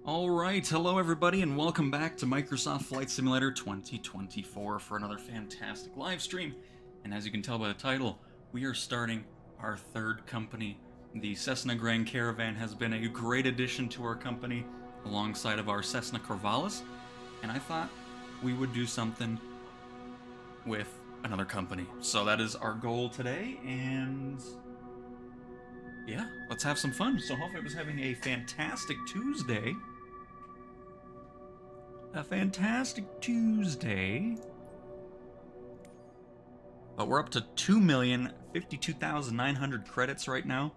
Alright, hello everybody and welcome back to Microsoft Flight Simulator 2024 for another fantastic live stream. And as you can tell by the title, we are starting our third company. The Cessna Grand Caravan has been a great addition to our company alongside of our Cessna Corvallis, and I thought we would do something with another company. So that is our goal today, and yeah, let's have some fun. So hopefully I was having a fantastic Tuesday. But we're up to 2,052,900 credits right now.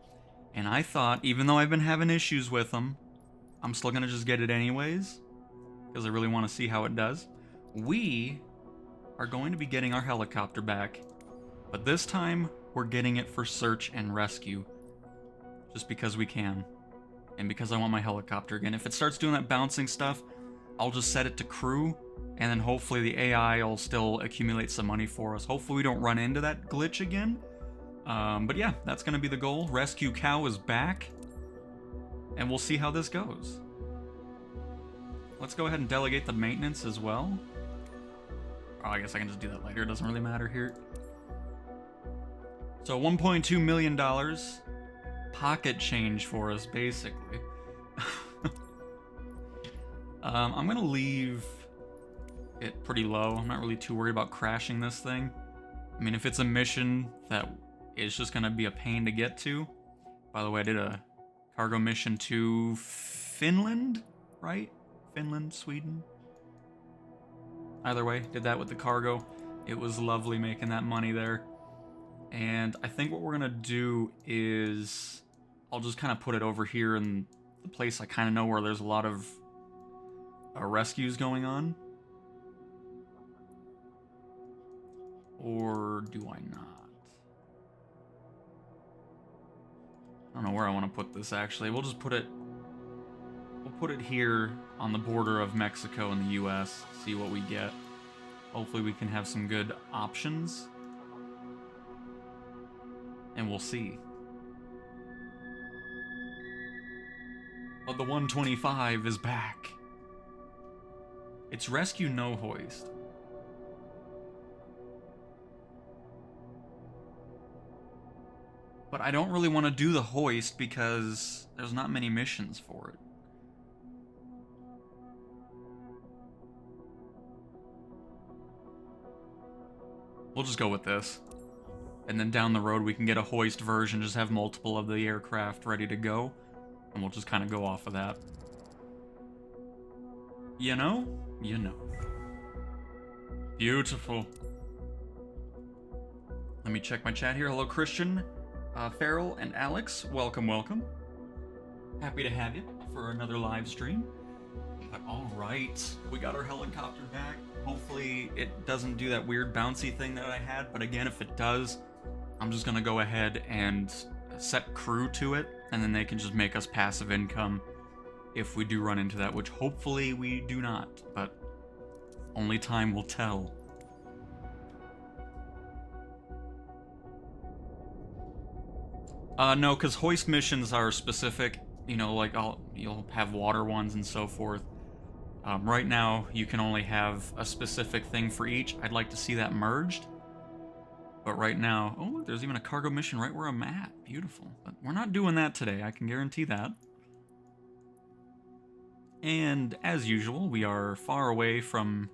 And I thought, even though I've been having issues with them, I'm still going to just get it anyways. Because I really want to see how it does. We are going to be getting our helicopter back. But this time, we're getting it for search and rescue. Just because we can. And because I want my helicopter again. If it starts doing that bouncing stuff, I'll just set it to crew, and then hopefully the AI will still accumulate some money for us. Hopefully we don't run into that glitch again. But yeah, that's going to be the goal. Rescue Cow is back, and we'll see how this goes. Let's go ahead and delegate the maintenance as well. Oh, I guess I can just do that later. It doesn't really matter here. So $1.2 million pocket change for us, basically. I'm gonna leave it pretty low. I'm not really too worried about crashing this thing. I mean, if it's a mission that is just gonna be a pain to get to. By the way, I did a cargo mission to Finland, right? Finland, Sweden. Either way, did that with the cargo. It was lovely making that money there. And I think what we're gonna do is I'll just kind of put it over here in the place I kind of know where there's a lot of rescues going on. Or do I not? I don't know where I want to put this actually. We'll just put it here on the border of Mexico and the US, see what we get. Hopefully we can have some good options. And we'll see. But the 125 is back. It's rescue, no hoist. But I don't really want to do the hoist because there's not many missions for it. We'll just go with this. And then down the road we can get a hoist version, just have multiple of the aircraft ready to go. And we'll just kind of go off of that. You know? You know. Beautiful. Let me check my chat here. Hello, Christian, Farrell, and Alex. Welcome, welcome. Happy to have you for another live stream. But alright, we got our helicopter back. Hopefully it doesn't do that weird bouncy thing that I had, but again, if it does, I'm just gonna go ahead and set crew to it, and then they can just make us passive income if we do run into that, which hopefully we do not, but only time will tell. No, because hoist missions are specific, you know, like you'll have water ones and so forth. Right now, you can only have a specific thing for each. I'd like to see that merged. But right now, oh, look, there's even a cargo mission right where I'm at. Beautiful. But we're not doing that today, I can guarantee that. And as usual, we are far away from...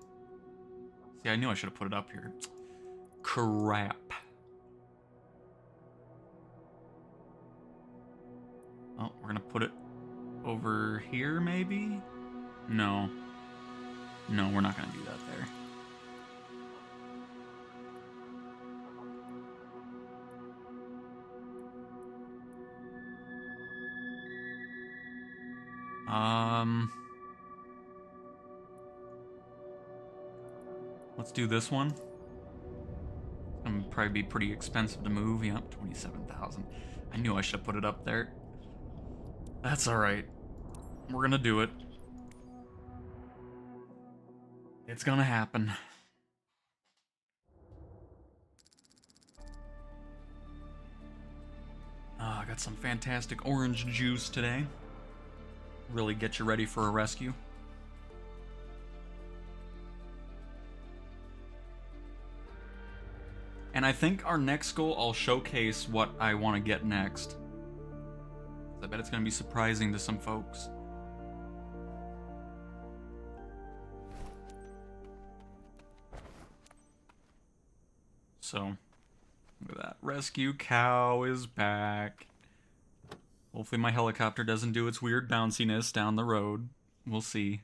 See, I knew I should have put it up here. Crap. Oh, we're gonna put it over here, maybe? No. No, we're not gonna do that there. Let's do this one. It's gonna probably be pretty expensive to move. Yep, 27,000. I knew I should have put it up there. That's alright. We're gonna do it. It's gonna happen. I got some fantastic orange juice today. really get you ready for a rescue. And I think our next goal, I'll showcase what I want to get next. I bet it's going to be surprising to some folks. So, look at that. Rescue cow is back. Hopefully my helicopter doesn't do its weird bounciness down the road. We'll see.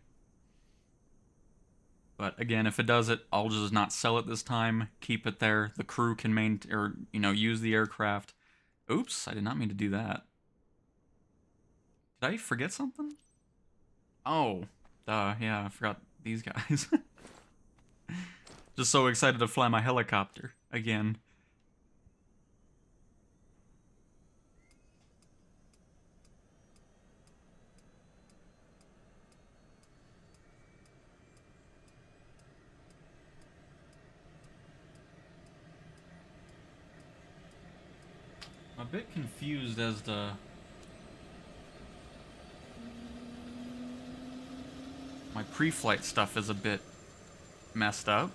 But again, if it does it, I'll just not sell it this time. Keep it there. The crew can use the aircraft. Oops, I did not mean to do that. Did I forget something? Oh, yeah, I forgot these guys. Just so excited to fly my helicopter again. I'm a bit confused as to my pre-flight stuff is a bit messed up,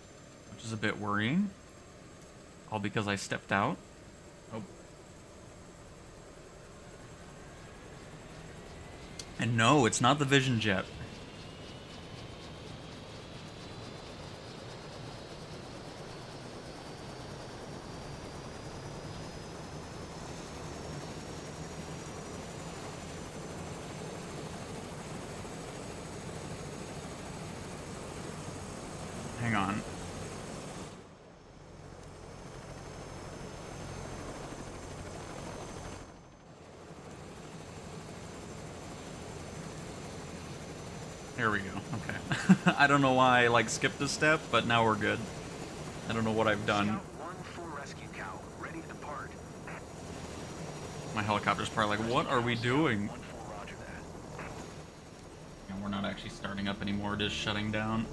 which is a bit worrying. All because I stepped out. Oh. And no, it's not the Vision Jet. Hang on. There we go. Okay. I don't know why I skipped a step, but now we're good. I don't know what I've done. Scout 1 full rescue cow, ready to depart. My helicopter's probably like, what are we doing? 1 full roger that. And we're not actually starting up anymore, it is shutting down.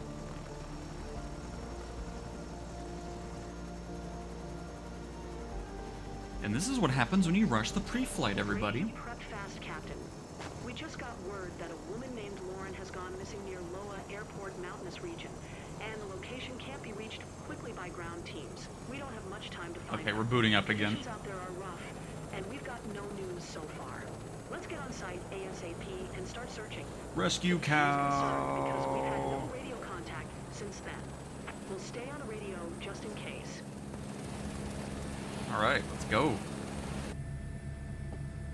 And this is what happens when you rush the pre-flight, everybody. Prep fast, Captain. We just got word that a woman named Lauren has gone missing near Loa Airport Mountainous region, and the location can't be reached quickly by ground teams. We don't have much time to find Okay, her. we're booting up again. Conditions out there are rough, and we've got no news so far. Let's get on site ASAP and start searching. Rescue Because we've had cow. no radio contact since then. We'll stay on the radio just in case. Alright, let's go.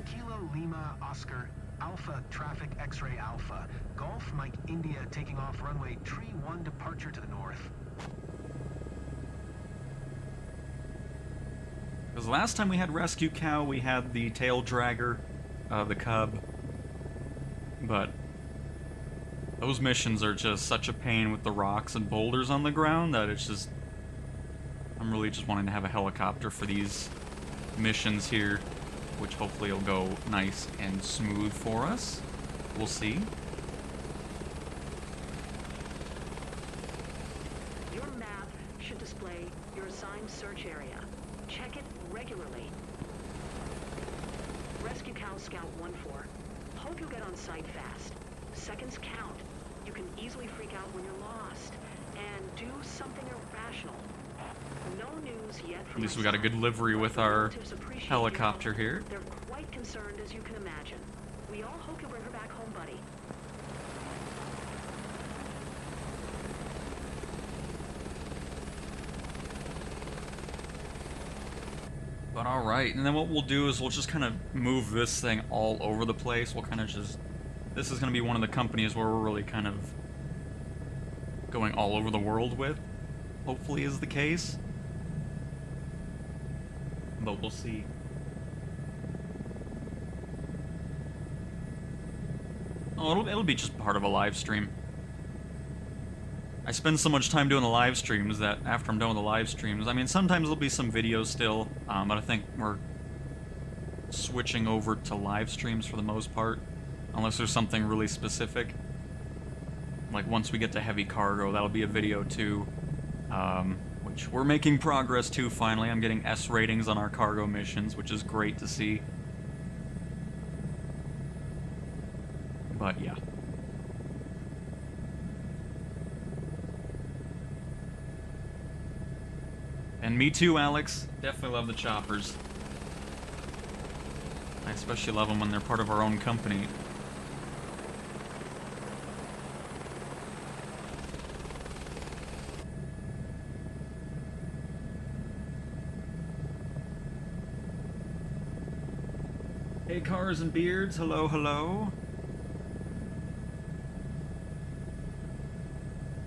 Kilo Lima Oscar Alpha Traffic X-ray Alpha. Golf Mike India taking off runway Tree 1 departure to the north. Because last time we had Rescue Cow, we had the tail dragger, the cub. But those missions are just such a pain with the rocks and boulders on the ground that it's just... I'm really just wanting to have a helicopter for these missions here, which hopefully will go nice and smooth for us. We'll see. Your map should display your assigned search area. Check it regularly. Rescue Cow Scout 1-4. Hope you'll get on site fast. Seconds count. You can easily freak out when you're lost. And do something irrational. No news yet from At least we got a good livery with our helicopter here. They're quite concerned, as you can imagine. We all hope you'll bring her back home, buddy. But alright, and then what we'll do is we'll just kind of move this thing all over the place. We'll kind of just... This is going to be one of the companies where we're really kind of going all over the world with. Hopefully is the case. But we'll see. Oh, it'll be just part of a live stream. I spend so much time doing the live streams that after I'm done with the live streams, I mean, sometimes there'll be some videos still, but I think we're switching over to live streams for the most part, unless there's something really specific. Like once we get to heavy cargo, that'll be a video too. Which we're making progress too, finally. I'm getting S ratings on our cargo missions, which is great to see. But yeah. And me too, Alex. Definitely love the choppers. I especially love them when they're part of our own company. Hey, Cars and Beards. Hello, hello.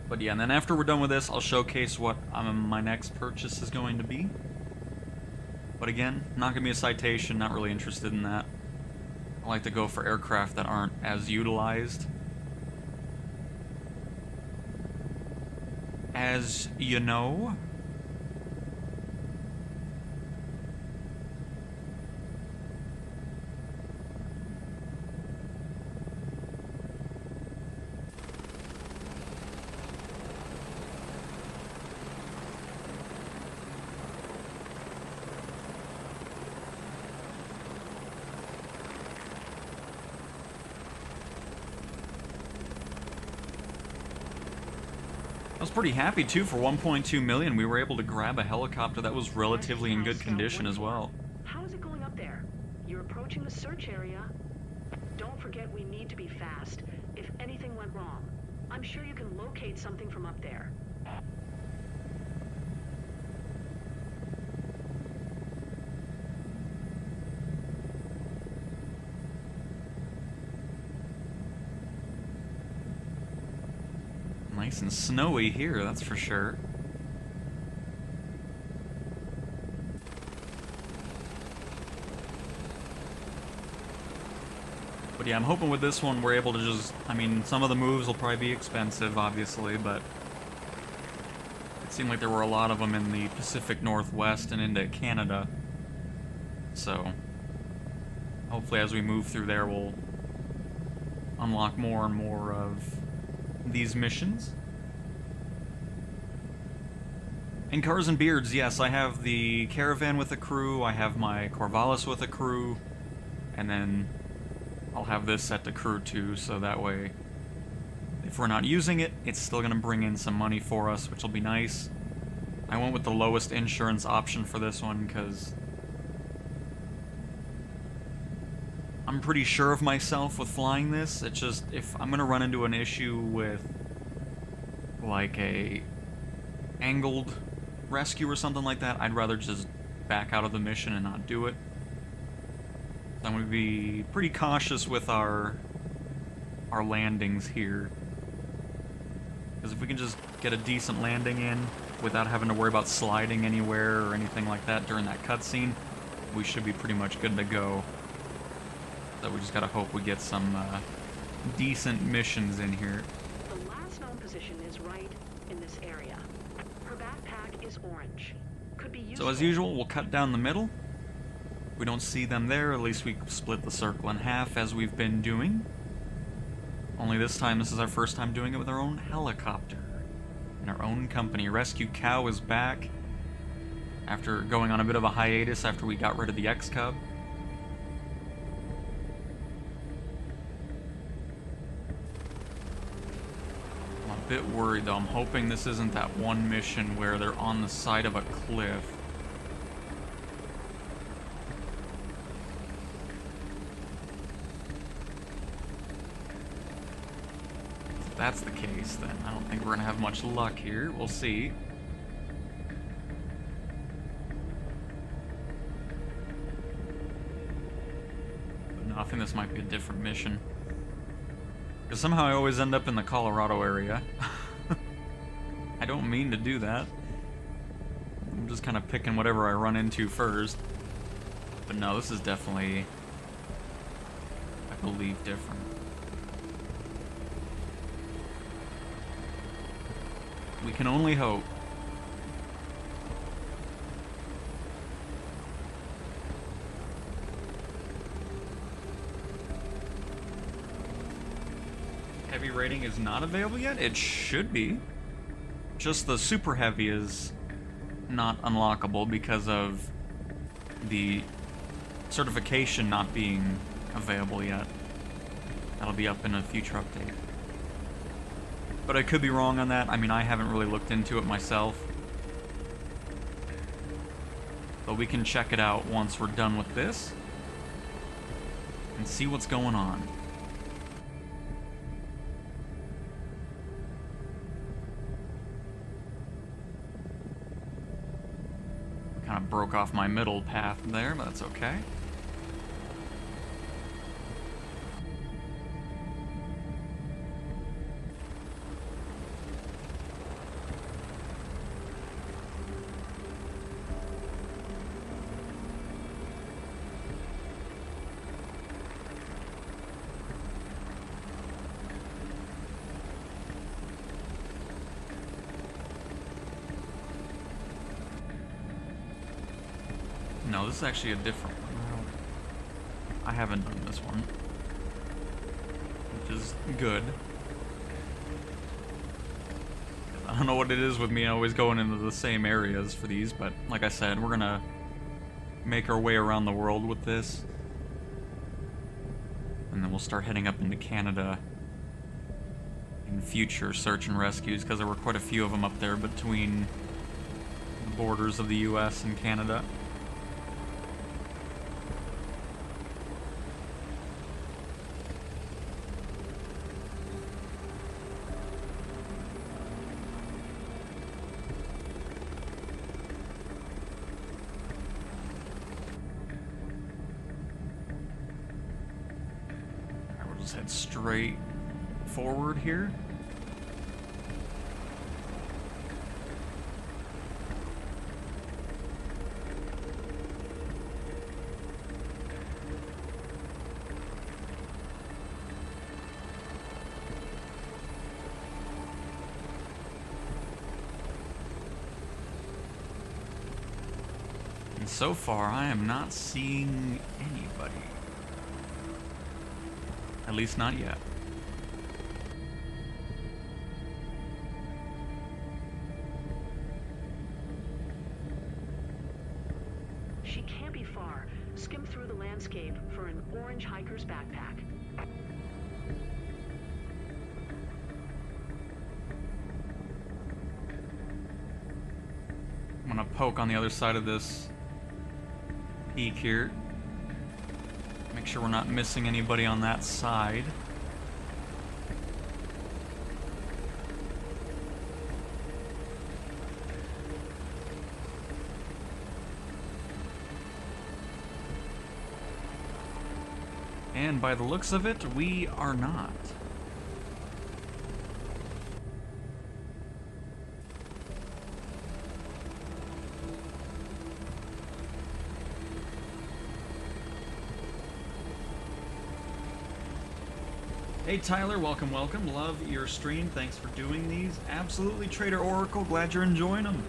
But yeah, and then after we're done with this, I'll showcase what my next purchase is going to be. But again, not going to be a citation, not really interested in that. I like to go for aircraft that aren't as utilized. As you know. I was pretty happy too. For 1.2 million, we were able to grab a helicopter that was relatively in good condition as well. How is it going up there? You're approaching the search area. Don't forget we need to be fast. If anything went wrong, I'm sure you can locate something from up there. Nice and snowy here, that's for sure. But yeah, I'm hoping with this one we're able to just... I mean, some of the moves will probably be expensive, obviously, but... It seemed like there were a lot of them in the Pacific Northwest and into Canada. So... hopefully as we move through there, we'll unlock more and more of these missions. And Cars and Beards, yes, I have the Caravan with a crew, I have my Corvallis with a crew, and then I'll have this set to crew too, so that way, if we're not using it, it's still going to bring in some money for us, which will be nice. I went with the lowest insurance option for this one, because I'm pretty sure of myself with flying this. It's just, if I'm going to run into an issue with, like, a angled rescue or something like that, I'd rather just back out of the mission and not do it. I'm going to be pretty cautious with our landings here. Because if we can just get a decent landing in without having to worry about sliding anywhere or anything like that during that cutscene, we should be pretty much good to go. So we just gotta hope we get some decent missions in here. The last known position is right in this area. Her backpack is orange. Could be useful. So as usual, we'll cut down the middle. If we don't see them there, at least we split the circle in half as we've been doing. Only this time, this is our first time doing it with our own helicopter. In our own company. Rescue Cow is back. After going on a bit of a hiatus after we got rid of the X-Cub. I'm a bit worried though. I'm hoping this isn't that one mission where they're on the side of a cliff. If that's the case, then I don't think we're gonna have much luck here. We'll see. But no, I think this might be a different mission. Because somehow I always end up in the Colorado area. I don't mean to do that. I'm just kind of picking whatever I run into first. But no, this is definitely, I believe, different. We can only hope. Heavy rating is not available yet? It should be. Just the super heavy is not unlockable because of the certification not being available yet. That'll be up in a future update. But I could be wrong on that. I mean, I haven't really looked into it myself. But we can check it out once we're done with this and see what's going on. Kind of broke off my middle path there, but that's okay. No, this is actually a different one. I haven't done this one, which is good. I don't know what it is with me always going into the same areas for these, but like I said, we're gonna make our way around the world with this. And then we'll start heading up into Canada in future search and rescues, because there were quite a few of them up there between the borders of the US and Canada. Just head straight forward here. And so far, I am not seeing anybody. At least not yet. She can't be far. Skim through the landscape for an orange hiker's backpack. I'm gonna poke on the other side of this peak here. Make sure we're not missing anybody on that side. And by the looks of it, we are not. Hey Tyler, welcome, welcome. Love your stream. Thanks for doing these. Absolutely, Trader Oracle. Glad you're enjoying them.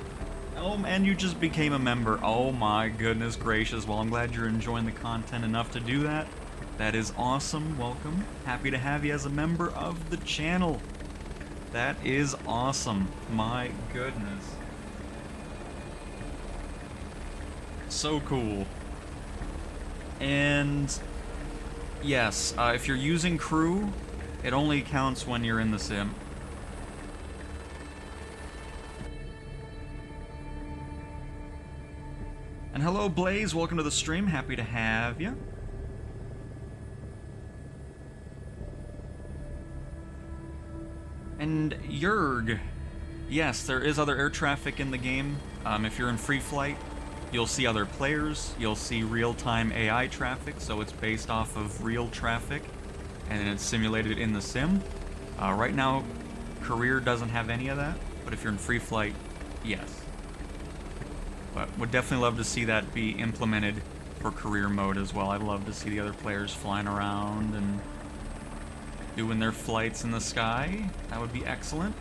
Oh, and you just became a member. Oh my goodness gracious. Well, I'm glad you're enjoying the content enough to do that. That is awesome. Welcome. Happy to have you as a member of the channel. That is awesome. My goodness. So cool. And yes, if you're using crew, it only counts when you're in the sim. And hello Blaze, welcome to the stream, happy to have you. And Yerg, yes, there is other air traffic in the game. If you're in free flight, you'll see other players, you'll see real-time AI traffic, so it's based off of real traffic, and it's simulated in the sim. Right now, career doesn't have any of that, but if you're in free flight, yes. But would definitely love to see that be implemented for career mode as well. I'd love to see the other players flying around and doing their flights in the sky. That would be excellent.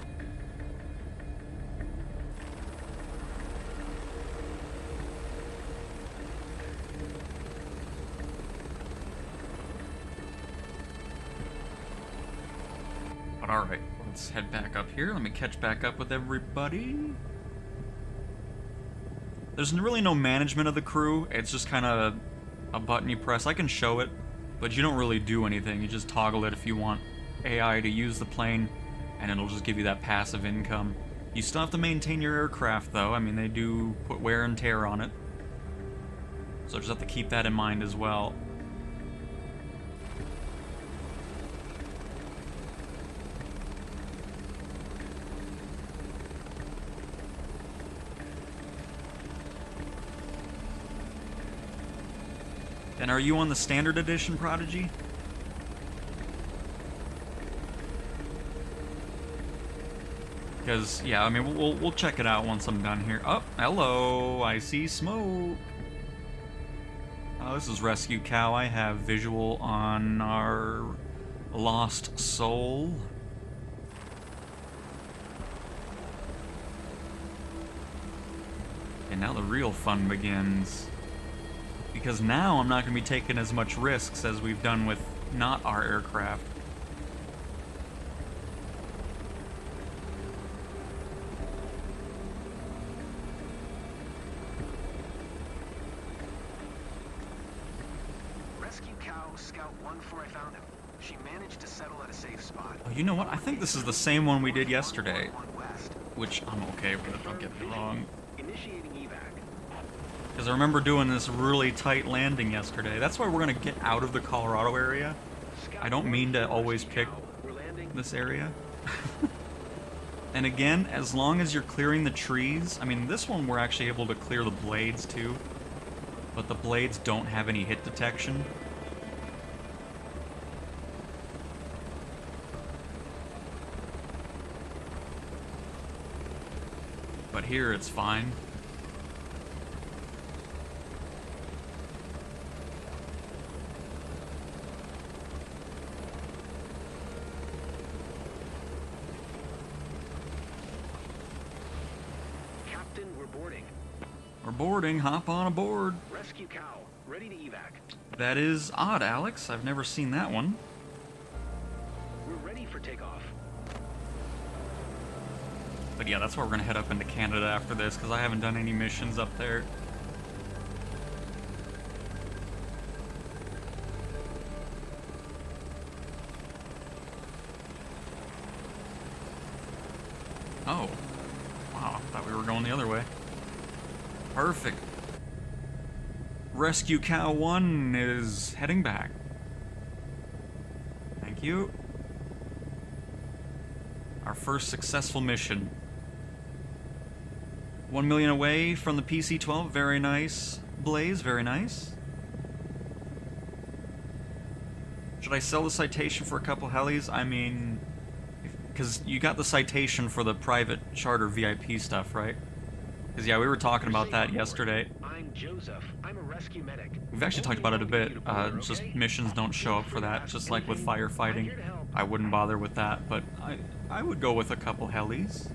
But alright, let's head back up here. Let me catch back up with everybody. There's really no management of the crew. It's just kind of a button you press. I can show it But you don't really do anything. You just toggle it if you want AI to use the plane, and it'll just give you that passive income. You still have to maintain your aircraft, though. I mean, they do put wear and tear on it. So just have to keep that in mind as well. And are you on the standard edition, Prodigy? Because, yeah, I mean, we'll check it out once I'm done here. Oh, hello, I see smoke. Oh, this is Rescue Cow. I have visual on our lost soul. And now the real fun begins. Because now I'm not going to be taking as much risks as we've done with not our aircraft. Rescue Cow, Scout 1-4, I found him. She managed to settle at a safe spot. Oh, you know what? I think this is the same one we did yesterday. Which I'm okay with, don't get me wrong. Initiating evac. Because I remember doing this really tight landing yesterday. That's why we're going to get out of the Colorado area. I don't mean to always pick this area. And again, as long as you're clearing the trees... I mean, this one we're actually able to clear the blades too. But the blades don't have any hit detection. But here it's fine. Captain, we're boarding. We're boarding, hop on aboard. Rescue Cow, ready to evac. That is odd, Alex. I've never seen that one. We're ready for takeoff. But yeah, that's why we're going to head up into Canada after this, because I haven't done any missions up there. Oh. Wow, I thought we were going the other way. Perfect. Rescue Cow 1 is heading back. Thank you. Our first successful mission. 1 million away from the PC-12. Very nice. Blaze, very nice. Should I sell the citation for a couple helis? I mean... Because you got the citation for the private charter VIP stuff, right? Because, yeah, we were talking about that yesterday. I'm Joseph. I'm a rescue medic. We've actually talked about it a bit. Just missions don't show up for that. Just like with firefighting. I wouldn't bother with that, but I would go with a couple helis.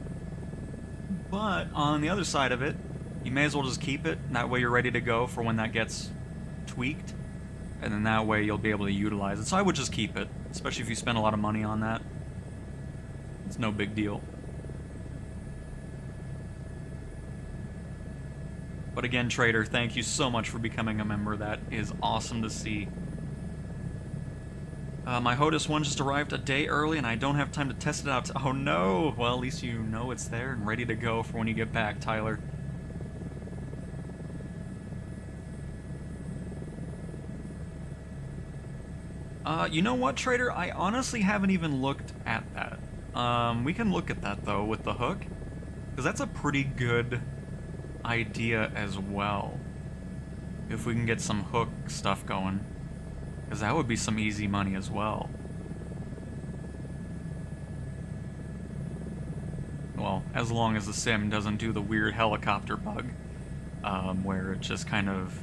But on the other side of it, you may as well just keep it. That way you're ready to go for when that gets tweaked. And then that way you'll be able to utilize it. So I would just keep it, especially if you spend a lot of money on that. It's no big deal. But again, Trader, thank you so much for becoming a member. That is awesome to see. My HOTUS 1 just arrived a day early, and I don't have time to test it out. Oh no! Well, at least you know it's there and ready to go for when you get back, Tyler. You know what, Trader? I honestly haven't even looked at that. We can look at that, though, with the hook. Because that's a pretty good idea as well. If we can get some hook stuff going. Because that would be some easy money as well. Well, as long as the sim doesn't do the weird helicopter bug. Where it just kind of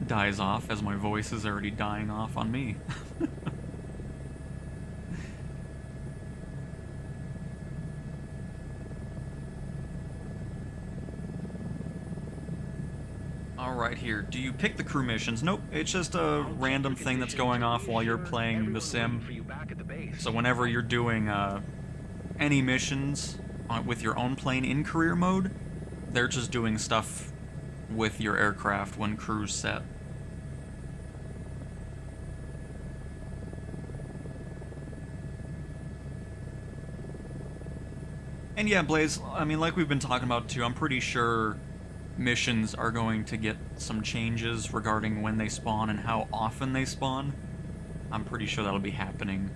dies off as my voice is already dying off on me. Alright here, do you pick the crew missions? Nope, it's just a random thing that's going off while you're playing the sim. So whenever you're doing any missions with your own plane in career mode, they're just doing stuff with your aircraft when crew's set. And yeah, Blaze, I mean, like we've been talking about too, I'm pretty sure missions are going to get some changes regarding when they spawn and how often they spawn. I'm pretty sure that'll be happening.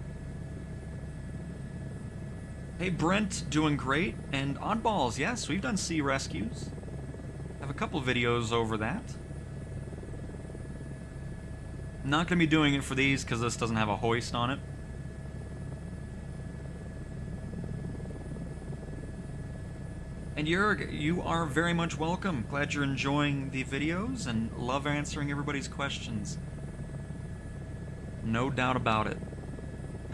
Hey, Brent, doing great. And Oddballs, yes, we've done sea rescues. Have a couple videos over that. Not going to be doing it for these because this doesn't have a hoist on it. And Jurg, you are very much welcome. Glad you're enjoying the videos and love answering everybody's questions. No doubt about it.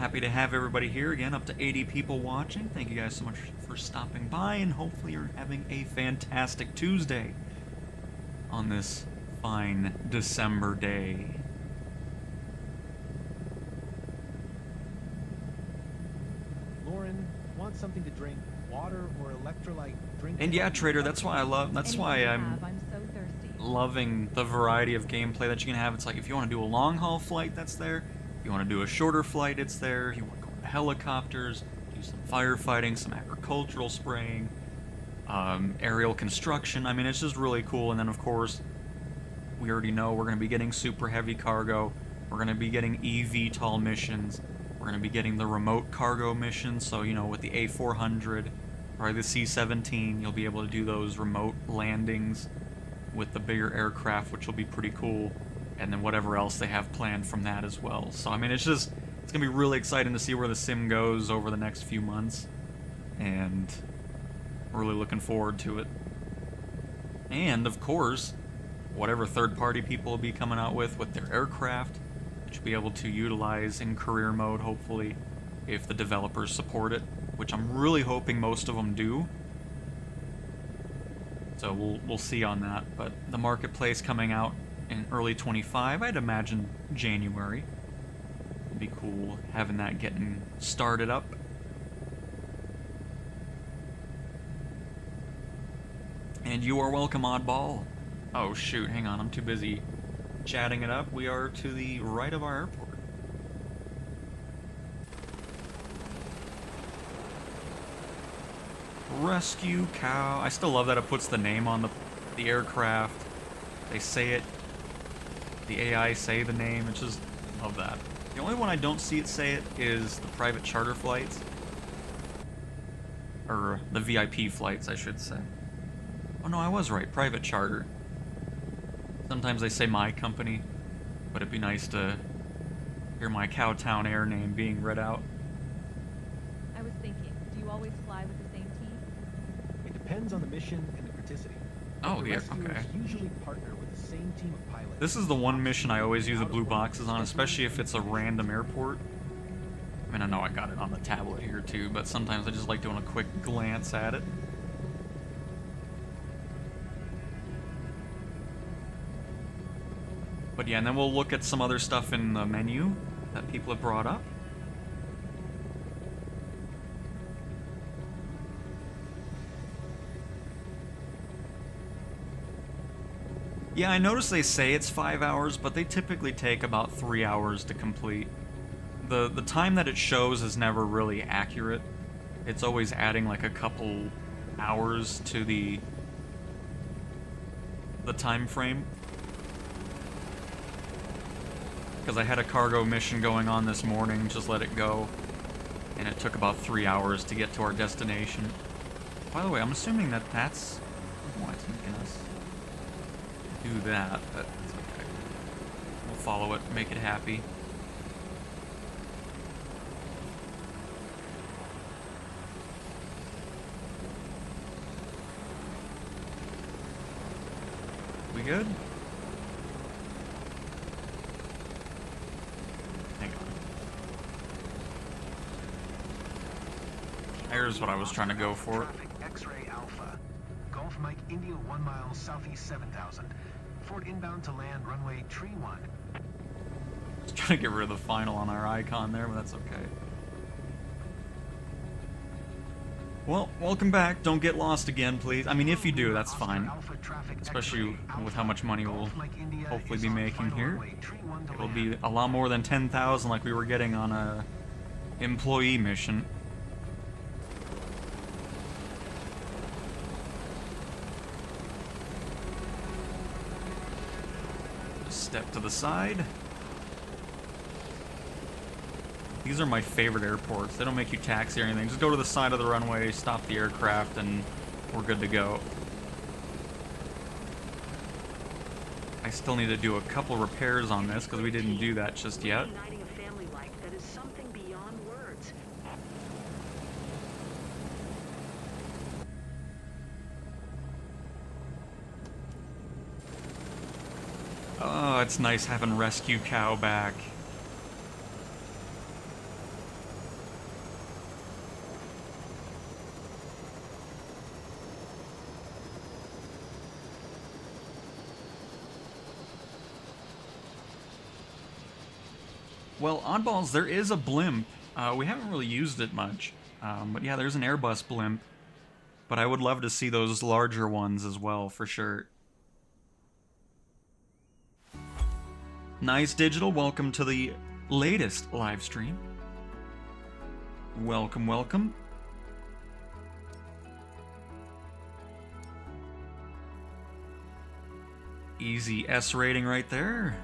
Happy to have everybody here again, up to 80 people watching. Thank you guys so much for stopping by, and hopefully you're having a fantastic Tuesday on this fine December day. Lauren, want something to drink? Water or electrolyte drink? And yeah, Trader, that's why I'm so thirsty. loving the variety of gameplay that you can have. It's like if you want to do a long haul flight, that's there. If you want to do a shorter flight, it's there. If you want to go into helicopters, do some firefighting, some agricultural spraying, aerial construction. I mean, it's just really cool. And then of course, we already know we're going to be getting super heavy cargo. We're going to be getting eVTOL missions. We're going to be getting the remote cargo missions. So, you know, with the A400, probably the C-17, you'll be able to do those remote landings with the bigger aircraft, which will be pretty cool. And then whatever else they have planned from that as well. So, I mean, it's going to be really exciting to see where the sim goes over the next few months. And really looking forward to it. And, of course, whatever third-party people will be coming out with their aircraft, that you'll be able to utilize in career mode, hopefully, if the developers support it, which I'm really hoping most of them do. So we'll see on that. But the marketplace coming out in early 25, I'd imagine January. It'd be cool having that getting started up. And you are welcome, Oddball. Oh shoot, hang on, I'm too busy chatting it up. We are to the right of our airport. Rescue cow. I still love that it puts the name on the aircraft. They say it. The AI say the name. It's just, love that. The only one I don't see it say it is the private charter flights. Or the VIP flights, I should say. Oh no, I was right. Private charter. Sometimes they say my company, but it'd be nice to hear my Cowtown Air name being read out. I was thinking, do you always fly with the same team? It depends on the mission and the criticity. Oh, The yeah, rescuers okay. usually partner with the same team of pilots. This is the one mission I always use the blue boxes on, especially if it's a random airport. I mean, I know I got it on the tablet here too, but sometimes I just like doing a quick glance at it. But yeah, and then we'll look at some other stuff in the menu that people have brought up. Yeah, I noticed they say it's 5 hours, but they typically take about 3 hours to complete. The time that it shows is never really accurate. It's always adding like a couple hours to the time frame. Because I had a cargo mission going on this morning, just let it go, and it took about 3 hours to get to our destination. By the way, I'm assuming that that's why it's making us do that, but it's okay. We'll follow it, make it happy. We good? Hang on. Here's what I was trying to go for. Traffic X-ray Alpha. Golf Mike India 1 mile southeast 7000. Ford inbound to land runway tree 1. Just trying to get rid of the final on our icon there, but that's okay. Well, welcome back. Don't get lost again, please. I mean, if you do, that's fine. Especially with how much money we'll hopefully be making here. It'll be a lot more than 10,000 like we were getting on a employee mission. Step to the side. These are my favorite airports. They don't make you taxi or anything. Just go to the side of the runway, stop the aircraft, and we're good to go. I still need to do a couple repairs on this because we didn't do that just yet. Uniting a family like that is something beyond words. Oh, it's nice having Rescue Cow back. Well, oddballs, there is a blimp. We haven't really used it much. But yeah, there's an Airbus blimp. But I would love to see those larger ones as well, for sure. Nice Digital, welcome to the latest live stream. Welcome, welcome. Easy S rating right there.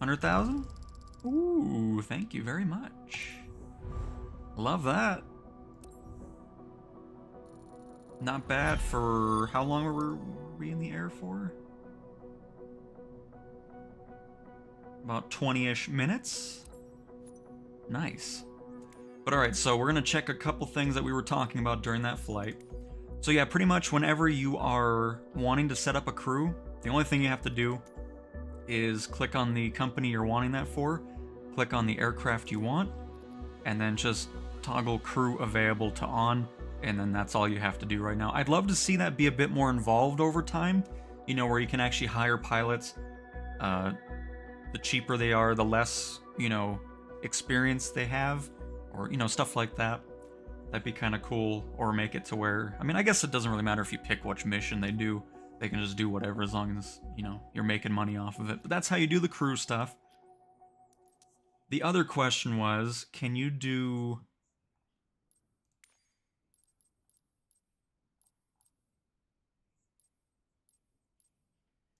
$100,000? Ooh, thank you very much. Love that. Not bad for how long were we in the air for? About 20-ish minutes. Nice. But alright, so we're gonna check a couple things that we were talking about during that flight. So yeah, pretty much whenever you are wanting to set up a crew, the only thing you have to do is click on the company you're wanting that for, click on the aircraft you want, and then just toggle crew available to on, and then that's all you have to do right now. I'd love to see that be a bit more involved over time, you know, where you can actually hire pilots. The cheaper they are, the less, you know, experience they have, or, you know, stuff like that. That'd be kind of cool, or make it to where, I mean, I guess it doesn't really matter if you pick which mission they do. They can just do whatever as long as, you know, you're making money off of it. But that's how you do the crew stuff. The other question was, can you do...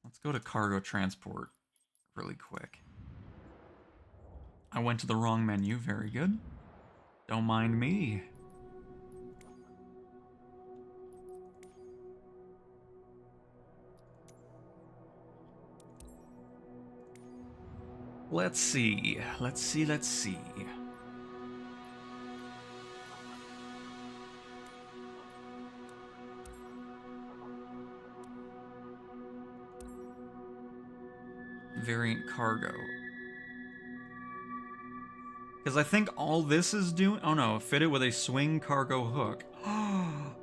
Let's go to cargo transport really quick. I went to the wrong menu. Very good. Don't mind me. Let's see. Let's see. Variant cargo. Because I think all this is doing... Oh no, fit it with a swing cargo hook.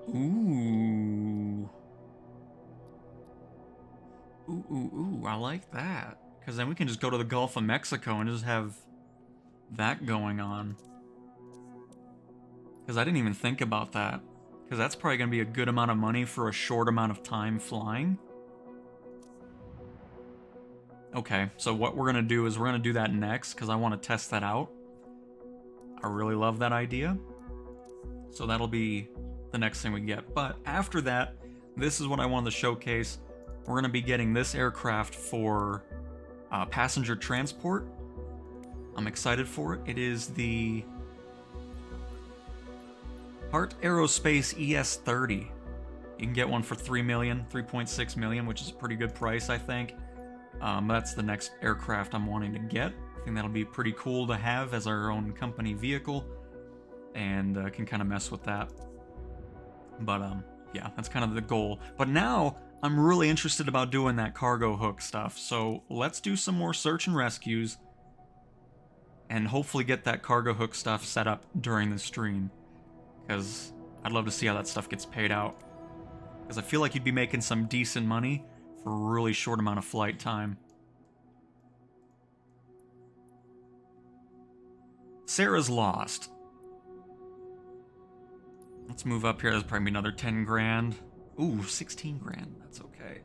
Ooh. Ooh, I like that. Because then we can just go to the Gulf of Mexico and just have that going on. Because I didn't even think about that. Because that's probably going to be a good amount of money for a short amount of time flying. Okay, so what we're going to do is we're going to do that next, because I want to test that out. I really love that idea. So that'll be the next thing we get. But after that, this is what I wanted to showcase. We're going to be getting this aircraft for passenger transport. I'm excited for it. It is the Heart Aerospace ES-30. You can get one for $3 million, $3.6 million, which is a pretty good price, I think. That's the next aircraft I'm wanting to get. I think that'll be pretty cool to have as our own company vehicle, and can kind of mess with that. But yeah, that's kind of the goal. But now I'm really interested about doing that cargo hook stuff. So let's do some more search and rescues, and hopefully get that cargo hook stuff set up during the stream, because I'd love to see how that stuff gets paid out. Because I feel like you'd be making some decent money for a really short amount of flight time. Sarah's lost. Let's move up here. There's probably another 10 grand. Ooh, 16 grand. That's okay.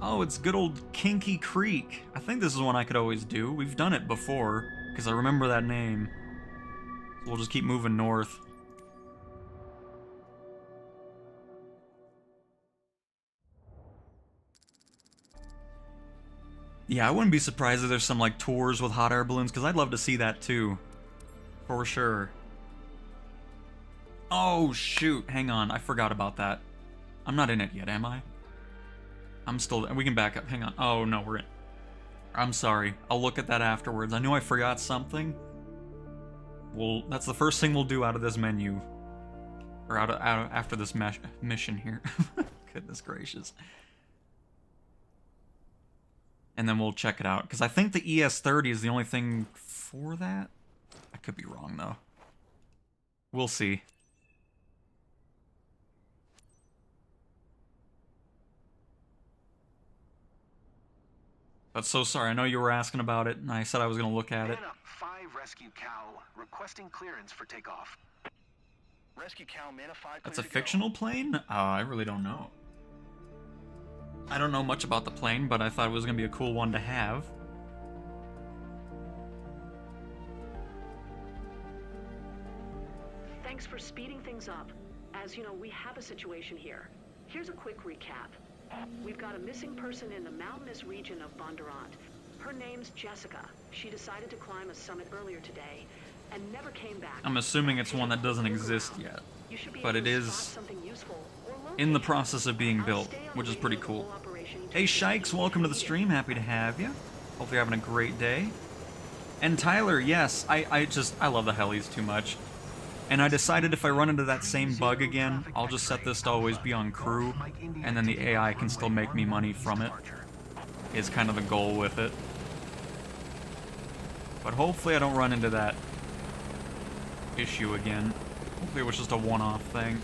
Oh, it's good old Kinky Creek. I think this is one I could always do. We've done it before, because I remember that name. So we'll just keep moving north. Yeah, I wouldn't be surprised if there's some, like, tours with hot air balloons, because I'd love to see that, too. For sure. Oh, shoot. Hang on. I forgot about that. I'm not in it yet, am I? I'm still... We can back up. Hang on. Oh, no, we're in. I'm sorry. I'll look at that afterwards. I knew I forgot something. Well, that's the first thing we'll do out of this menu. Or after this mission here. Goodness gracious. And then we'll check it out. Because I think the ES-30 is the only thing for that. I could be wrong, though. We'll see. But so sorry, I know you were asking about it, and I said I was going to look at it. Anna 5 Rescue Cal requesting clearance for takeoff. Rescue Cal Mana 5 That's a fictional plane? I really don't know. I don't know much about the plane, but I thought it was going to be a cool one to have. Thanks for speeding things up. As you know, we have a situation here. Here's a quick recap. We've got a missing person in the mountainous region of Bondurant. Her name's Jessica. She decided to climb a summit earlier today and never came back. I'm assuming it's one that doesn't exist yet, but it is in the process of being built, which is pretty cool. Hey Shikes, welcome to the stream. Happy to have you. Hope you're having a great day. And Tyler, yes, I love the helis too much. And I decided if I run into that same bug again, I'll just set this to always be on crew, and then the AI can still make me money from it. Is kind of the goal with it. But hopefully I don't run into that issue again. Hopefully it was just a one-off thing.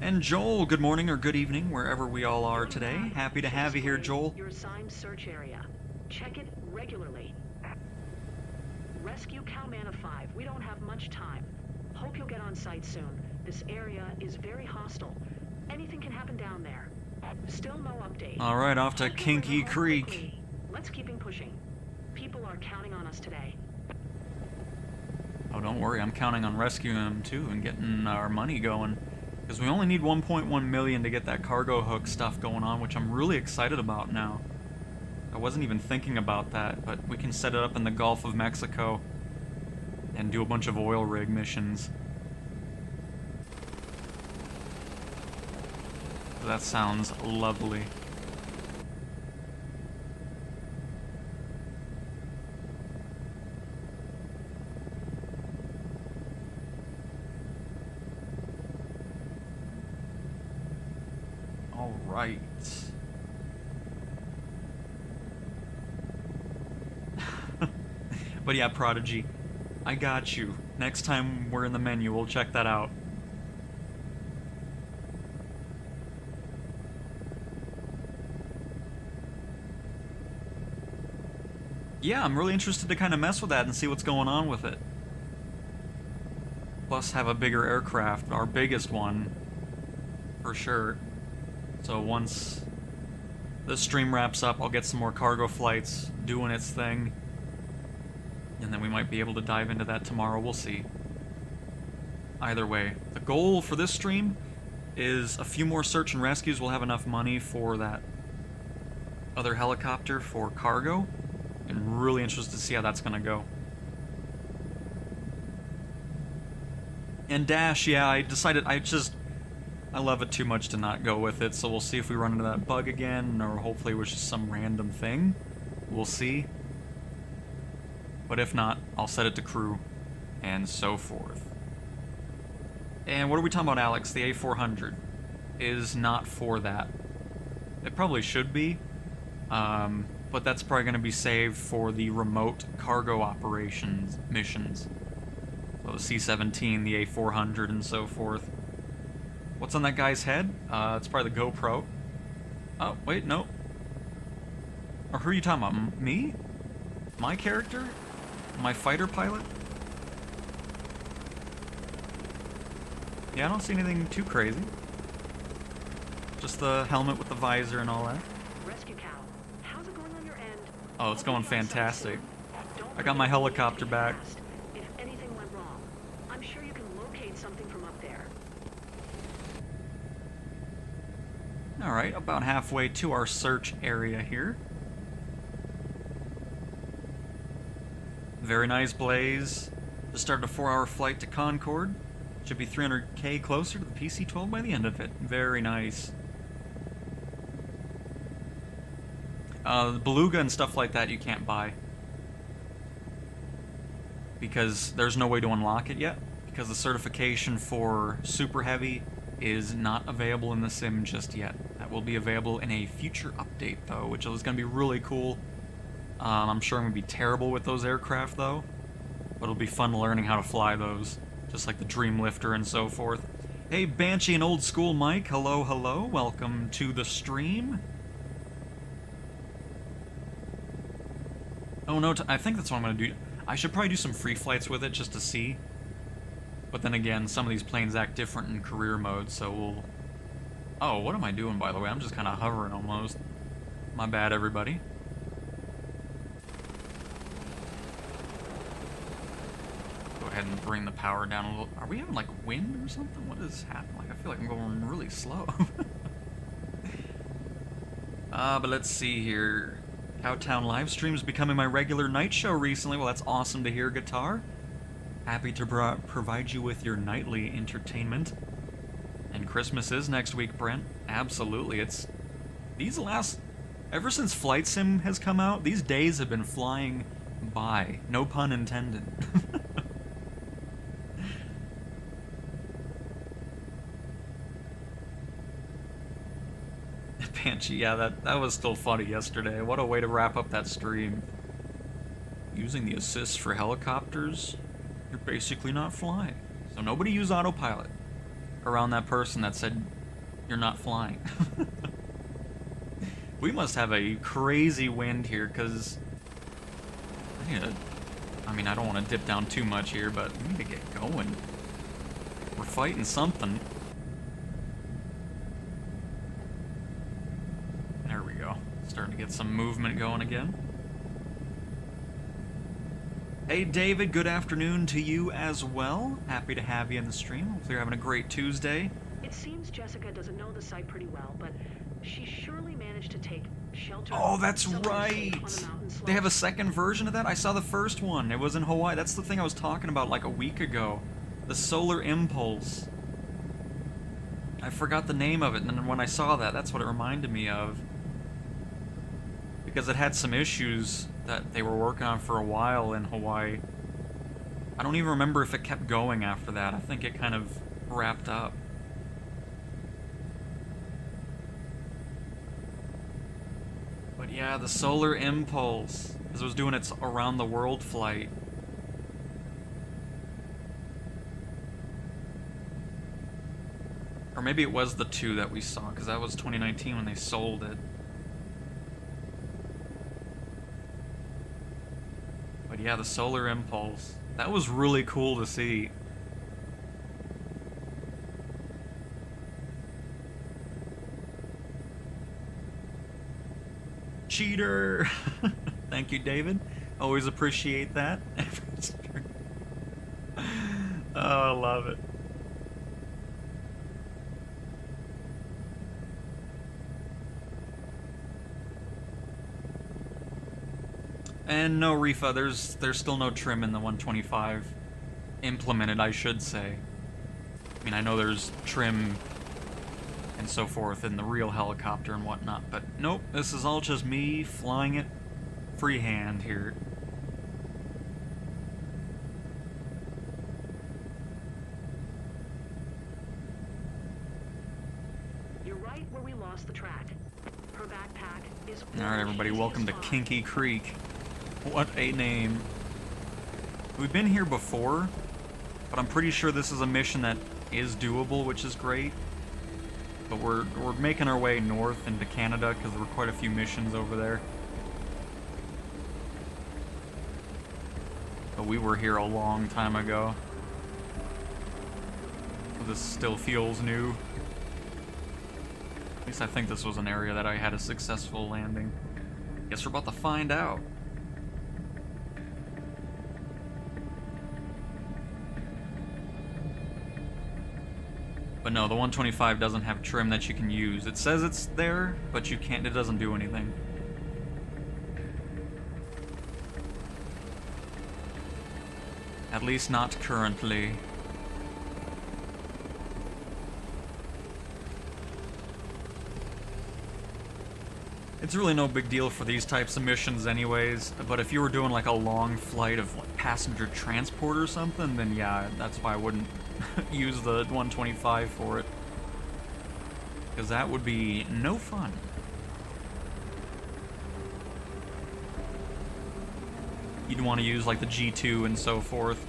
And Joel, good morning or good evening, wherever we all are today. Happy to have you here, Joel. Your assigned search area. Check it regularly. Rescue Calmana 5. We don't have much time. Hope you'll get on site soon. This area is very hostile. Anything can happen down there. Still no update. All right, off to Kinky Creek. Let's keep pushing. People are counting on us today. Oh, don't worry. I'm counting on rescuing them, too, and getting our money going. Because we only need 1.1 million to get that cargo hook stuff going on, which I'm really excited about now. I wasn't even thinking about that, but we can set it up in the Gulf of Mexico and do a bunch of oil rig missions. That sounds lovely. All right. But yeah, Prodigy, I got you. Next time we're in the menu, we'll check that out. Yeah, I'm really interested to kind of mess with that and see what's going on with it. Plus have a bigger aircraft, our biggest one, for sure. So once this stream wraps up, I'll get some more cargo flights doing its thing. And then we might be able to dive into that tomorrow, we'll see. Either way, the goal for this stream is a few more search and rescues. We'll have enough money for that other helicopter for cargo. I'm really interested to see how that's gonna go. And Dash, yeah, I decided I love it too much to not go with it, so we'll see if we run into that bug again, or hopefully it was just some random thing. We'll see. But if not, I'll set it to crew, and so forth. And what are we talking about, Alex? The A400 is not for that. It probably should be, but that's probably going to be saved for the remote cargo operations missions. So the C-17, the A400, and so forth. What's on that guy's head? It's probably the GoPro. Oh, wait, no. Or who are you talking about? Me? My character? my fighter pilot? Yeah, I don't see anything too crazy. Just the helmet with the visor and all that. Rescue cow, how's it going on your end? Oh, it's going fantastic. Don't I got my forget helicopter to be back. fast. If anything went wrong, I'm sure you can locate something from up there. Alright, about halfway to our search area here. Very nice blaze. Just started a 4-hour flight to Concord. Should be 300k closer to the PC-12 by the end of it. Very nice. The Beluga and stuff like that you can't buy. Because there's no way to unlock it yet. Because the certification for Super Heavy is not available in the sim just yet. That will be available in a future update though, which is going to be really cool. I'm sure I'm going to be terrible with those aircraft though. But it'll be fun learning how to fly those. Just like the Dreamlifter and so forth. Hey Banshee and Old School Mike, hello, hello. Welcome to the stream. Oh no, I think that's what I'm going to do. I should probably do some free flights with it just to see. But then again, some of these planes act different in career mode, so we'll... Oh, what am I doing, by the way? I'm just kind of hovering almost. My bad, everybody. Go ahead and bring the power down a little. Are we having, like, wind or something? What is happening? Like, I feel like I'm going really slow. But let's see here. Cowtown livestream's becoming my regular night show recently. Well, that's awesome to hear, Guitar. Happy to provide you with your nightly entertainment. And Christmas is next week, Brent. Absolutely. It's... These last... Ever since Flight Sim has come out, these days have been flying by. No pun intended. Banshee, yeah, that was still funny yesterday. What a way to wrap up that stream. Using the assists for helicopters, you're basically not flying. So nobody use autopilot around that person that said you're not flying. We must have a crazy wind here, because I mean, I don't want to dip down too much here, but we need to get going. We're fighting something. There we go. Starting to get some movement going again. Hey David, good afternoon to you as well. Happy to have you in the stream. Hopefully you're having a great Tuesday. It seems Jessica doesn't know the site pretty well, but she surely managed to take shelter. Oh, that's somewhere right! safe on the mountain They have a slopes. second version of that? I saw the first one. It was in Hawaii. That's the thing I was talking about like a week ago. The Solar Impulse. I forgot the name of it, and then when I saw that, that's what it reminded me of. Because it had some issues that they were working on for a while in Hawaii. I don't even remember if it kept going after that. I think it kind of wrapped up. But yeah, the Solar Impulse, because it was doing its around the world flight. Or maybe it was the 2 that we saw, because that was 2019 when they sold it. But yeah, the Solar Impulse. That was really cool to see. Cheater! Thank you, David. Always appreciate that. Oh, I love it. And no, Rifa, there's still no trim in the 125. Implemented, I should say. I mean, I know there's trim and so forth in the real helicopter and whatnot, but nope, this is all just me flying it freehand here. You're right where we lost the track. Her backpack is... Alright, everybody, welcome to Kinky Creek. What a name. We've been here before, but I'm pretty sure this is a mission that is doable, which is great. But we're making our way north into Canada because there were quite a few missions over there. But we were here a long time ago. This still feels new. At least I think this was an area that I had a successful landing. Guess we're about to find out. But no, the 125 doesn't have trim that you can use. It says it's there, but you can't, it doesn't do anything. At least not currently. It's really no big deal for these types of missions anyways, but if you were doing like a long flight of like passenger transport or something, then yeah, that's why I wouldn't use the 125 for it. Because that would be no fun. You'd want to use like the G2 and so forth.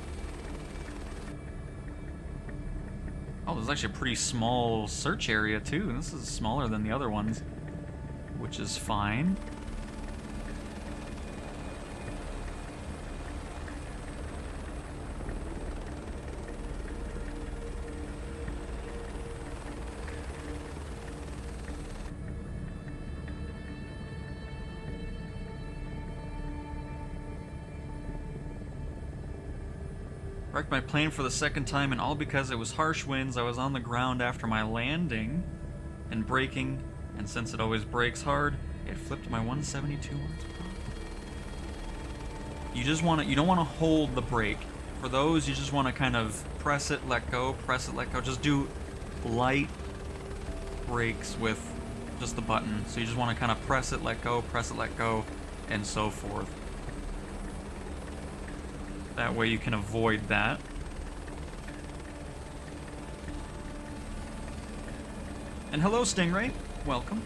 Oh, there's actually a pretty small search area too. This is smaller than the other ones, which is fine. Wrecked my plane for the second time, and all because it was harsh winds. I was on the ground after my landing and braking, and since it always brakes hard, it flipped my 172 miles per hour. You don't want to hold the brake. For those, you just want to kind of press it, let go, press it, let go. Just do light brakes with just the button. So you just want to kind of press it, let go, and so forth. That way you can avoid that. And hello, Stingray. Welcome.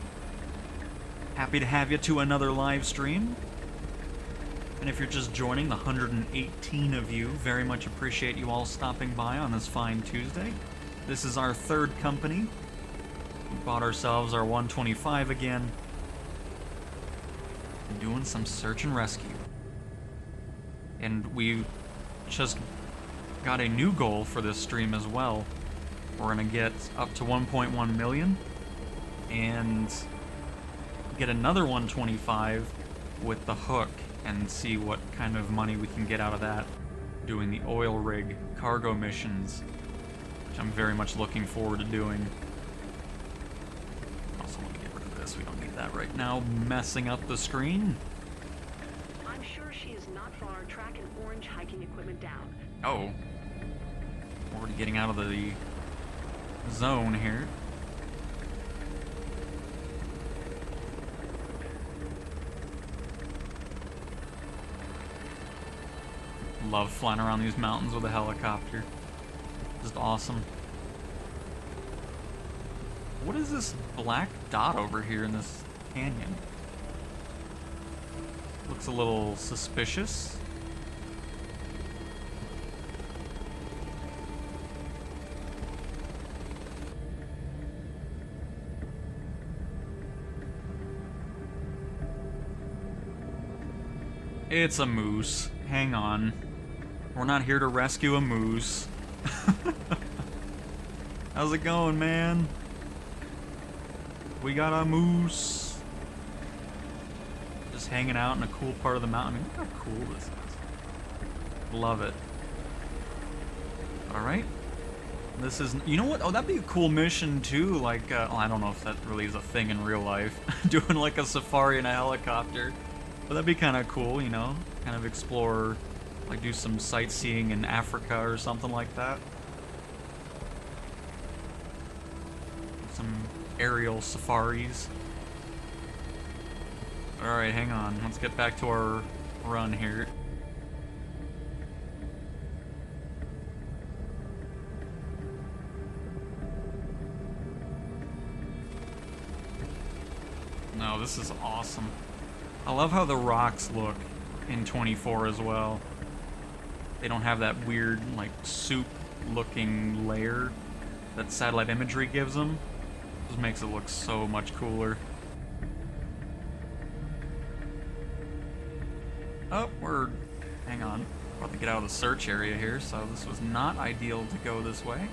Happy to have you to another live stream. And if you're just joining, the 118 of you, very much appreciate you all stopping by on this fine Tuesday. This is our third company. We bought ourselves our 125 again. And doing some search and rescue. And we just got a new goal for this stream as well. We're gonna get up to 1.1 million and get another 125 with the hook and see what kind of money we can get out of that doing the oil rig cargo missions, which I'm very much looking forward to doing. Also want to get rid of this, we don't need that right now, messing up the screen. I'm sure she is not far tracking orange hiking equipment down. Oh. Already getting out of the zone here. Love flying around these mountains with a helicopter. Just awesome. What is this black dot over here in this canyon? Looks a little suspicious. It's a moose. Hang on. We're not here to rescue a moose. How's it going, man? We got a moose. Just hanging out in a cool part of the mountain. I mean, look how cool this is. Love it. Alright. This is... You know what? Oh, that'd be a cool mission, too. Like, well, I don't know if that really is a thing in real life. Doing, like, a safari in a helicopter. But that'd be kind of cool, you know? Kind of explore... Like, do some sightseeing in Africa or something like that. Some aerial safaris. Alright, hang on. Let's get back to our run here. No, this is awesome. I love how the rocks look in 24 as well. They don't have that weird, like, soup-looking layer that satellite imagery gives them. Just makes it look so much cooler. Oh, hang on. About to get out of the search area here, so this was not ideal to go this way.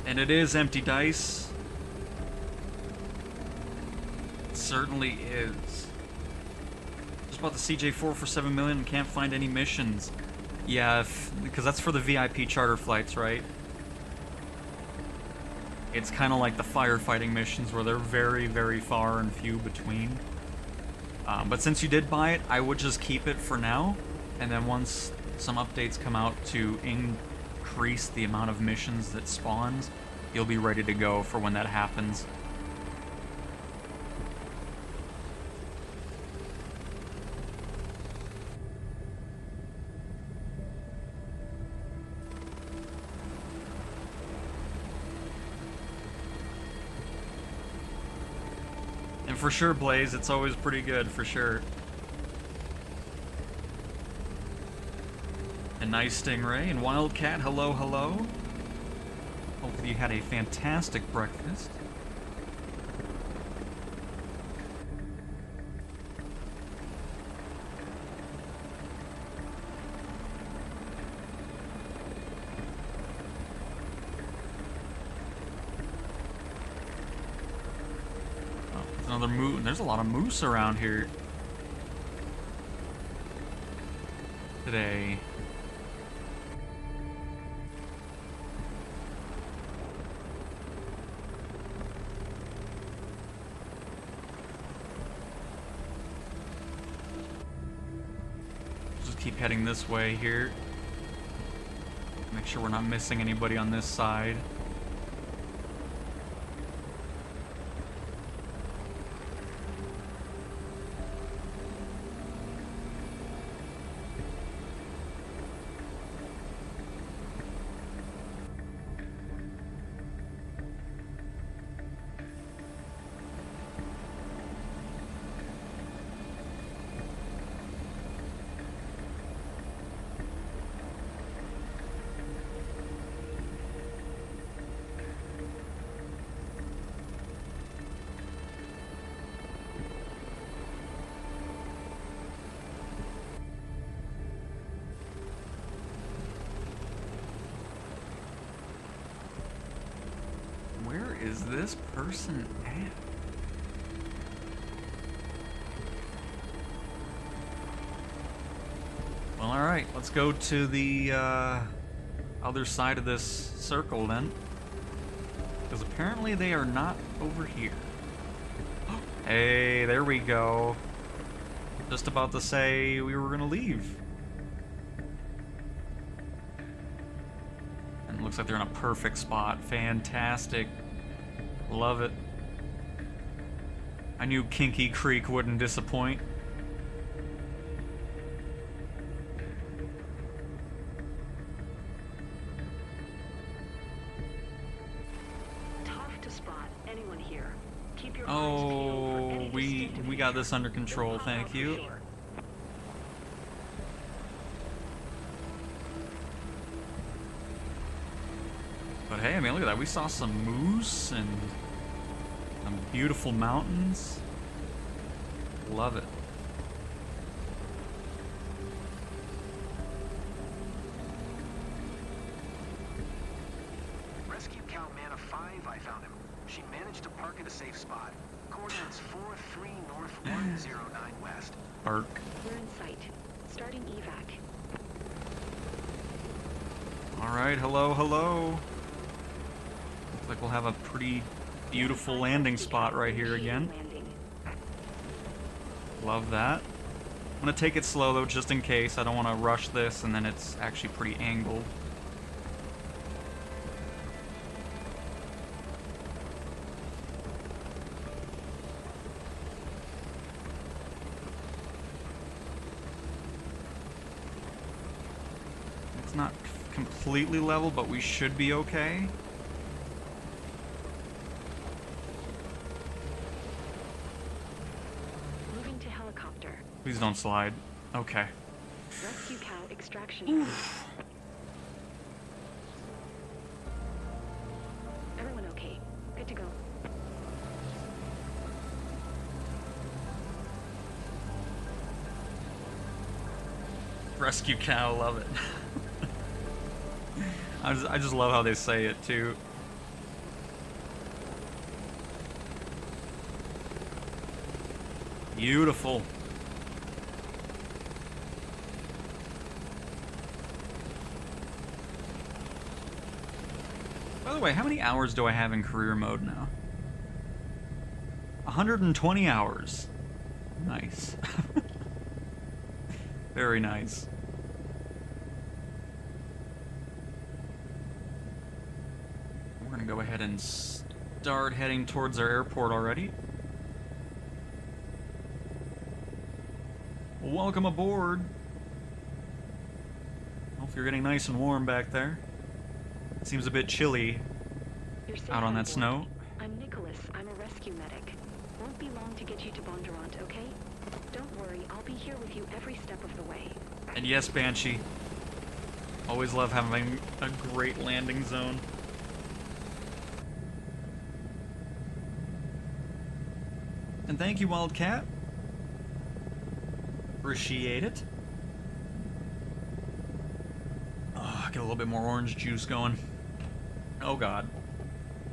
And it is empty dice. It certainly is. Just bought the CJ4 for $7 million and can't find any missions. Yeah, because that's for the VIP charter flights, right? It's kind of like the firefighting missions where they're very, very far and few between. But since you did buy it, I would just keep it for now. And then once some updates come out to increase the amount of missions that spawns, you'll be ready to go for when that happens. And for sure, Blaze, it's always pretty good, for sure. A nice Stingray, and Wildcat, hello, hello. Hopefully you had a fantastic breakfast. Oh, there's another moose. There's a lot of moose around here today. Keep heading this way here. Make sure we're not missing anybody on this side. Where is this person at? Well, alright, let's go to the other side of this circle then. Because apparently they are not over here. Hey, there we go. Just about to say we were gonna leave. And it looks like they're in a perfect spot. Fantastic. Love it. I knew Kinky Creek wouldn't disappoint. Tough to spot anyone here. Keep your eyes peeled for any We got this under control, thank you. Sure. But hey, I mean, look at that. We saw some moose and some beautiful mountains. Love it. Rescue Count Man of 5, I found him. She managed to park at a safe spot. Coordinates 43 north, 109 west. Park. We're in sight. Starting evac. Alright, hello, hello. Looks like we'll have a pretty beautiful landing spot right here again. Landing. Love that. I'm gonna take it slow though, just in case. I don't want to rush this and then it's actually pretty angled. It's not completely level, but we should be okay. sector. Please don't slide. Okay. Rescue cow extraction area. Everyone okay? Good to go. Rescue cow, love it. I just love how they say it too. Beautiful. By the way, how many hours do I have in career mode now? 120 hours. Nice. Very nice. We're gonna go ahead and start heading towards our airport already. Welcome aboard. Hope you're getting nice and warm back there. It seems a bit chilly You're safe out on that board. snow. I'm Nicholas. I'm a rescue medic. Won't be long to get you to Bondurant, okay? Don't worry, I'll be here with you every step of the way. And yes, Banshee. Always love having a great landing zone. And thank you, Wildcat. Appreciate it. Oh, get a little bit more orange juice going. Oh god.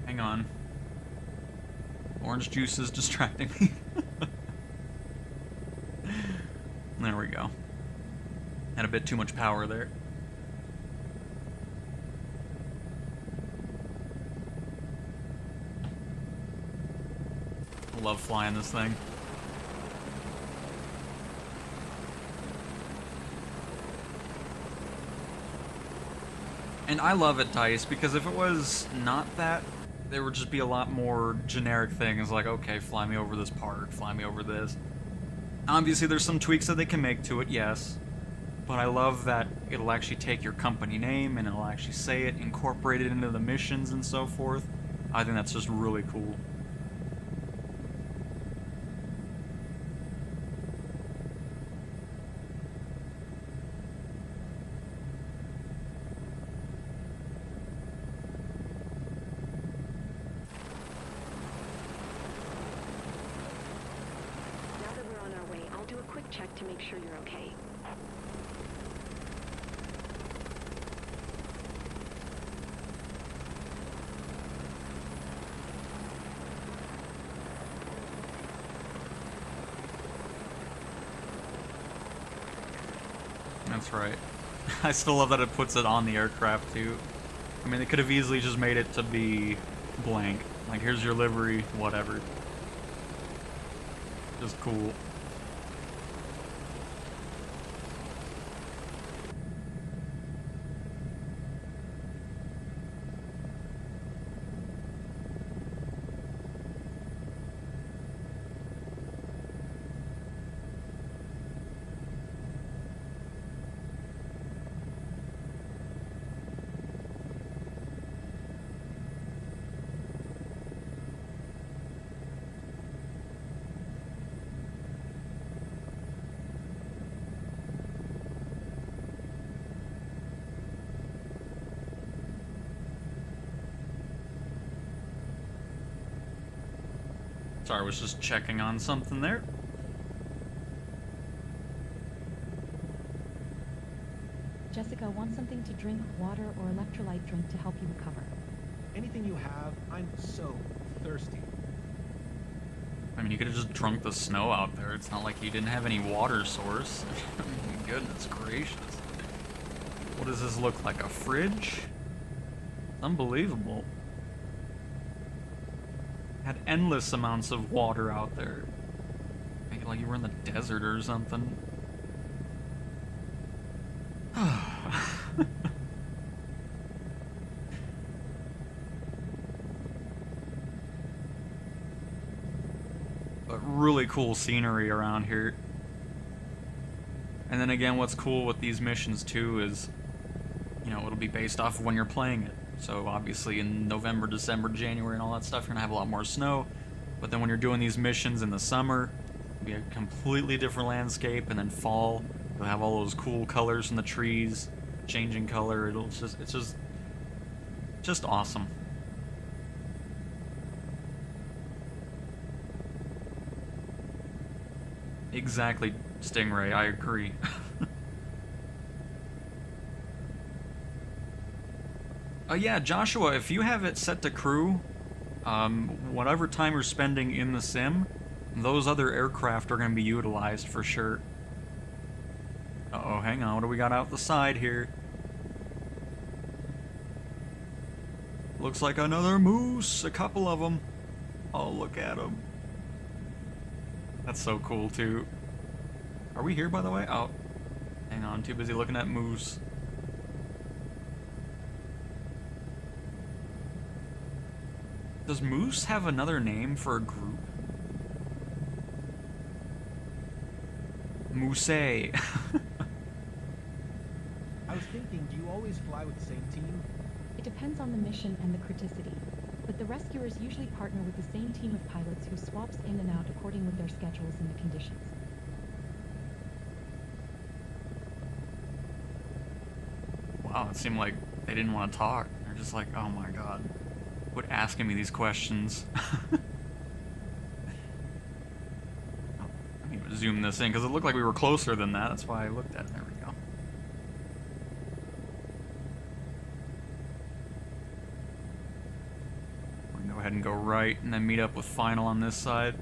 Hang on. Orange juice is distracting me. There we go. Had a bit too much power there. I love flying this thing. And I love it, DICE, because if it was not that, there would just be a lot more generic things like, okay, fly me over this park, fly me over this. Obviously, there's some tweaks that they can make to it, yes. But I love that it'll actually take your company name and it'll actually say it, incorporate it into the missions and so forth. I think that's just really cool. Now that we're on our way, I'll do a quick check to make sure you're okay. That's right. I still love that it puts it on the aircraft, too. I mean, they could have easily just made it to be blank. Like, here's your livery, whatever. Just cool. Sorry, I was just checking on something there. Jessica, want something to drink, water, or electrolyte drink to help you recover? Anything you have, I'm so thirsty. I mean, you could have just drunk the snow out there. It's not like you didn't have any water source. Goodness gracious. What does this look like? A fridge? Unbelievable. Had endless amounts of water out there. Make it like you were in the desert or something. But really cool scenery around here. And then again, what's cool with these missions too is, you know, it'll be based off of when you're playing it. So obviously in November, December, January and all that stuff, you're gonna have a lot more snow. But then when you're doing these missions in the summer, Be a completely different landscape, and then fall, you'll have all those cool colors in the trees, changing color. It's just awesome. Exactly, Stingray, I agree. Yeah, Joshua, if you have it set to crew, whatever time you're spending in the sim, those other aircraft are going to be utilized for sure. Uh-oh, hang on, what do we got out the side here? Looks like another moose, a couple of them. Oh, look at them. That's so cool, too. Are we here, by the way? Oh, hang on, too busy looking at moose. Does moose have another name for a group? Moose. I was thinking, do you always fly with the same team? It depends on the mission and the criticity, but the rescuers usually partner with the same team of pilots who swaps in and out according with their schedules and the conditions. Wow, it seemed like they didn't want to talk. They're just like, oh my god, quit asking me these questions. Let me zoom this in, because it looked like we were closer than that. That's why I looked at it. There we go. We're going to go ahead and go right, and then meet up with Final on this side.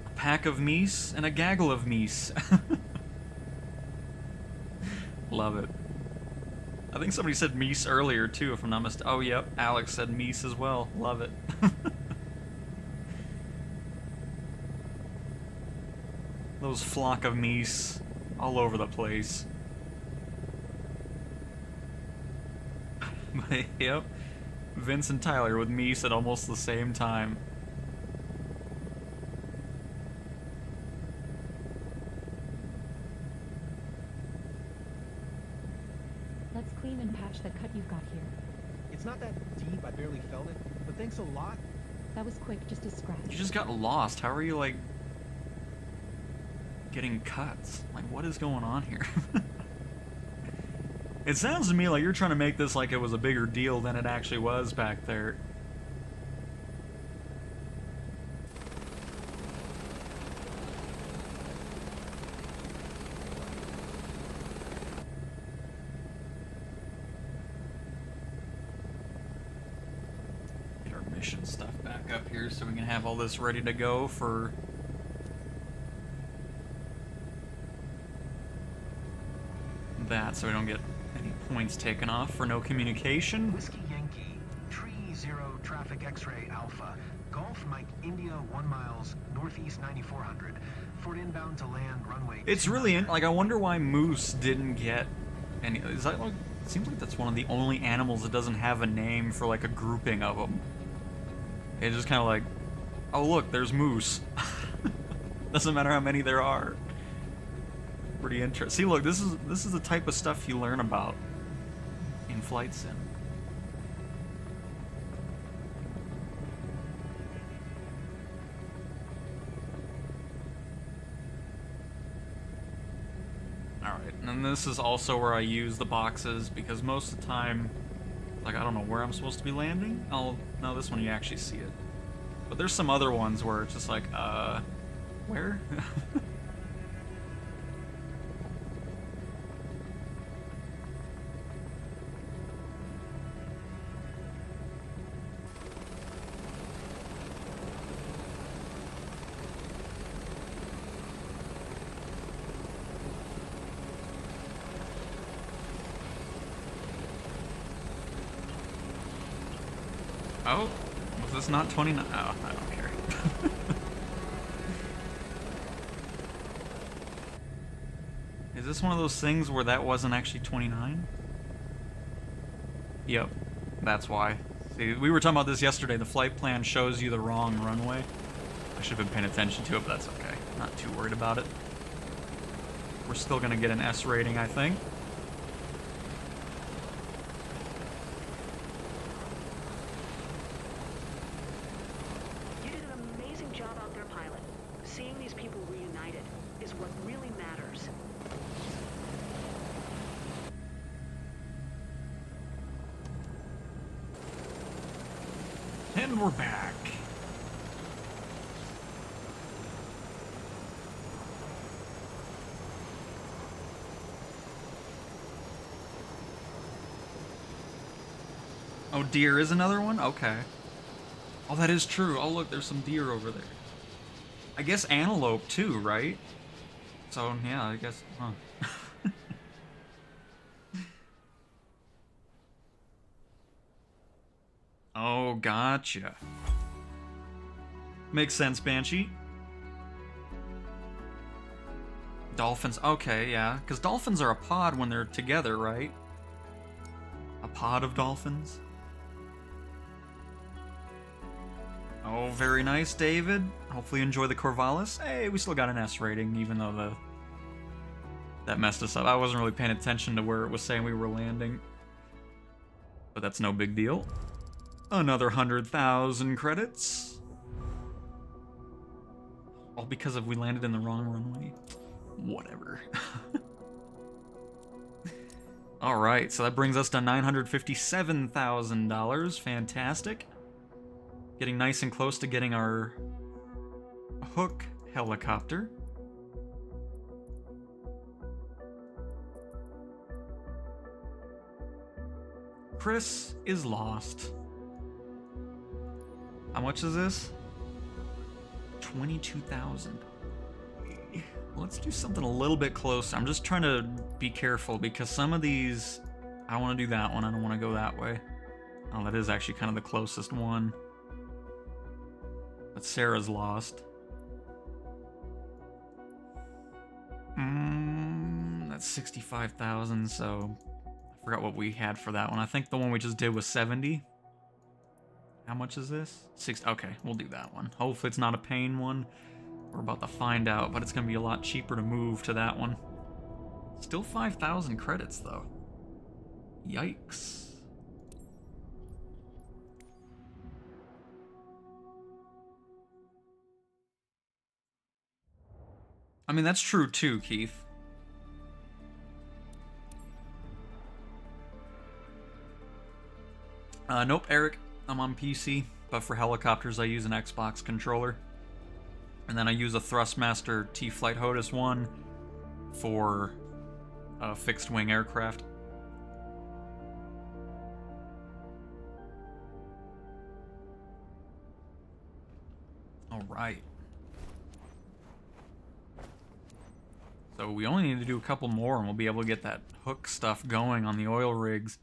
A pack of meese and a gaggle of meese. Love it. I think somebody said meese earlier too, if I'm not mistaken. Oh, yep, Alex said meese as well. Love it. Those flock of meese all over the place. But, yep, Vince and Tyler with meese at almost the same time. Let's clean and patch that cut you've got here. It's not that deep, I barely felt it, but thanks a lot. That was quick, just a scratch. You just got lost. How are you, like, getting cuts? Like, what is going on here? It sounds to me like you're trying to make this like it was a bigger deal than it actually was back there. Get our mission stuff back up here so we can have all this ready to go for that, so we don't get any points taken off for no communication. Whiskey Yankee, Tree 0 Traffic X-Ray Alpha, Golf Mike India 1 miles, northeast 9400, Fort inbound to land runway. It's really, like, I wonder why moose didn't get any, is that like, it seems like that's one of the only animals that doesn't have a name for, like, a grouping of them. It's just kind of like, oh look, there's moose. Doesn't matter how many there are. Pretty interesting. See, look, this is the type of stuff you learn about in Flight Sim. Alright, and then this is also where I use the boxes, because most of the time, like, I don't know where I'm supposed to be landing. Oh, no, this one you actually see it. But there's some other ones where it's just like, where? Oh, was this not 29? Oh, I don't care. Is this one of those things where that wasn't actually 29? Yep, that's why. See, we were talking about this yesterday. The flight plan shows you the wrong runway. I should have been paying attention to it, but that's okay. Not too worried about it. We're still gonna get an S rating, I think. is what really matters. And we're back. Oh, deer is another one? Okay. Oh, that is true. Oh, look, there's some deer over there. I guess antelope too, right? So, yeah, I guess, huh. Oh, gotcha. Makes sense, Banshee. Dolphins, okay, yeah. Because dolphins are a pod when they're together, right? A pod of dolphins? Oh, very nice, David. Hopefully you enjoy the Corvallis. Hey, we still got an S rating, even though that messed us up. I wasn't really paying attention to where it was saying we were landing. But that's no big deal. Another 100,000 credits. All because of we landed in the wrong runway. Whatever. Alright, so that brings us to $957,000. Fantastic. Getting nice and close to getting our Hook helicopter. Chris is lost. How much is this? 22,000. Let's do something a little bit closer. I'm just trying to be careful because some of these, I don't want to do that one. I don't want to go that way. Oh, that is actually kind of the closest one. But Sarah's lost. That's 65,000, so I forgot what we had for that one. I think the one we just did was 70. How much is this? 6. Okay, we'll do that one. Hopefully it's not a pain one. We're about to find out, but it's going to be a lot cheaper to move to that one. Still 5,000 credits, though. Yikes. I mean, that's true too, Keith. Nope, Eric. I'm on PC, but for helicopters I use an Xbox controller. And then I use a Thrustmaster T-Flight HOTAS 1 for fixed-wing aircraft. Alright. So we only need to do a couple more and we'll be able to get that hook stuff going on the oil rigs.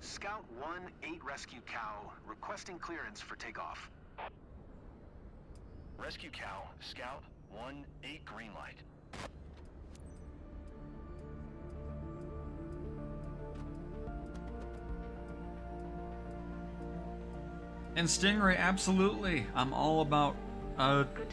Scout 1-8 Rescue Cow, requesting clearance for takeoff. Rescue Cow, Scout 1-8 green light. And Stingray, absolutely. I'm all about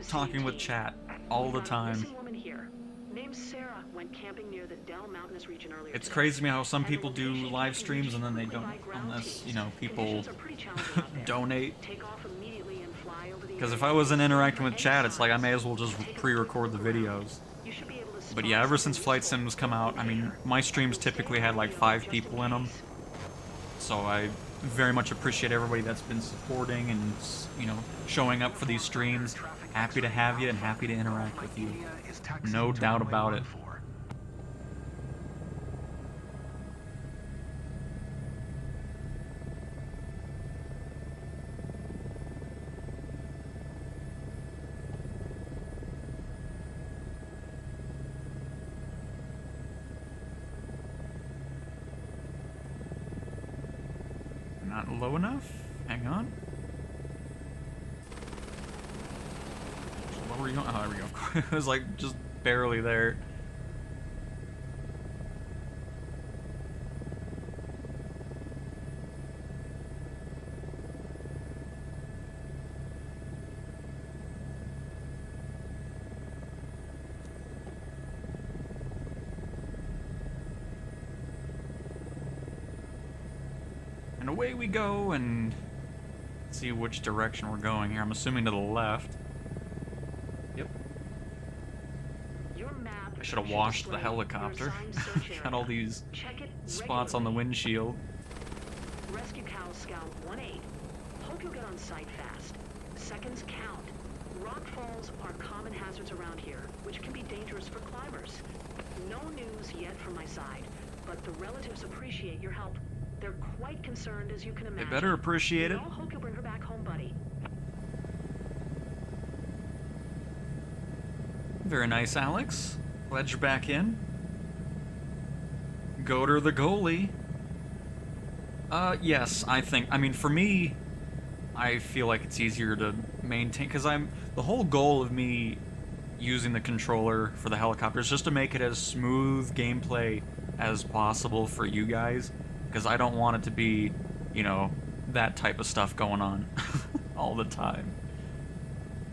talking with chat all the time. Missing woman here. Named Sarah went camping near the Dell Mountainous region earlier It's today. crazy to me how some And the people do location live can be streams and then they reached don't, quickly by ground unless, teams. you know, people Conditions are pretty challenging out there. donate. Take off immediately and fly over the Because if area. I wasn't interacting with Any chat, it's like I may signs, as well just take a pre-record the quick look around. videos. You should be able to But spot yeah, ever something since Flight useful Sims come out, I mean, later. my streams So stay typically had like around 5 just people in them. case. So I very much appreciate everybody that's been supporting and, you know, showing up for these streams. Happy to have you and happy to interact with you. No doubt about it. Not low enough? Hang on. Where were you going? Oh, there we go. It was like just barely there. away we go, and see which direction we're going here. I'm assuming to the left. Yep. Your map I should have should washed the display helicopter. your assigned search Got all area. these Check it spots on the regularly. windshield. Rescue Cow Scout 1-8. Hope you'll get on site fast. Seconds count. Rock falls are common hazards around here, which can be dangerous for climbers. No news yet from my side, but the relatives appreciate your help. They're quite concerned, as you can They imagine. better appreciate We it. all hope you'll bring her back home, buddy. Very nice, Alex. Glad you're back in. Goater the goalie. Yes, I mean, for me, I feel like it's easier to maintain, because the whole goal of me using the controller for the helicopter is just to make it as smooth gameplay as possible for you guys, because I don't want it to be, you know, that type of stuff going on all the time.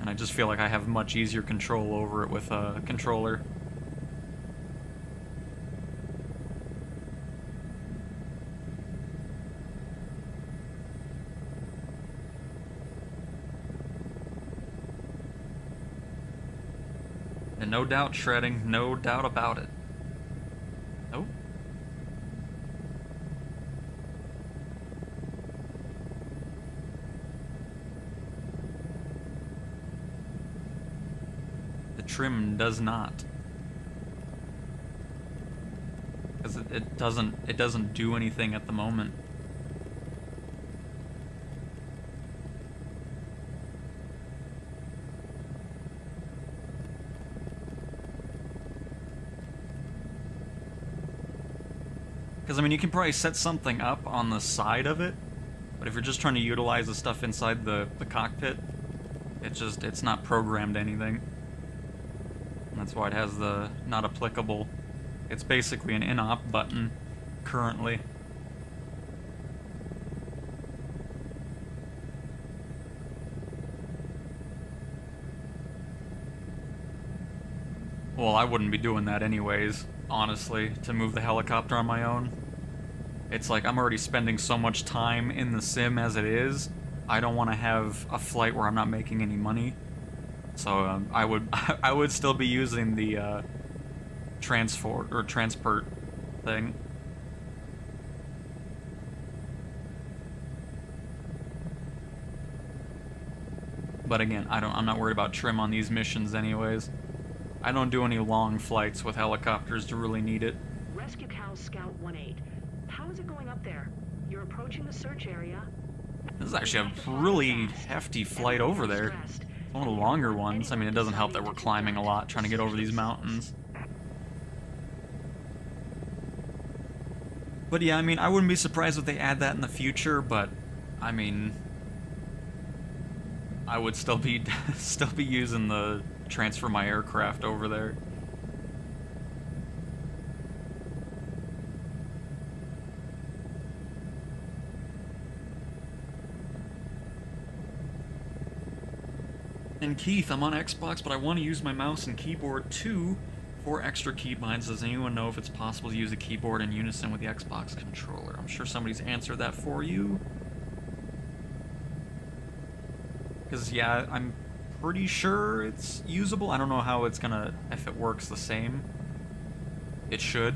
And I just feel like I have much easier control over it with a controller. And no doubt shredding, no doubt about it. Oh. The trim does not. Because it doesn't do anything at the moment. Because, I mean, you can probably set something up on the side of it, but if you're just trying to utilize the stuff inside the cockpit, it's not programmed anything. And that's why it has the not applicable. It's basically an in-op button currently. Well, I wouldn't be doing that anyways, honestly, to move the helicopter on my own. It's like I'm already spending so much time in the sim as it is. I don't want to have a flight where I'm not making any money. So I would still be using the transport thing. But again, I'm not worried about trim on these missions anyways. I don't do any long flights with helicopters to really need it. Rescue Cow Scout 1-8. How is it going up there? You're approaching the search area. This is actually a really hefty flight over there. It's one of the longer ones. I mean, it doesn't help that we're climbing a lot, trying to get over these mountains. But yeah, I mean, I wouldn't be surprised if they add that in the future, but, I mean, I would still be using the transfer my aircraft over there. And Keith, I'm on Xbox, but I want to use my mouse and keyboard too for extra keybinds. Does anyone know if it's possible to use a keyboard in unison with the Xbox controller? I'm sure somebody's answered that for you. Because, yeah, I'm pretty sure it's usable. I don't know how it's gonna, if it works the same. It should.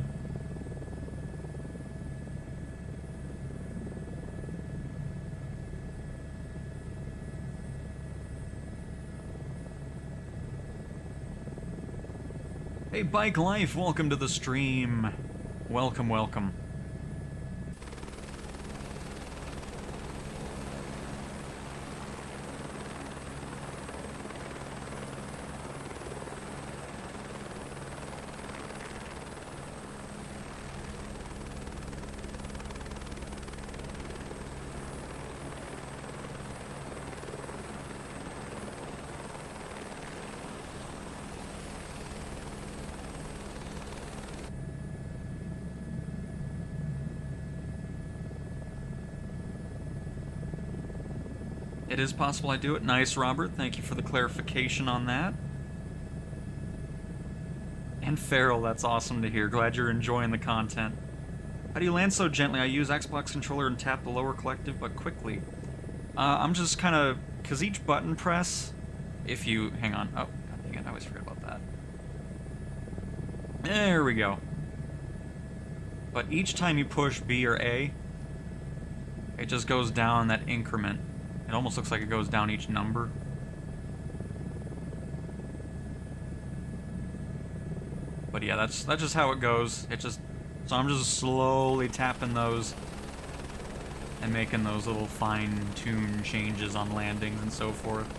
Hey, Bike Life, welcome to the stream. Welcome, welcome. It is possible I do it. Nice, Robert. Thank you for the clarification on that. And Farrell, that's awesome to hear. Glad you're enjoying the content. How do you land so gently? I use Xbox controller and tap the lower collective, but quickly. I'm just kind of... Because each button press, if you... Hang on. Oh, god dang it. I always forget about that. There we go. But each time you push B or A, it just goes down that increment. It almost looks like it goes down each number. But yeah, that's just how it goes. So I'm just slowly tapping those and making those little fine-tuned changes on landings and so forth.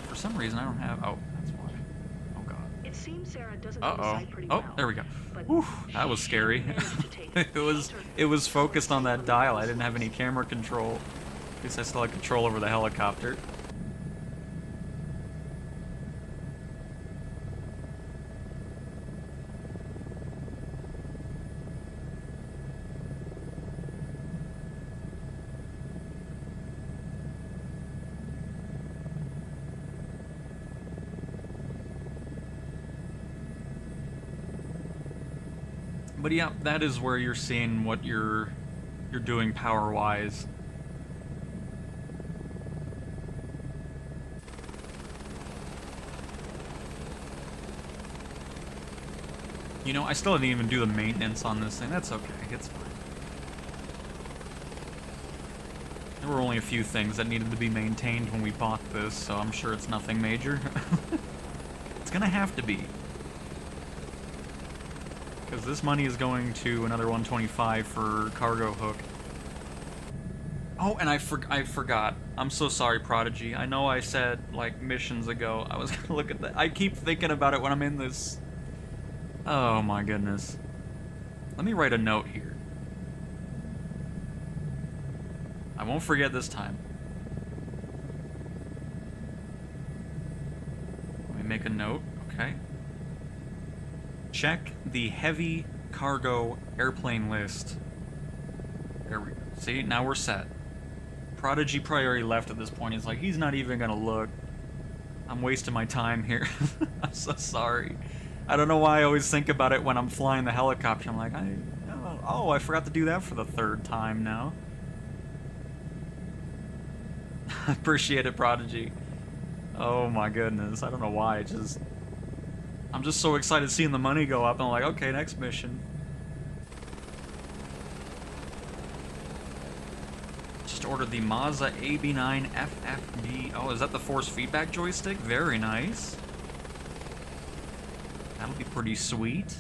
For some reason I don't have... Oh, that's why. Oh god. It seems Sarah doesn't know the site pretty Oh, well, there we go. but Whew, that she was sure scary. managed to take it was focused on that dial. I didn't have any camera control. At least I still had control over the helicopter. But yeah, that is where you're seeing what you're doing power-wise. You know, I still didn't even do the maintenance on this thing. That's okay. It's fine. There were only a few things that needed to be maintained when we bought this, so I'm sure it's nothing major. It's gonna have to be. Because this money is going to another 125 for cargo hook. Oh, and I forgot. I'm so sorry, Prodigy. I know I said, like, missions ago, I was gonna look at that. I keep thinking about it when I'm in this. Oh my goodness. Let me write a note here. I won't forget this time. Let me make a note, okay. Check the heavy cargo airplane list. There we go. See, now we're set. Prodigy probably already left at this point. He's like, he's not even gonna look. I'm wasting my time here. I'm so sorry. I don't know why I always think about it when I'm flying the helicopter. I'm like, oh, I forgot to do that for the third time now. I appreciate it, Prodigy. Oh my goodness. I don't know why. I'm just so excited seeing the money go up. And I'm like, okay, next mission. Just ordered the Mazda AB9 FFD. Oh, is that the force feedback joystick? Very nice. That'll be pretty sweet.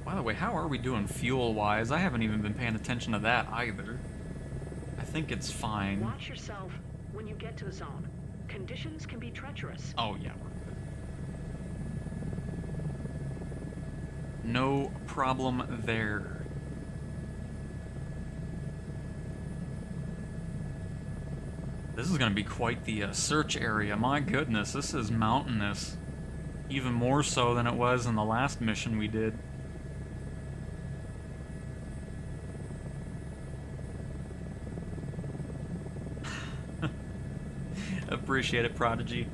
By the way, how are we doing fuel-wise? I haven't even been paying attention to that either. I think it's fine. Watch yourself when you get to the zone. Conditions can be treacherous. Oh, yeah, we're good. No problem there. This is going to be quite the search area. My goodness, this is mountainous. Even more so than it was in the last mission we did. Appreciate it, Prodigy.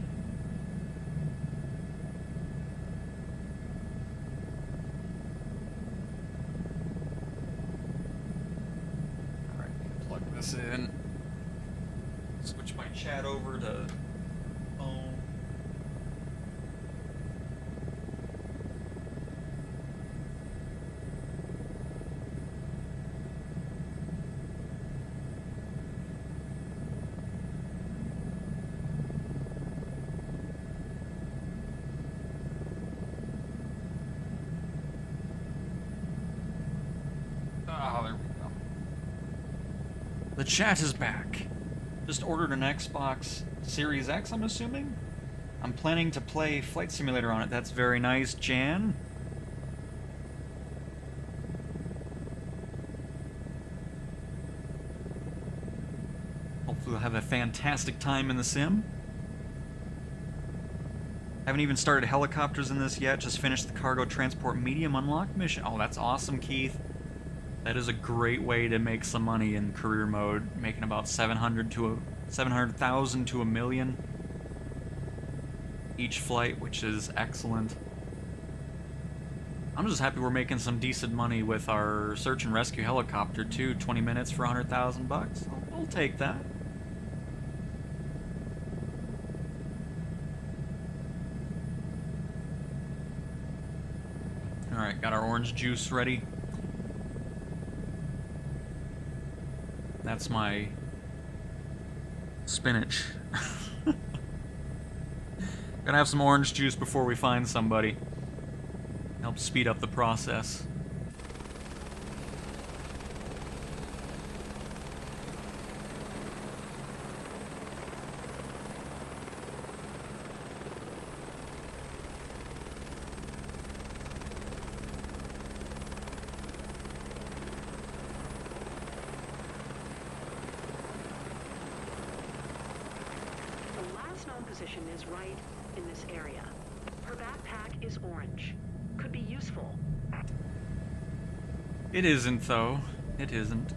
Alright, plug this in. Switch my chat over to phone. Oh, there we go. The chat is back. Just ordered an Xbox Series X, I'm assuming? I'm planning to play Flight Simulator on it. That's very nice, Jan. Hopefully we'll have a fantastic time in the sim. Haven't even started helicopters in this yet. Just finished the cargo transport medium unlock mission. Oh, that's awesome, Keith. That is a great way to make some money in career mode, making about 700,000 to $1 million each flight, which is excellent. I'm just happy we're making some decent money with our search and rescue helicopter too. 20 minutes for 100,000 bucks. I'll take that. All right, got our orange juice ready. That's my spinach. Gotta have some orange juice before we find somebody. Help speed up the process. The last known position is right in this area. Her backpack is orange. Could be useful. It isn't, though. It isn't.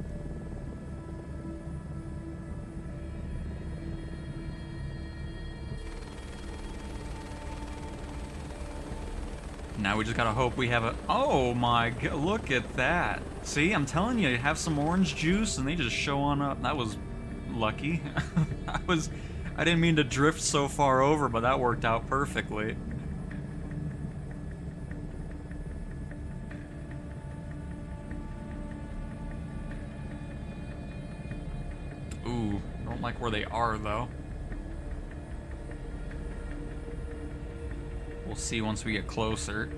Now we just gotta hope we have a... Oh my god, look at that. See, I'm telling you, have some orange juice and they just show on up. That was lucky. I didn't mean to drift so far over, but that worked out perfectly. Ooh, don't like where they are, though. We'll see once we get closer.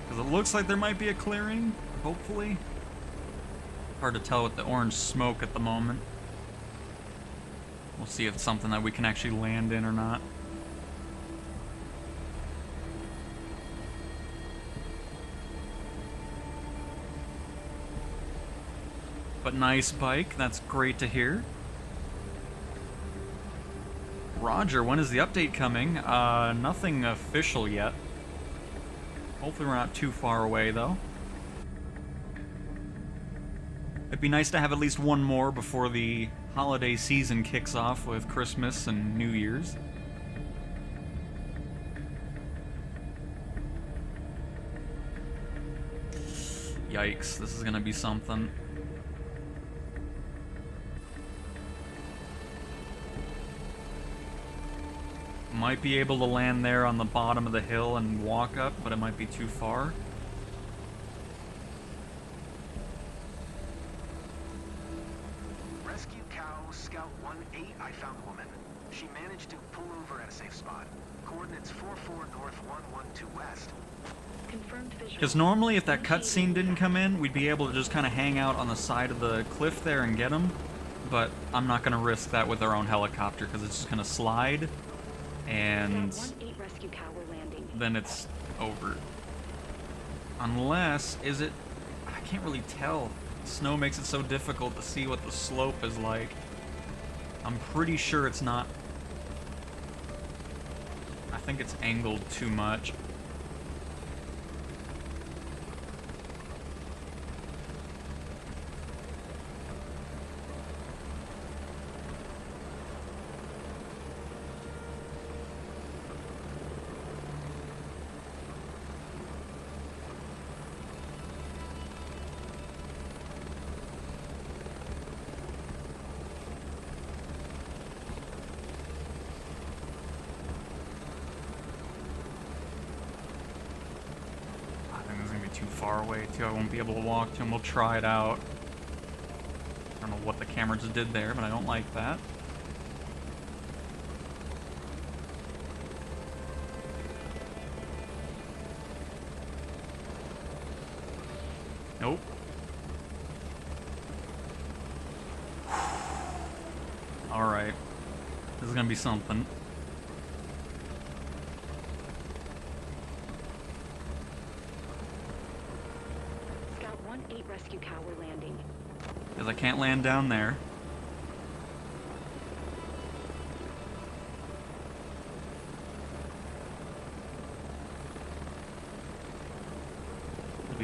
Because it looks like there might be a clearing, hopefully. Hard to tell with the orange smoke at the moment. We'll see if it's something that we can actually land in or not. But nice bike, that's great to hear. Roger, when is the update coming? Nothing official yet. Hopefully we're not too far away, though. It'd be nice to have at least one more before the holiday season kicks off with Christmas and New Year's. Yikes, this is gonna be something. Might be able to land there on the bottom of the hill and walk up, but it might be too far. Rescue cow, Scout 1-8, I found a woman. She managed to pull over at a safe spot. Coordinates 44 north, 112 west. Confirmed visual. Because normally if that cutscene didn't come in, we'd be able to just kind of hang out on the side of the cliff there and get them. But I'm not going to risk that with our own helicopter because it's just going to slide. And rescue cow, we're landing. then it's over. Unless, is it... I can't really tell. Snow makes it so difficult to see what the slope is like. I'm pretty sure it's not... I think it's angled too much. Too far away too. I won't be able to walk to him. We'll try it out. I don't know what the camera just did there, but I don't like that. Nope. Alright. This is gonna be something. Rescue cow, we're landing. Because I can't land down there.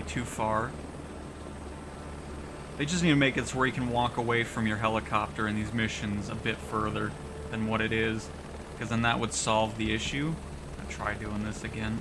too far. They just need to make it so where you can walk away from your helicopter in these missions a bit further than what it is, because then that would solve the issue. I'll try doing this again.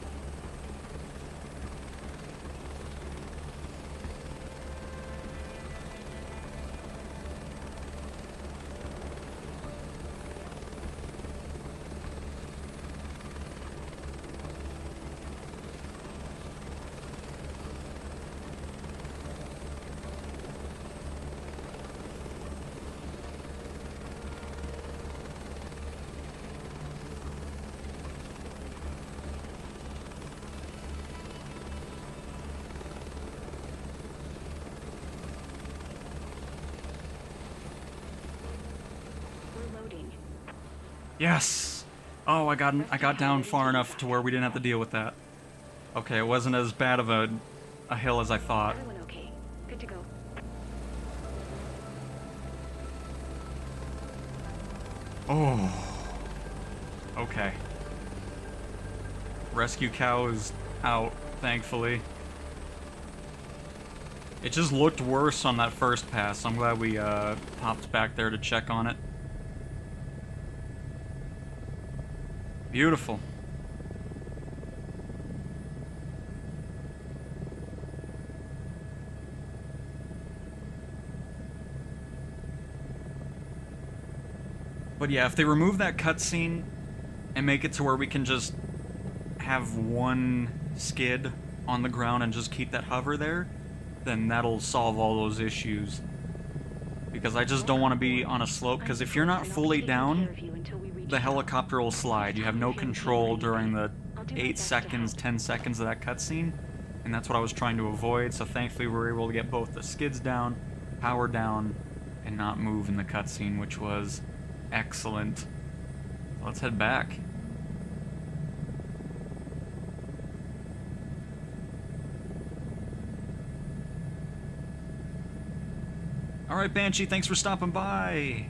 Yes! Oh, I got down far enough to where we didn't have to deal with that. Okay, it wasn't as bad of a hill as I thought. Everyone okay? Good to go. Oh. Okay. Rescue cow is out, thankfully. It just looked worse on that first pass, so I'm glad we popped back there to check on it. Beautiful. But yeah, if they remove that cutscene and make it to where we can just have one skid on the ground and just keep that hover there, then that'll solve all those issues. Because I just don't want to be on a slope, because if you're not fully down, the helicopter will slide. You have no control during the 8 seconds, 10 seconds of that cutscene, and that's what I was trying to avoid, so thankfully we were able to get both the skids down, power down, and not move in the cutscene, which was excellent. So let's head back. Alright, Banshee, thanks for stopping by!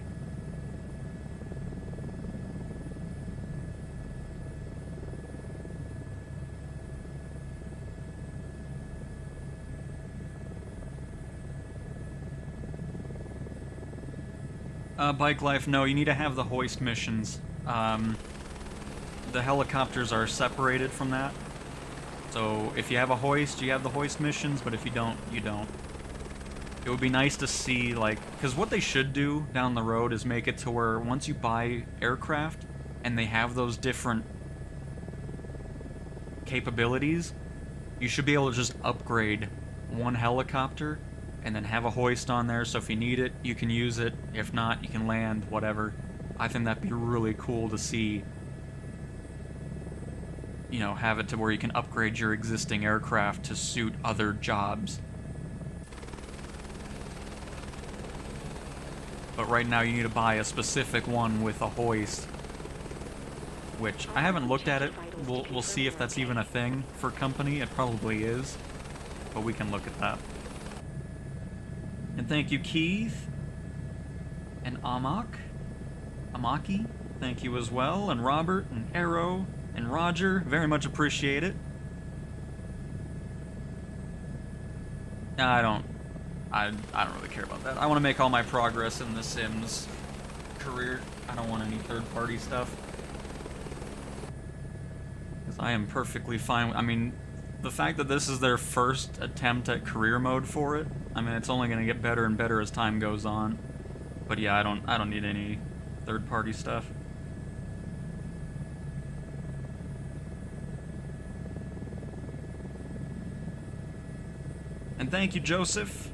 Bike life, no, you need to have the hoist missions. The helicopters are separated from that. So if you have a hoist, you have the hoist missions, but if you don't, you don't. It would be nice to see, like, because what they should do down the road is make it to where once you buy aircraft and they have those different capabilities, you should be able to just upgrade one helicopter and then have a hoist on there, so if you need it, you can use it. If not, you can land, whatever. I think that'd be really cool to see, you know, have it to where you can upgrade your existing aircraft to suit other jobs. But right now you need to buy a specific one with a hoist, which I haven't looked at it. We'll see if that's even a thing for company. It probably is, but we can look at that. And thank you, Keith. And Amaki, thank you as well. And Robert, and Arrow, and Roger, very much appreciate it. I don't really care about that. I want to make all my progress in the Sims career. I don't want any third-party stuff. Because I am perfectly fine. I mean, the fact that this is their first attempt at career mode for it, I mean, it's only going to get better and better as time goes on. But yeah, I don't need any third-party stuff. And thank you, Joseph.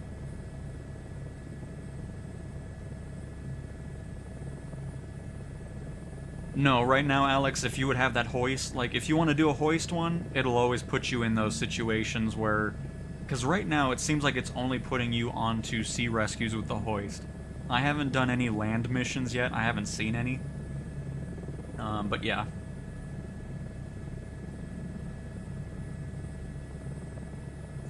No, right now, Alex, if you would have that hoist, like, if you want to do a hoist one, it'll always put you in those situations where... Because right now, it seems like it's only putting you onto sea rescues with the hoist. I haven't done any land missions yet. I haven't seen any. But yeah.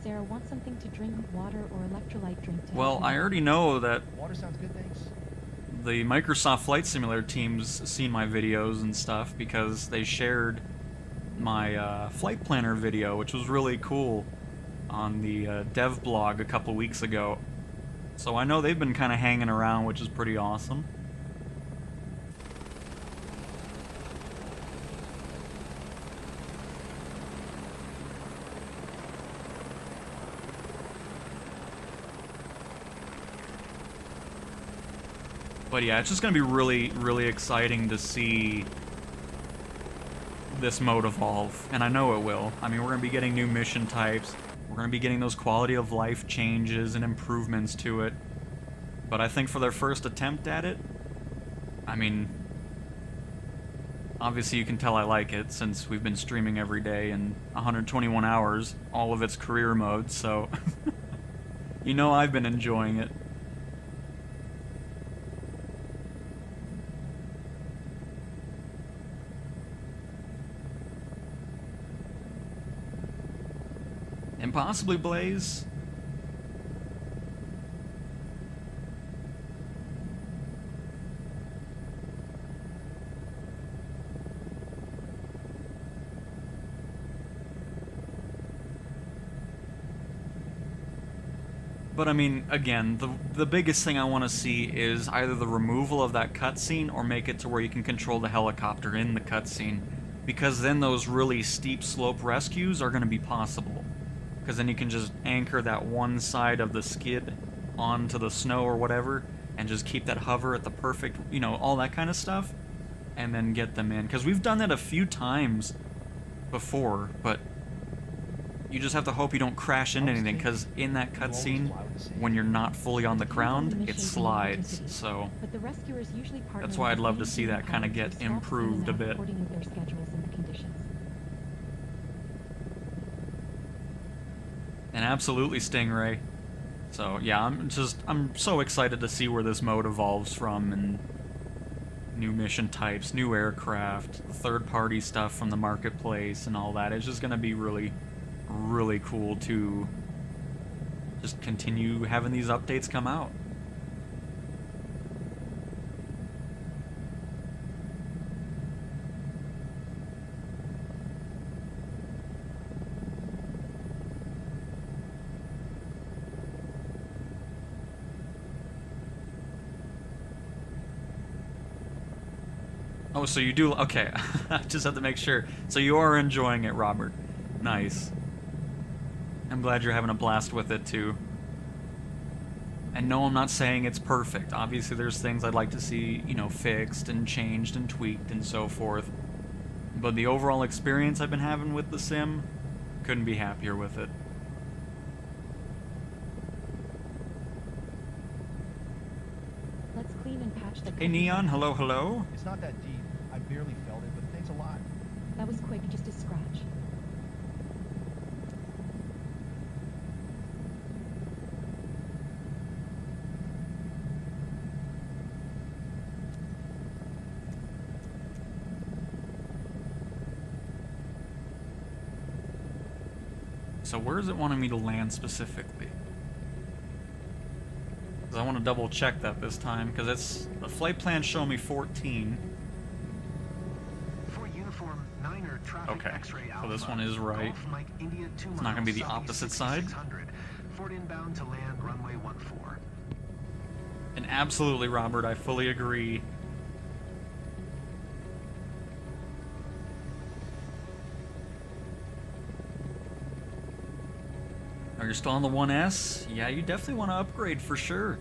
Sarah wants something to drink, water or electrolyte drink to Well, help I already know that Water sounds good, thanks. the Microsoft Flight Simulator team's seen my videos and stuff because they shared my flight planner video, which was really cool. on the dev blog a couple weeks ago. So I know they've been kind of hanging around, which is pretty awesome. But yeah, it's just going to be really, really exciting to see this mode evolve, and I know it will. I mean, we're going to be getting new mission types, we're going to be getting those quality of life changes and improvements to it, but I think for their first attempt at it, I mean, obviously you can tell I like it since we've been streaming every day in 121 hours, all of its career modes, so you know I've been enjoying it. And possibly Blaze. But I mean, again, the biggest thing I want to see is either the removal of that cutscene or make it to where you can control the helicopter in the cutscene. Because then those really steep slope rescues are going to be possible. Because then you can just anchor that one side of the skid onto the snow or whatever, and just keep that hover at the perfect, you know, all that kind of stuff, and then get them in. Because we've done that a few times before, but you just have to hope you don't crash into anything, because in that cutscene, when you're not fully on the ground, it slides, so But the rescuers usually partner that's why with I'd love the to same see team that of kind of pilots get who swap in and improved a out bit. according with their schedules and the conditions. And absolutely Stingray. So yeah, I'm so excited to see where this mode evolves from, and new mission types, new aircraft, third-party stuff from the marketplace and all that. It's just gonna be really, really cool to just continue having these updates come out. Oh, so you do... Okay, I just have to make sure. So you are enjoying it, Robert. Nice. I'm glad you're having a blast with it, too. And no, I'm not saying it's perfect. Obviously, there's things I'd like to see, you know, fixed and changed and tweaked and so forth. But the overall experience I've been having with the sim, couldn't be happier with it. Let's clean and patch the Hey, Neon, hello, hello. It's not that deep. I barely felt it, but thanks a lot. That was quick, just a scratch. So where is it wanting me to land specifically? Because I want to double check that this time, because it's the flight plan showing me 14. For uniform 9er traffic Okay, X-ray so Alpha, this one is right. Golf Mike India 2 It's not going to be the miles opposite southeast side. 6600, Fort inbound to land runway 14. And absolutely, Robert, I fully agree. Oh, you're still on the 1S? Yeah, you definitely want to upgrade for sure.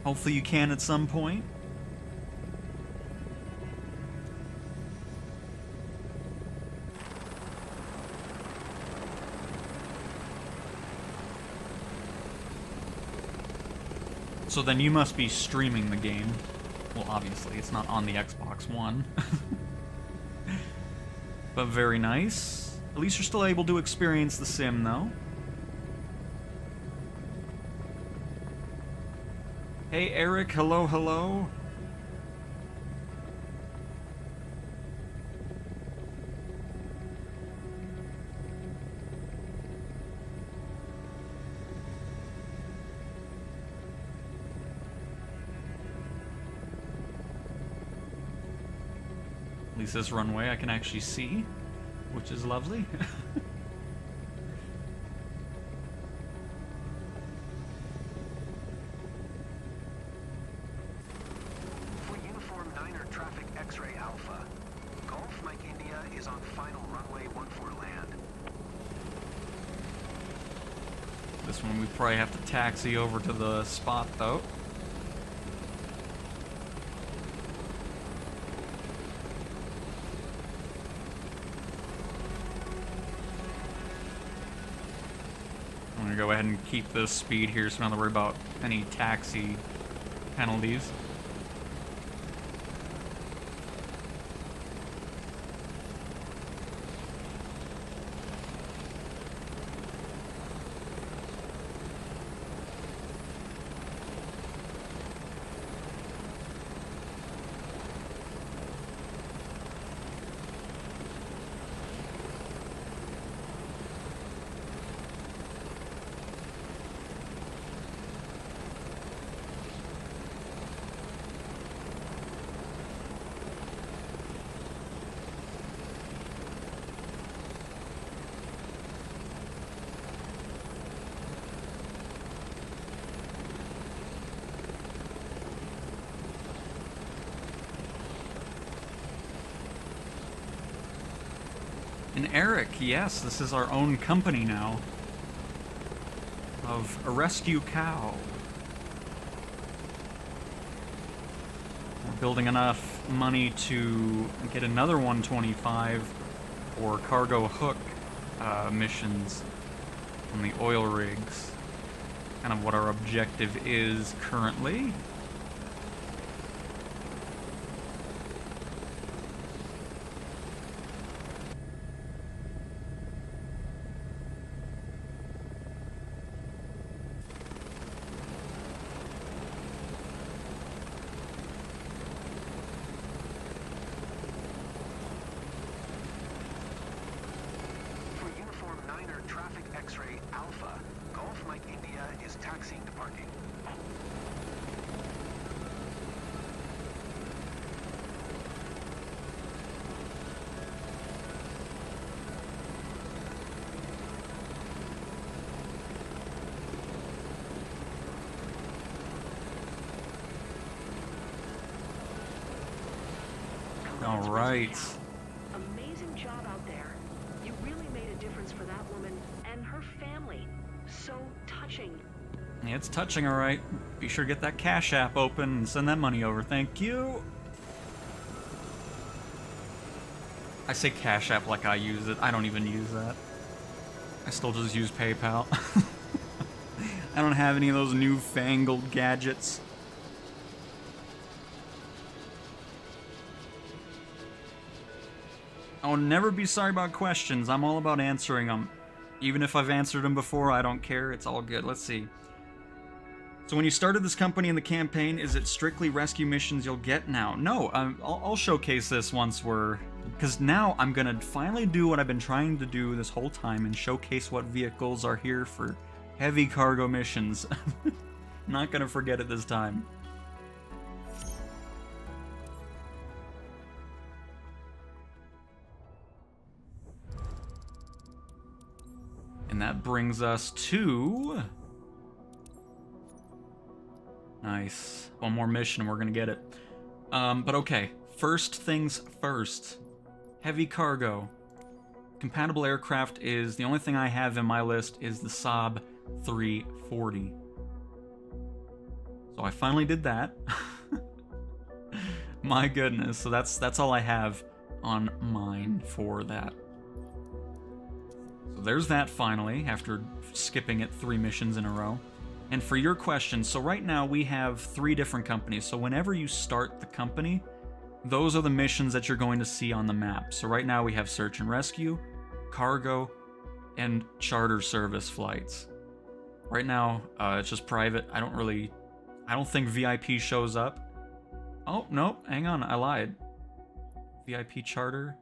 Hopefully you can at some point. So then you must be streaming the game. Well, obviously, it's not on the Xbox One. But very nice. At least you're still able to experience the sim, though. Hey, Eric, hello, hello. At least this runway I can actually see, which is lovely. X-ray Alpha. Golf Mike India is on final runway 14 land. This one we probably have to taxi over to the spot, though. I'm gonna go ahead and keep this speed here so I don't have to worry about any taxi penalties. And Eric, yes, this is our own company now of a rescue cow. We're building enough money to get another 125 for cargo hook missions on the oil rigs. Kind of what our objective is currently. Traffic X-ray Alpha. Golf Mike India is taxiing to parking. All right. Amazing job out there. You really made a difference for that woman and her family. So touching. Yeah, it's touching, all right. Be sure to get that Cash App open and send that money over. Thank you. I say Cash App like I use it. I don't even use that. I still just use PayPal. I don't have any of those newfangled gadgets. I'll never be sorry about questions. I'm all about answering them. Even if I've answered them before, I don't care. It's all good. Let's see. So when you started this company in the campaign, is it strictly rescue missions you'll get now? No, I'll showcase this once we're... Because now I'm going to finally do what I've been trying to do this whole time and showcase what vehicles are here for heavy cargo missions. Not going to forget it this time. And that brings us to... Nice. One more mission and we're gonna get it. But okay, first things first. Heavy cargo. Compatible aircraft is... The only thing I have in my list is the Saab 340. So I finally did that. My goodness. So that's all I have on mine for that. So there's that finally, after skipping it 3 missions in a row. And for your question, so right now we have 3 different companies. So whenever you start the company, those are the missions that you're going to see on the map. So right now we have search and rescue, cargo, and charter service flights. Right now, it's just private. I don't think VIP shows up. Oh, no, hang on, I lied. VIP charter.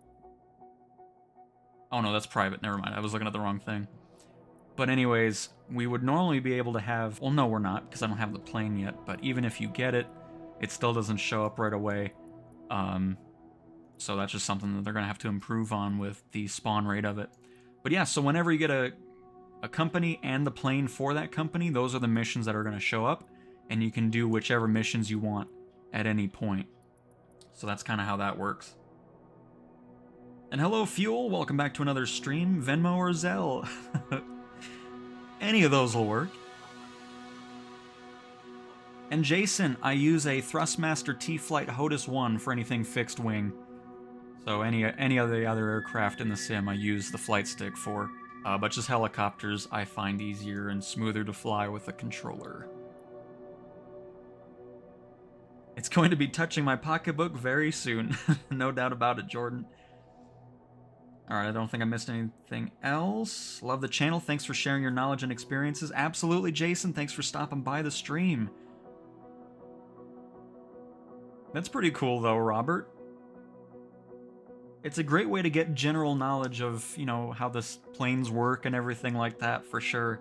Oh no, that's private, never mind. I was looking at the wrong thing. But anyways, we would normally be able to have... Well, no, we're not, because I don't have the plane yet. But even if you get it, it still doesn't show up right away. So that's just something that they're going to have to improve on with the spawn rate of it. But yeah, so whenever you get a company and the plane for that company, those are the missions that are going to show up. And you can do whichever missions you want at any point. So that's kind of how that works. And hello, Fuel. Welcome back to another stream. Venmo or Zelle. Any of those will work. And Jason, I use a Thrustmaster T-Flight HOTUS 1 for anything fixed wing. So any of the other aircraft in the sim I use the flight stick for. But just helicopters I find easier and smoother to fly with a controller. It's going to be touching my pocketbook very soon. No doubt about it, Jordan. Alright, I don't think I missed anything else. Love the channel. Thanks for sharing your knowledge and experiences. Absolutely, Jason. Thanks for stopping by the stream. That's pretty cool, though, Robert. It's a great way to get general knowledge of, you know, how the planes work and everything like that, for sure.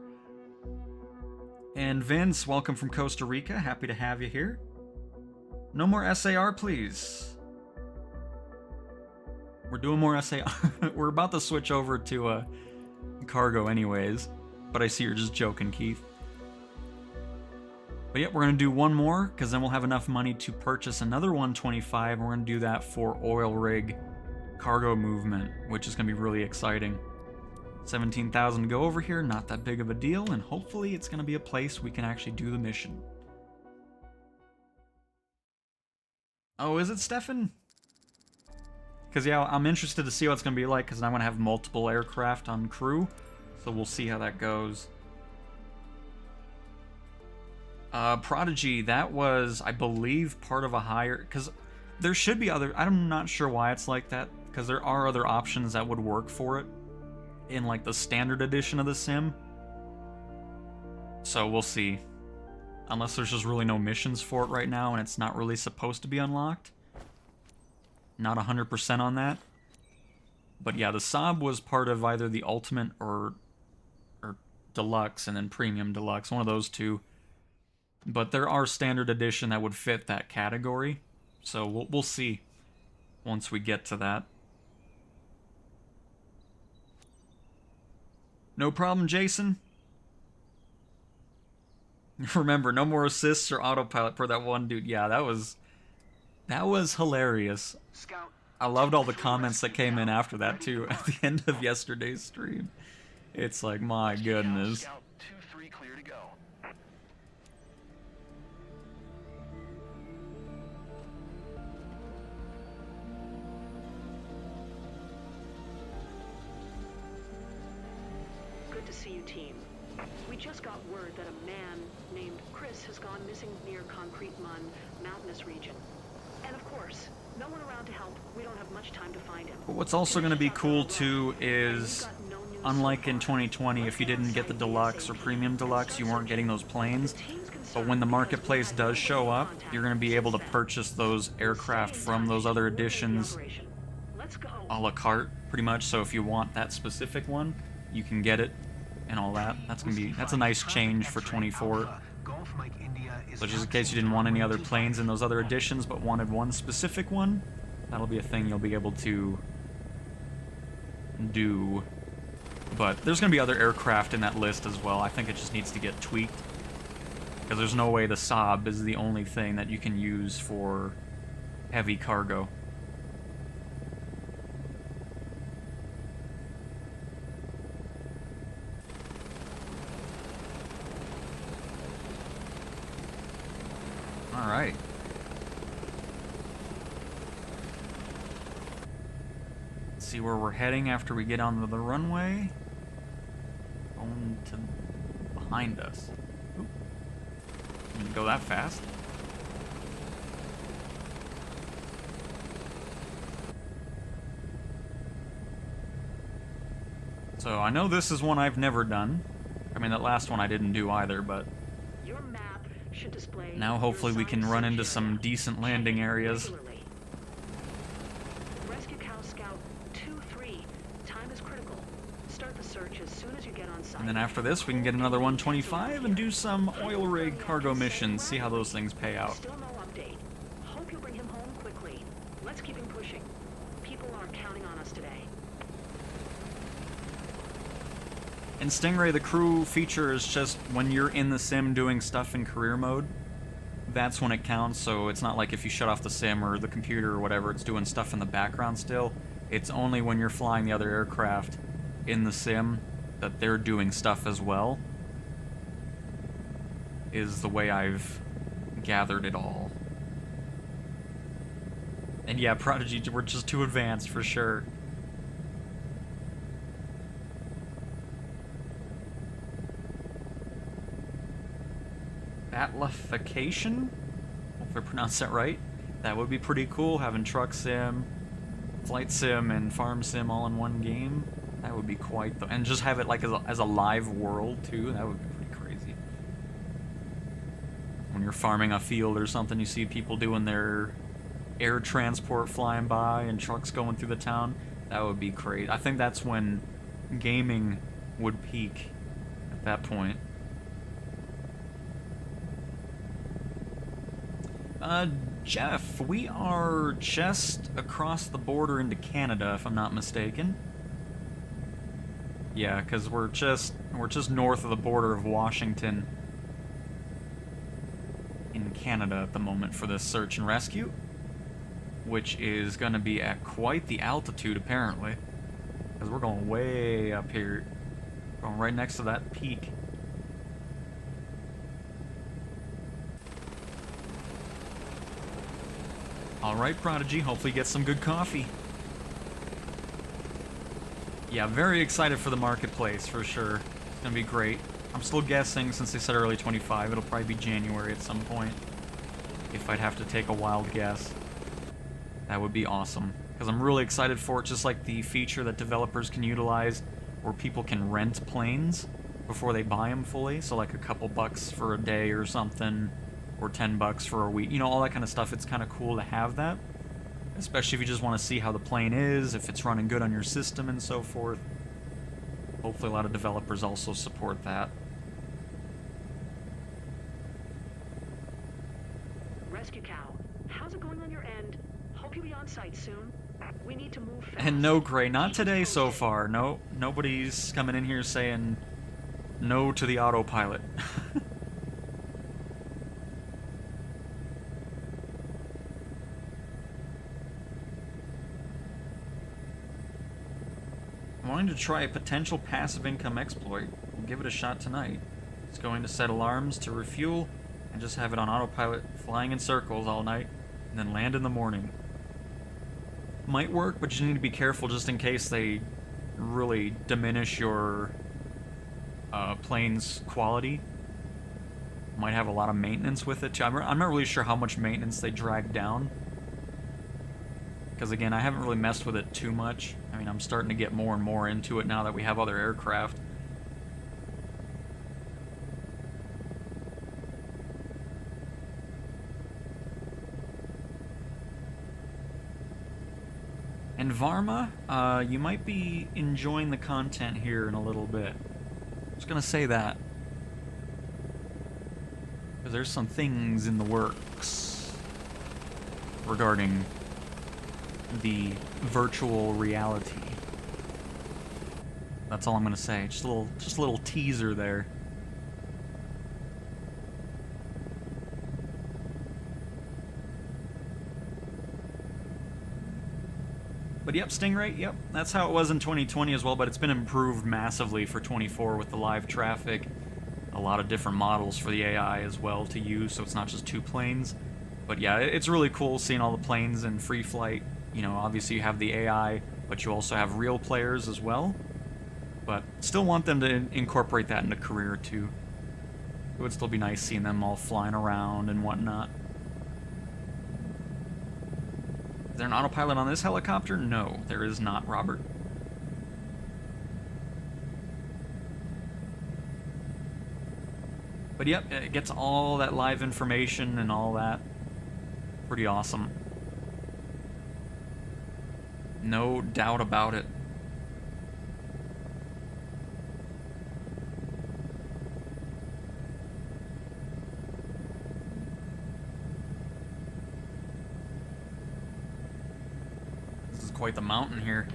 And Vince, welcome from Costa Rica. Happy to have you here. No more SAR, please. We're doing more SAR. We're about to switch over to cargo anyways. But I see you're just joking, Keith. But yeah, we're going to do one more, because then we'll have enough money to purchase another 125, and we're going to do that for oil rig cargo movement, which is going to be really exciting. 17,000 to go over here, not that big of a deal, and hopefully it's going to be a place we can actually do the mission. Oh, is it Stefan? Because yeah, I'm interested to see what it's going to be like, because I'm going to have multiple aircraft on crew, so we'll see how that goes. Prodigy, that was, I believe, part of a higher... Because there should be other... I'm not sure why it's like that, because there are other options that would work for it in, like, the standard edition of the sim. So we'll see. Unless there's just really no missions for it right now, and it's not really supposed to be unlocked. Not 100% on that. But yeah, the Saab was part of either the Ultimate or Deluxe, and then Premium Deluxe, one of those two. But there are standard edition that would fit that category, so we'll see once we get to that. No problem, Jason. Remember, no more assists or autopilot for that one dude. Yeah, that was hilarious. I loved all the comments that came in after that too at the end of yesterday's stream. It's like, my goodness. Scout 2-3 clear to go. Good to see you, team. We just got word that a man named Chris has gone missing near Concrete Mun, mountainous region. And of course, no one around to help. We don't have much time to find him. But what's also going to be cool too is, unlike in 2020, if you didn't get the Deluxe or Premium Deluxe, you weren't getting those planes. But when the marketplace does show up, you're going to be able to purchase those aircraft from those other editions a la carte, pretty much. So if you want that specific one, you can get it and all that. That's a nice change for 24. So just in case you didn't want any other planes in those other editions but wanted one specific one, that'll be a thing you'll be able to do. But there's going to be other aircraft in that list as well. I think it just needs to get tweaked, because there's no way the Saab is the only thing that you can use for heavy cargo. Alright. Let's see where we're heading after we get onto the runway. Going to behind us. Oop. Didn't go that fast. So I know this is one I've never done. I mean, that last one I didn't do either, but Your map should display now hopefully we can run into some decent landing areas. Rescue Cow Scout 2-3. Time is critical. Start the search as soon as you get on site. And then after this, we can get another 125 and do some oil rig cargo missions, see how those things pay out. Still no update. Hope you'll bring him home quickly. Let's keep him pushing. People are counting on us today. In Stingray, the crew feature is just when you're in the sim doing stuff in career mode. that's when it counts. So it's not like if you shut off the sim or the computer or whatever, it's doing stuff in the background still. It's only when you're flying the other aircraft in the sim that they're doing stuff as well, is the way I've gathered it all. And yeah, Prodigy, we're just too advanced for sure. Batlification? If I pronounce that right. That would be pretty cool, having truck sim, flight sim, and farm sim all in one game. That would be quite the... And just have it like as a live world too. That would be pretty crazy. When you're farming a field or something, you see people doing their air transport flying by and trucks going through the town. That would be crazy. I think that's when gaming would peak at that point. Jeff, we are just across the border into Canada, if I'm not mistaken. Yeah, because we're just north of the border of Washington in Canada at the moment for this search and rescue, which is going to be at quite the altitude, apparently, because we're going way up here, going right next to that peak. Alright, Prodigy, hopefully get some good coffee. Yeah, very excited for the marketplace, for sure. It's gonna be great. I'm still guessing, since they said early 25, it'll probably be January at some point. If I'd have to take a wild guess. That would be awesome. Because I'm really excited for it, just like the feature that developers can utilize, where people can rent planes before they buy them fully. So like a couple bucks for a day or something, or 10 bucks for a week. You know, all that kind of stuff. It's kind of cool to have that. Especially if you just want to see how the plane is, if it's running good on your system and so forth. Hopefully a lot of developers also support that. Rescue Cow, how's it going on your end? Hope you'll be on site soon. We need to move fast. And no, Gray, not today so far. No, nobody's coming in here saying no to the autopilot. Wanting to try a potential passive income exploit. We'll give it a shot tonight. It's going to set alarms to refuel and just have it on autopilot, flying in circles all night, and then land in the morning. Might work, but you need to be careful just in case they really diminish your plane's quality. Might have a lot of maintenance with it too. I'm not really sure how much maintenance they drag down. Because again, I haven't really messed with it too much. I mean, I'm starting to get more and more into it now that we have other aircraft. And Varma, you might be enjoying the content here in a little bit. Just gonna say that. Because there's some things in the works regarding the virtual reality. That's all I'm gonna say. Just a little teaser there. But yep, Stingray, yep, that's how it was in 2020 as well, but it's been improved massively for 24 with the live traffic. A lot of different models for the AI as well to use, so it's not just two planes. But yeah, it's really cool seeing all the planes in free flight. You know, obviously you have the AI, but you also have real players as well. But still want them to incorporate that into career too. It would still be nice seeing them all flying around and whatnot. Is there an autopilot on this helicopter? No, there is not, Robert. But yep, it gets all that live information and all that. Pretty awesome. No doubt about it. This is quite the mountain here.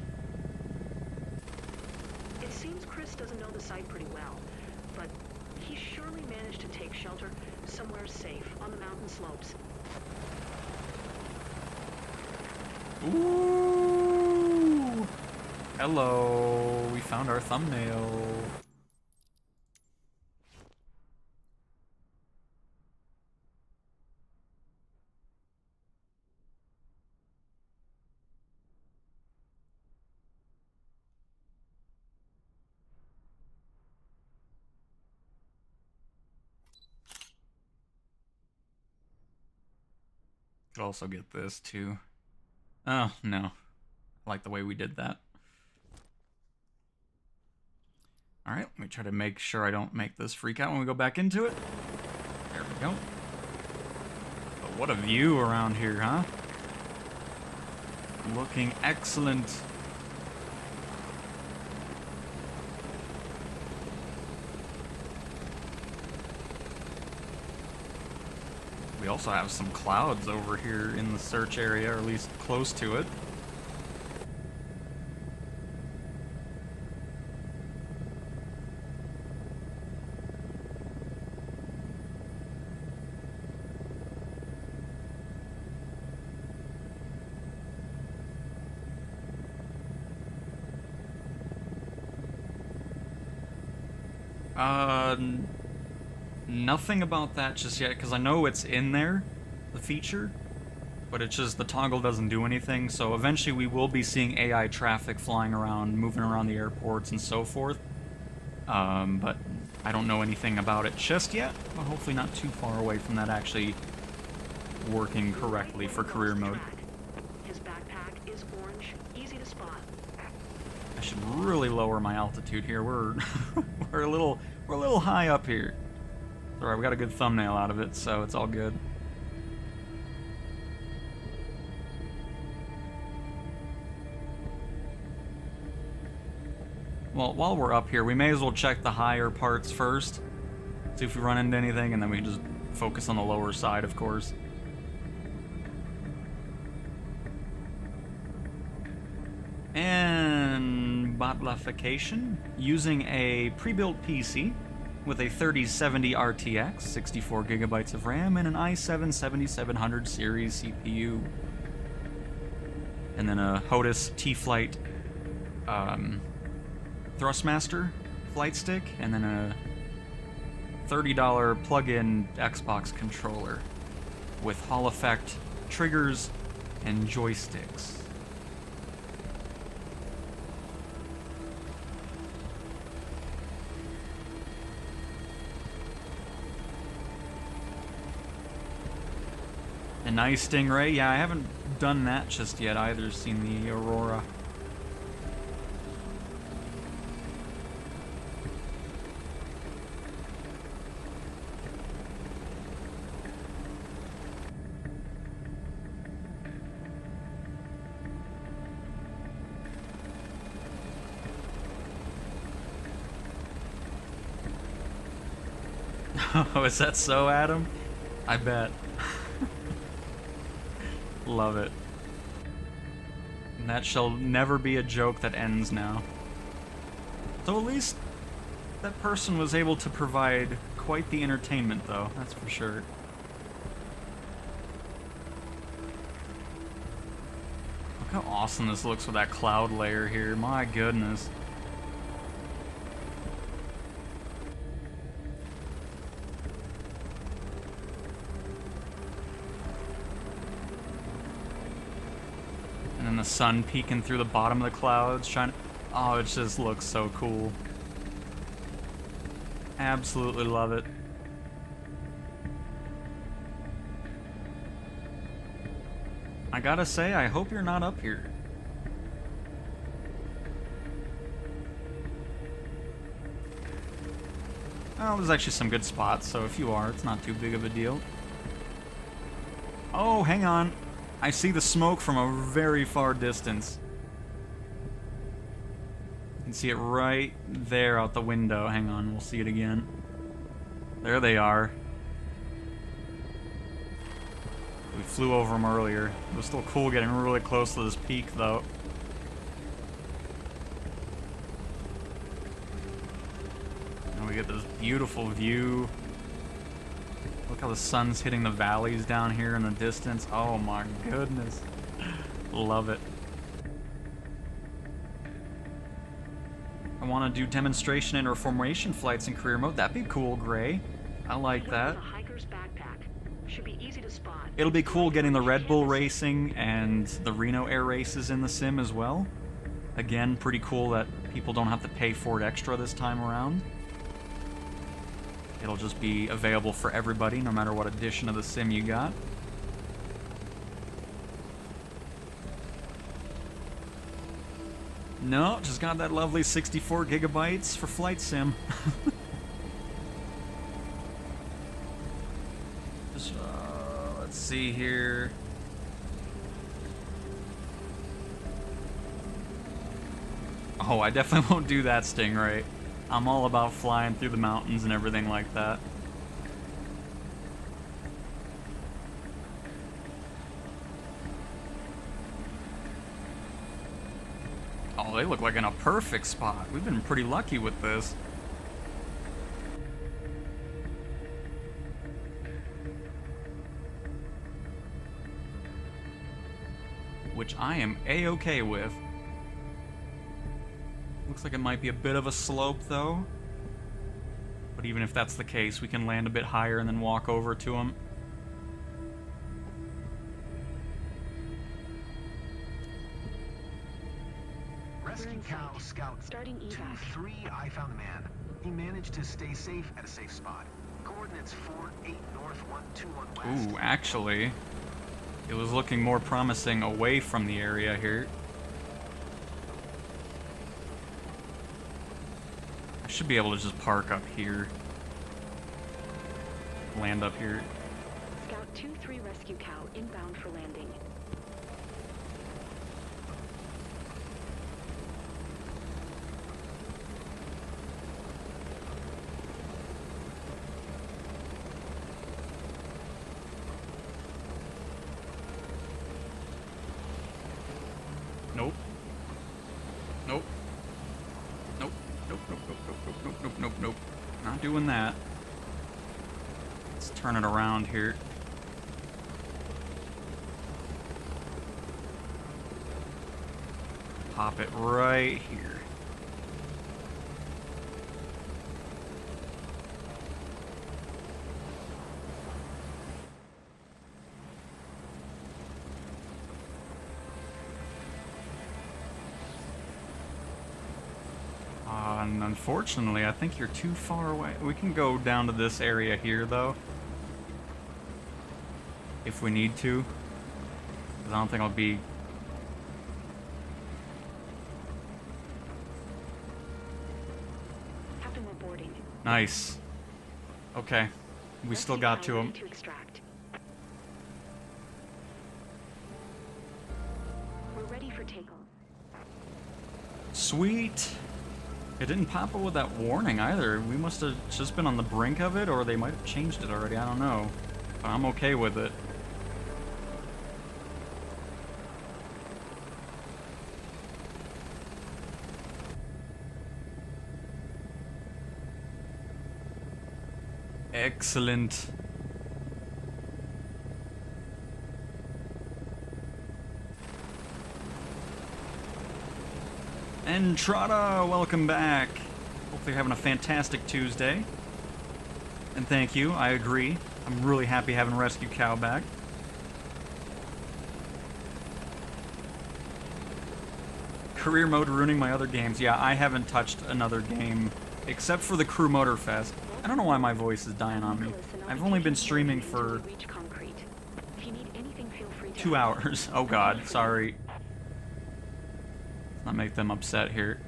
It seems Chris doesn't know the site pretty well, but he surely managed to take shelter somewhere safe on the mountain slopes. Ooh! Hello, we found our thumbnail. Could also get this too. Oh, no. I like the way we did that. Alright, let me try to make sure I don't make this freak out when we go back into it. There we go. But what a view around here, huh? Looking excellent. We also have some clouds over here in the search area, or at least close to it. Nothing about that just yet, because I know it's in there, the feature, but it's just the toggle doesn't do anything, so eventually we will be seeing AI traffic flying around, moving around the airports and so forth. But I don't know anything about it just yet, but hopefully not too far away from that actually working correctly for career mode. His backpack is orange, easy to spot. I should really lower my altitude here. We're we're a little high up here. Alright, we got a good thumbnail out of it, so it's all good. Well, while we're up here, we may as well check the higher parts first. See if we run into anything, and then we can just focus on the lower side, of course. And botlification using a pre-built PC with a 3070 RTX, 64 gigabytes of RAM, and an i7-7700 series CPU. And then a HOTUS T-Flight Thrustmaster flight stick, and then a $30 plug-in Xbox controller with Hall effect triggers and joysticks. A nice Stingray. Yeah, I haven't done that just yet either, seen the Aurora. Oh, is that so, Adam? I bet. Love it. And that shall never be a joke that ends now. So at least that person was able to provide quite the entertainment, though, that's for sure. Look how awesome this looks with that cloud layer here, my goodness. And then the sun peeking through the bottom of the clouds, trying to... Oh, it just looks so cool. Absolutely love it. I gotta say, I hope you're not up here. Oh, there's actually some good spots, so if you are, it's not too big of a deal. Oh, hang on. I see the smoke from a very far distance. You can see it right there out the window. Hang on, we'll see it again. There they are. We flew over them earlier. It was still cool getting really close to this peak, though. And we get this beautiful view Look how the sun's hitting the valleys down here in the distance. Oh my goodness. Love it. I want to do demonstration and or formation flights in career mode. That'd be cool, Gray. I like that. A hiker's backpack. Should be easy to spot. It'll be cool getting the Red Bull racing and the Reno air races in the sim as well. Again, pretty cool that people don't have to pay for it extra this time around. It'll just be available for everybody, no matter what edition of the sim you got. No, just got that lovely 64 gigabytes for Flight Sim. Just, let's see here. Oh, I definitely won't do that, Stingray. I'm all about flying through the mountains and everything like that. Oh, they look like in a perfect spot. We've been pretty lucky with this. Which I am A-okay with. Looks like it might be a bit of a slope, though. But even if that's the case, we can land a bit higher and then walk over to them. Rescue Cow Scout Starting evac. 2-3, I found a man. He managed to stay safe at a safe spot. Coordinates 4-8 north, 121 west. Ooh, actually, it was looking more promising away from the area here. I should be able to just park up here. Land up here. Scout 2-3 rescue cow inbound for landing. Nope. Nope. Nope. Nope. Nope. Nope. Nope. Nope. Nope. Nope. Nope. Nope. Not doing that. Let's turn it around here. Pop it right here. And unfortunately, I think you're too far away. We can go down to this area here, though. If we need to. 'Cause I don't think I'll be... Captain, we're boarding. Nice. Okay. We still got to him. To extract. We're ready for takeoff. Sweet. It didn't pop up with that warning either. We must have just been on the brink of it, or they might have changed it already. I don't know. But I'm okay with it. Excellent. Entrada, welcome back. Hopefully you're having a fantastic Tuesday. And thank you, I agree. I'm really happy having Rescue Cow back. Career mode ruining my other games. Yeah, I haven't touched another game except for the Crew Motor Fest. I don't know why my voice is dying on me. I've only been streaming for 2 hours. Oh god, sorry. Let's not make them upset here.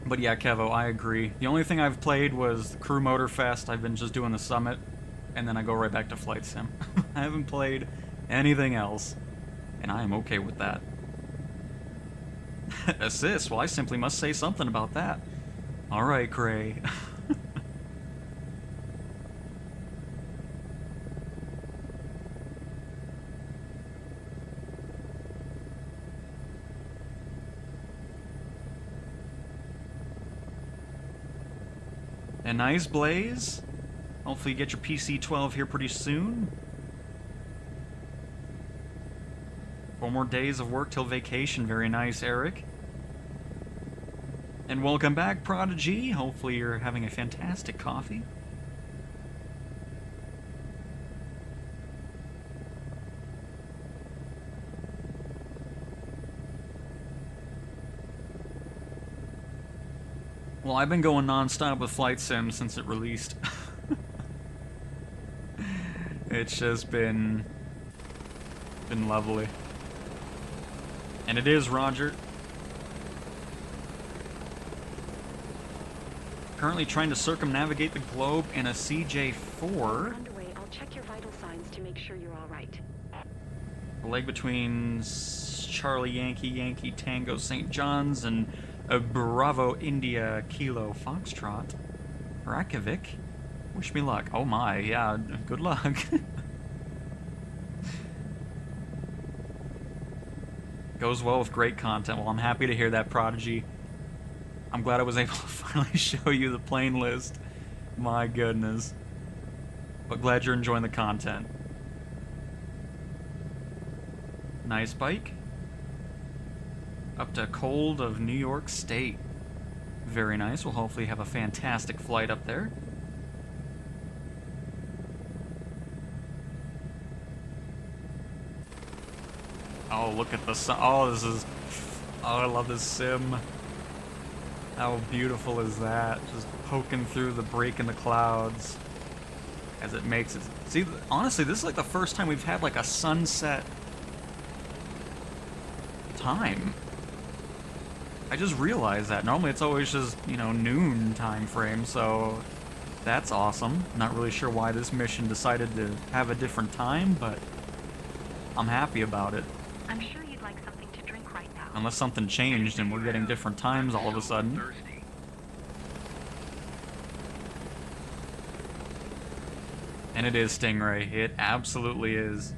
But yeah, Kevo, I agree. The only thing I've played was the Crew Motor Fest. I've been just doing the summit, and then I go right back to Flight Sim. I haven't played anything else, and I am okay with that. Assist? Well, I simply must say something about that. Alright, Gray. A nice Blaze. Hopefully you get your PC-12 here pretty soon. 4 more days of work till vacation. Very nice, Eric. And welcome back, Prodigy. Hopefully you're having a fantastic coffee. Well, I've been going non-stop with Flight Sim since it released. It's just been lovely. And it is, Roger. Currently trying to circumnavigate the globe in a CJ4. Underway, I'll check your vital signs to make sure you're all right. The leg between Charlie Yankee, Yankee Tango St. John's and Bravo India Kilo Foxtrot. Rakovic. Wish me luck. Oh my, yeah, good luck. Goes well with great content. Well, I'm happy to hear that, Prodigy. I'm glad I was able to finally show you the plane list. My goodness. But glad you're enjoying the content. Nice bike. Up to cold of New York State. Very nice. We'll hopefully have a fantastic flight up there. Oh, look at the sun. Oh, this is... Oh, I love this sim. How beautiful is that? Just poking through the break in the clouds as it makes it. See, honestly, this is like the first time we've had like a sunset time. I just realized that. Normally it's always just, you know, noon time frame, so that's awesome. Not really sure why this mission decided to have a different time, but I'm happy about it. I'm sure you'd like something to drink right now. Unless something changed and we're getting different times all of a sudden. And it is Stingray. It absolutely is.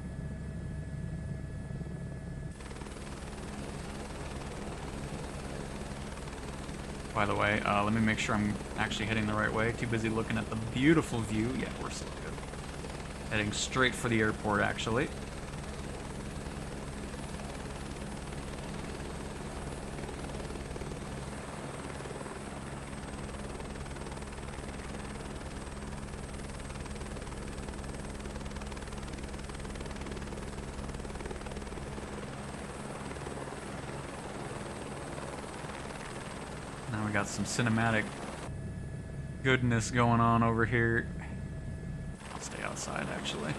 By the way, let me make sure I'm actually heading the right way. Too busy looking at the beautiful view. Yeah, we're still good. Heading straight for the airport, actually. Now we got some cinematic goodness going on over here. I'll stay outside, actually.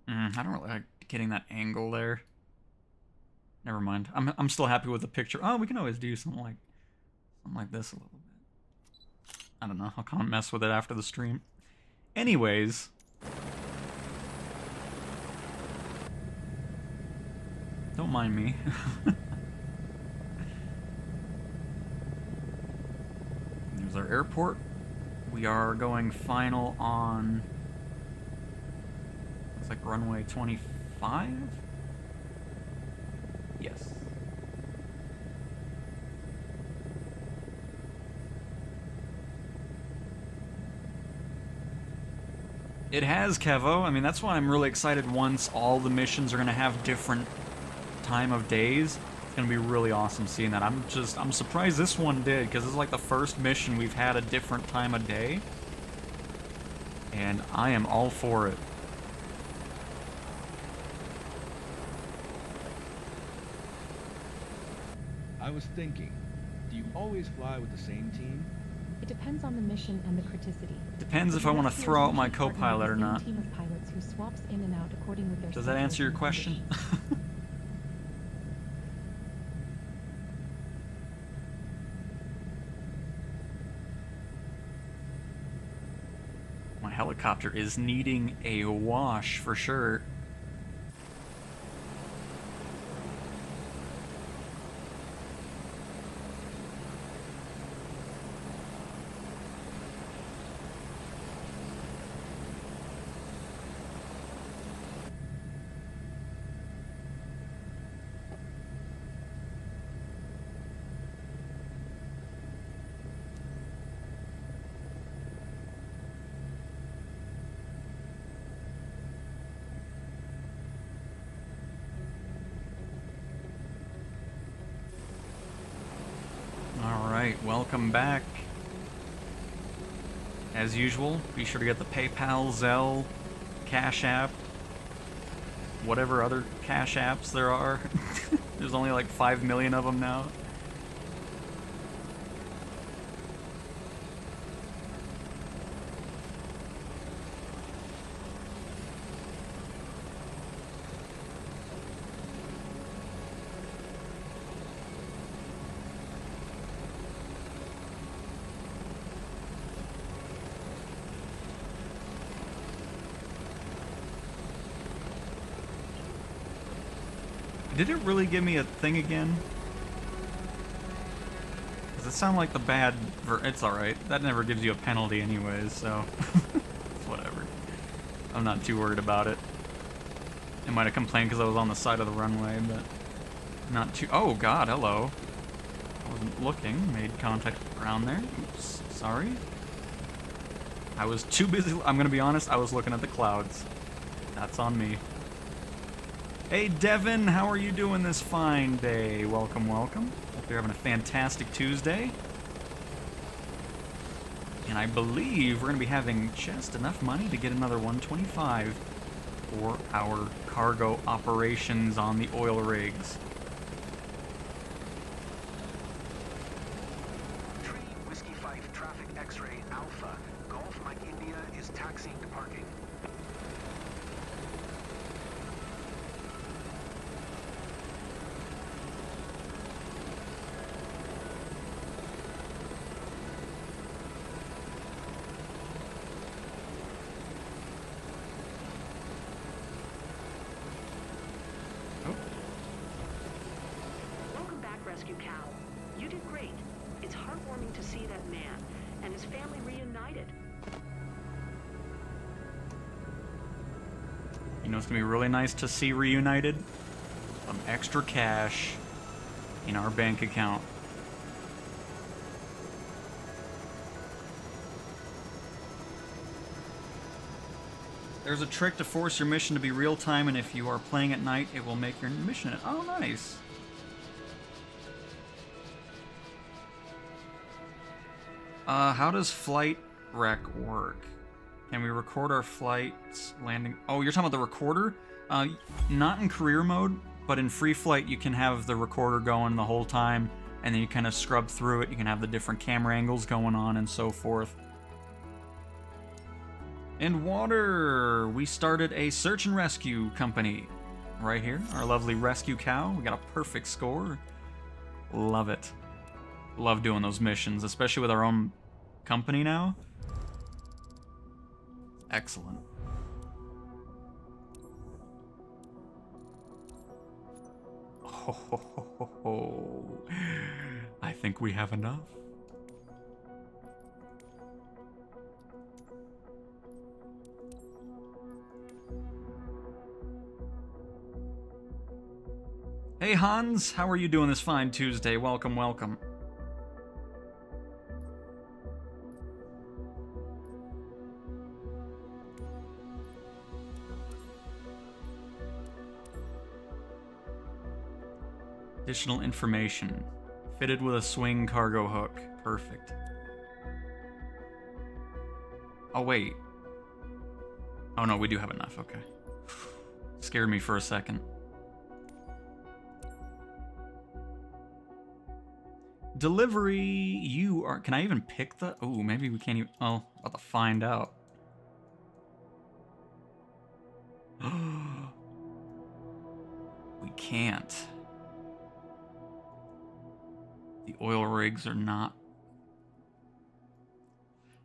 I don't really like getting that angle there. Never mind. I'm still happy with the picture. Oh, we can always do something like this a little bit. I don't know. I'll kind of mess with it after the stream. Anyways. Don't mind me. There's our airport. We are going final on... Looks like runway 25? Yes. It has, Kevo. I mean, that's why I'm really excited once all the missions are going to have different time of days. It's going to be really awesome seeing that. I'm surprised this one did, because this is like the first mission we've had a different time of day. And I am all for it. I was thinking, do you always fly with the same team? It depends on the mission and the criticity. Depends if I want to throw out my co-pilot or not. Team of pilots who swaps in and out according with their Does that answer your schedules and question? conditions. My helicopter is needing a wash for sure. welcome back. As usual, be sure to get the PayPal, Zelle, Cash App, whatever other Cash Apps there are. There's only like 5 million of them now. Did it really give me a thing again? Does it sound like the bad it's alright. That never gives you a penalty anyways, so... it's whatever. I'm not too worried about it. It might have complained because I was on the side of the runway, but... not too... Oh god, hello. I wasn't looking. Made contact around there. Oops, sorry. I was too busy... I'm gonna be honest, I was looking at the clouds. That's on me. Hey Devin, how are you doing this fine day? Welcome, welcome. Hope you're having a fantastic Tuesday. And I believe we're going to be having just enough money to get another 125 for our cargo operations on the oil rigs. Tree Whiskey 5 Traffic X-Ray Alpha. Golf Mike India is taxiing to parking. Welcome back, Rescue Cow. You did great. It's heartwarming to see that man and his family reunited. You know, it's going to be really nice to see reunited. Some extra cash in our bank account. There's a trick to force your mission to be real-time, and if you are playing at night, it will make your mission... Oh, nice. How does flight rec work? Can we record our flights landing? Oh, you're talking about the recorder? Not in career mode, but in free flight you can have the recorder going the whole time, and then you kind of scrub through it. You can have the different camera angles going on and so forth. And water! We started a search and rescue company right here. Our lovely Rescue Cow. We got a perfect score. Love it. Love doing those missions, especially with our own company now. Excellent. Oh, I think we have enough. Hey Hans, how are you doing this fine Tuesday? Welcome, welcome. Additional information. Fitted with a swing cargo hook. Perfect. Oh, wait. Oh, no, we do have enough. Okay. Scared me for a second. Delivery. You are... Can I even pick the... Oh, maybe we can't even... Oh, about to find out. We can't. The oil rigs are not...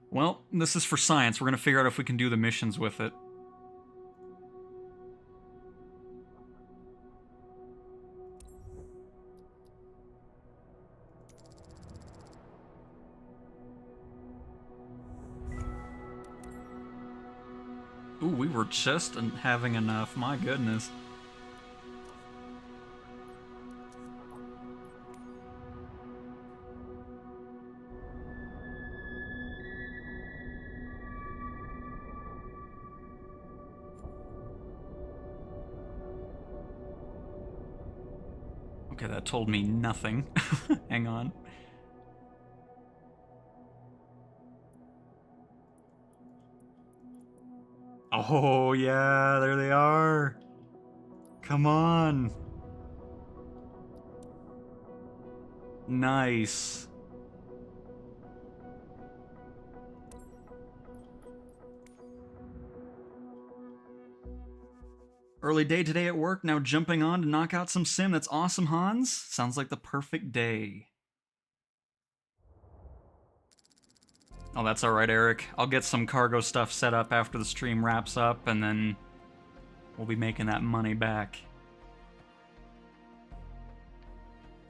Well, this is for science. We're going to figure out if we can do the missions with it. Ooh, we were just having enough. My goodness. Okay, that told me nothing. Hang on. Oh, yeah, there they are. Come on. Nice. Early day today at work, now jumping on to knock out some sim. That's awesome, Hans. Sounds like the perfect day. Oh, that's alright, Eric. I'll get some cargo stuff set up after the stream wraps up, and then we'll be making that money back.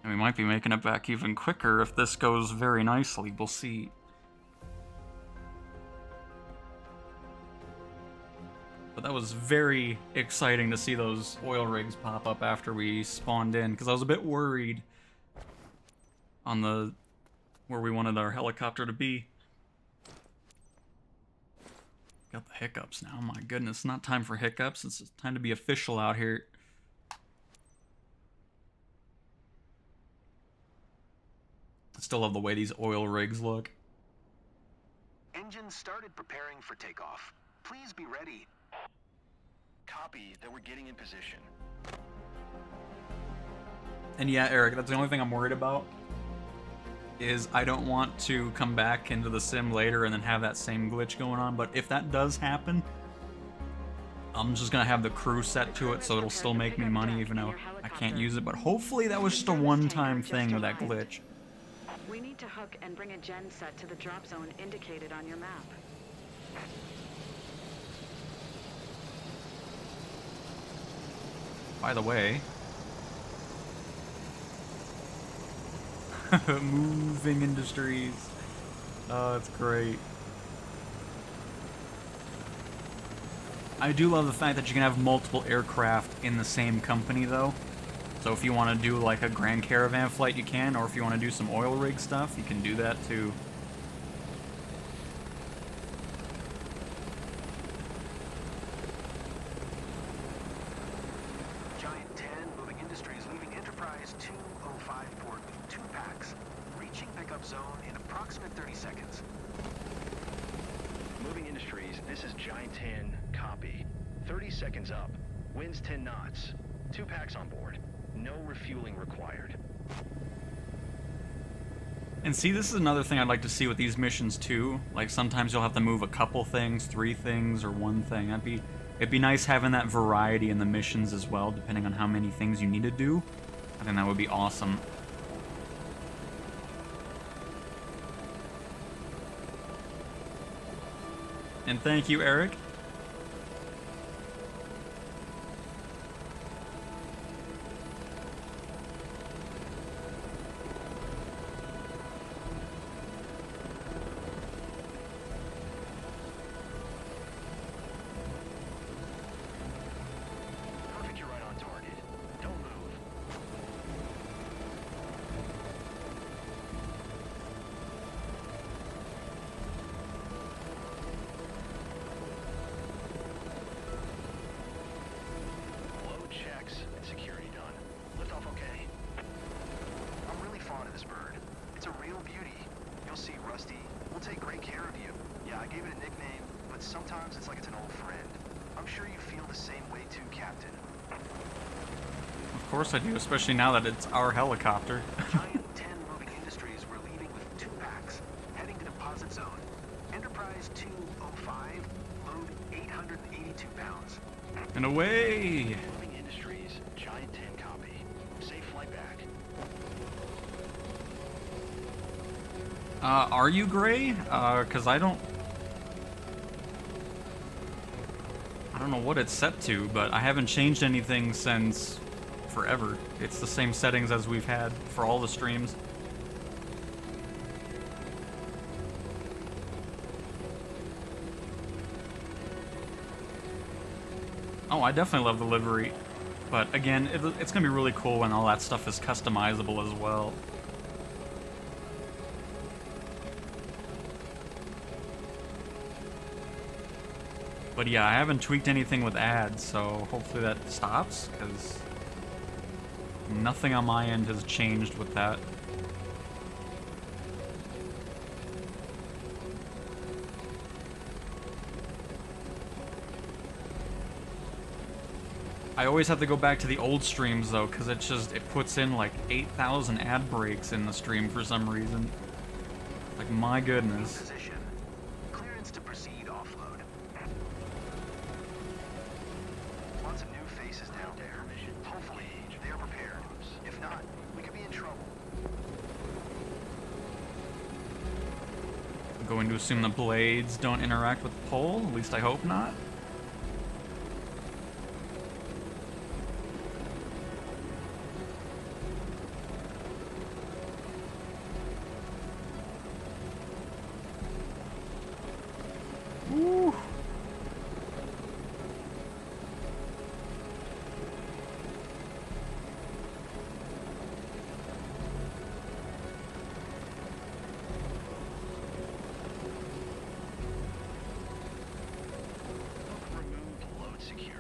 And we might be making it back even quicker if this goes very nicely. We'll see. But that was very exciting to see those oil rigs pop up after we spawned in, because I was a bit worried on the where we wanted our helicopter to be. Got the hiccups now. My goodness, not time for hiccups. It's time to be official out here. I still love the way these oil rigs look. Engines started preparing for takeoff. Please be ready. Copy that we're getting in position. And yeah, Eric, that's the only thing I'm worried about. Is I don't want to come back into the sim later and then have that same glitch going on. But if that does happen, I'm just gonna have the crew set to it so it'll still make me money even though I can't use it. But hopefully that was just a one-time thing with that glitch. We need to hook and bring a gen set to the drop zone indicated on your map. By the way, moving industries. Oh, that's great. I do love the fact that you can have multiple aircraft in the same company, though. So if you want to do like a Grand Caravan flight, you can, or if you want to do some oil rig stuff, you can do that too. Giant 10 moving industries leaving Enterprise 205 port with 2 packs, reaching pickup zone in approximate 30 seconds. Moving Industries, this is Giant 10, copy. 30 seconds up. Winds 10 knots. 2 packs on board. No refueling required. And see, this is another thing I'd like to see with these missions too. Like sometimes you'll have to move a couple things, 3 things, or 1 thing. It'd be nice having that variety in the missions as well, depending on how many things you need to do. I think that would be awesome. And thank you, Eric. Perfect, you're right on target. Don't move. Load checks and security done. Lift off okay? I'm really fond of this bird. It's a real beauty. You'll see, Rusty. We'll take great care of you. Yeah, I gave it a nickname, but sometimes it's like it's an old friend. I'm sure you feel the same way too, Captain. Of course I do, especially now that it's our helicopter. Giant 10 moving industries were leaving with 2 packs, heading to deposit zone. Enterprise 205, load 882 pounds. And away! Moving Industries, Giant 10, copy. Safe flight back. Are you gray? Cause I don't know what it's set to, but I haven't changed anything since forever. It's the same settings as we've had for all the streams. Oh, I definitely love the livery. But again, it's gonna be really cool when all that stuff is customizable as well. But yeah, I haven't tweaked anything with ads, so hopefully that stops, because nothing on my end has changed with that. I always have to go back to the old streams though, because it puts in like 8,000 ad breaks in the stream for some reason. Like, my goodness. Position. Clearance to proceed offload. Lots of new faces down there. Hopefully, they're prepared. If not, we could be in trouble. I'm going to assume the blades don't interact with the pole. At least I hope not. Woo. Remove load secure.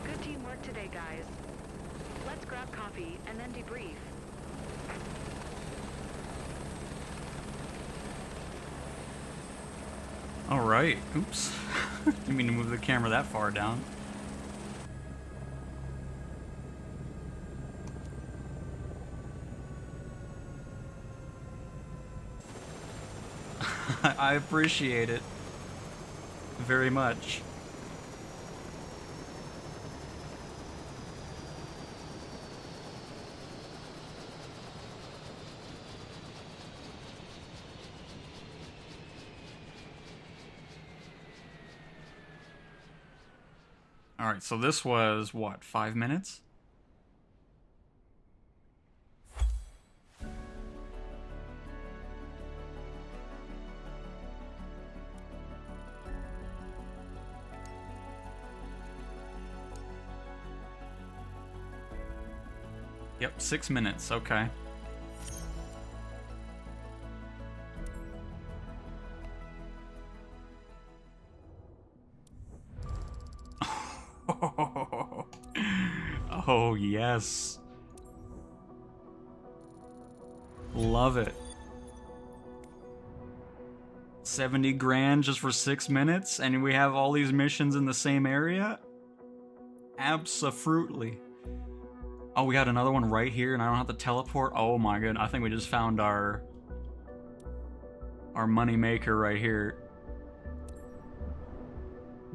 Good teamwork today, guys. Let's grab coffee and then debrief. Alright. Oops. Didn't mean to move the camera that far down. I appreciate it very much. Alright, so this was, what, 5 minutes? Yep, 6 minutes, okay. Oh, yes. Love it. 70 grand just for 6 minutes, and we have all these missions in the same area? Abso-fruitly. Oh, we got another one right here, and I don't have to teleport? Oh my god, I think we just found our money maker right here.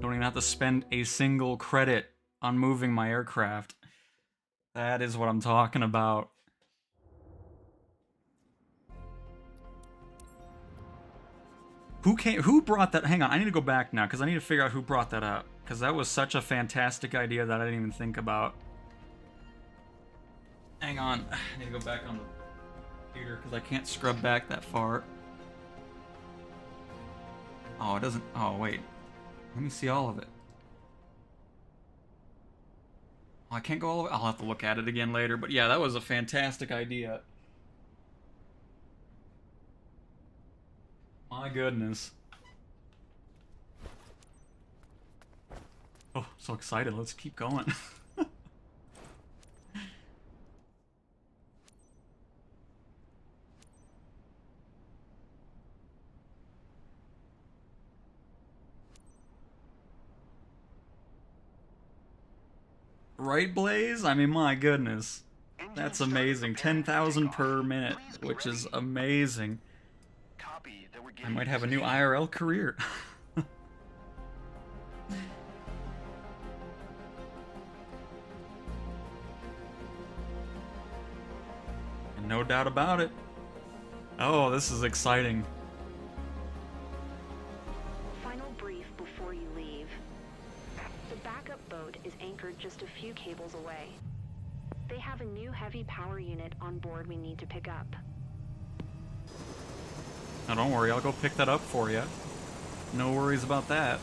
Don't even have to spend a single credit on moving my aircraft. That is what I'm talking about. Who brought that? Hang on, I need to go back now, because I need to figure out who brought that up. Because that was such a fantastic idea that I didn't even think about. Hang on, I need to go back on the computer, because I can't scrub back that far. Oh, it doesn't, oh wait. Let me see all of it. Oh, I can't go all the way. I'll have to look at it again later. But yeah, that was a fantastic idea. My goodness. Oh, so excited. Let's keep going. Right, Blaze? I mean, my goodness. That's amazing. 10,000 per minute, which is amazing. Copy that we're I getting might have a new position. IRL career. And no doubt about it. Oh, this is exciting. Final brief before you leave. The backup boat is anchored just a few cables away. They have a new heavy power unit on board we need to pick up. Now don't worry, I'll go pick that up for you. No worries about that.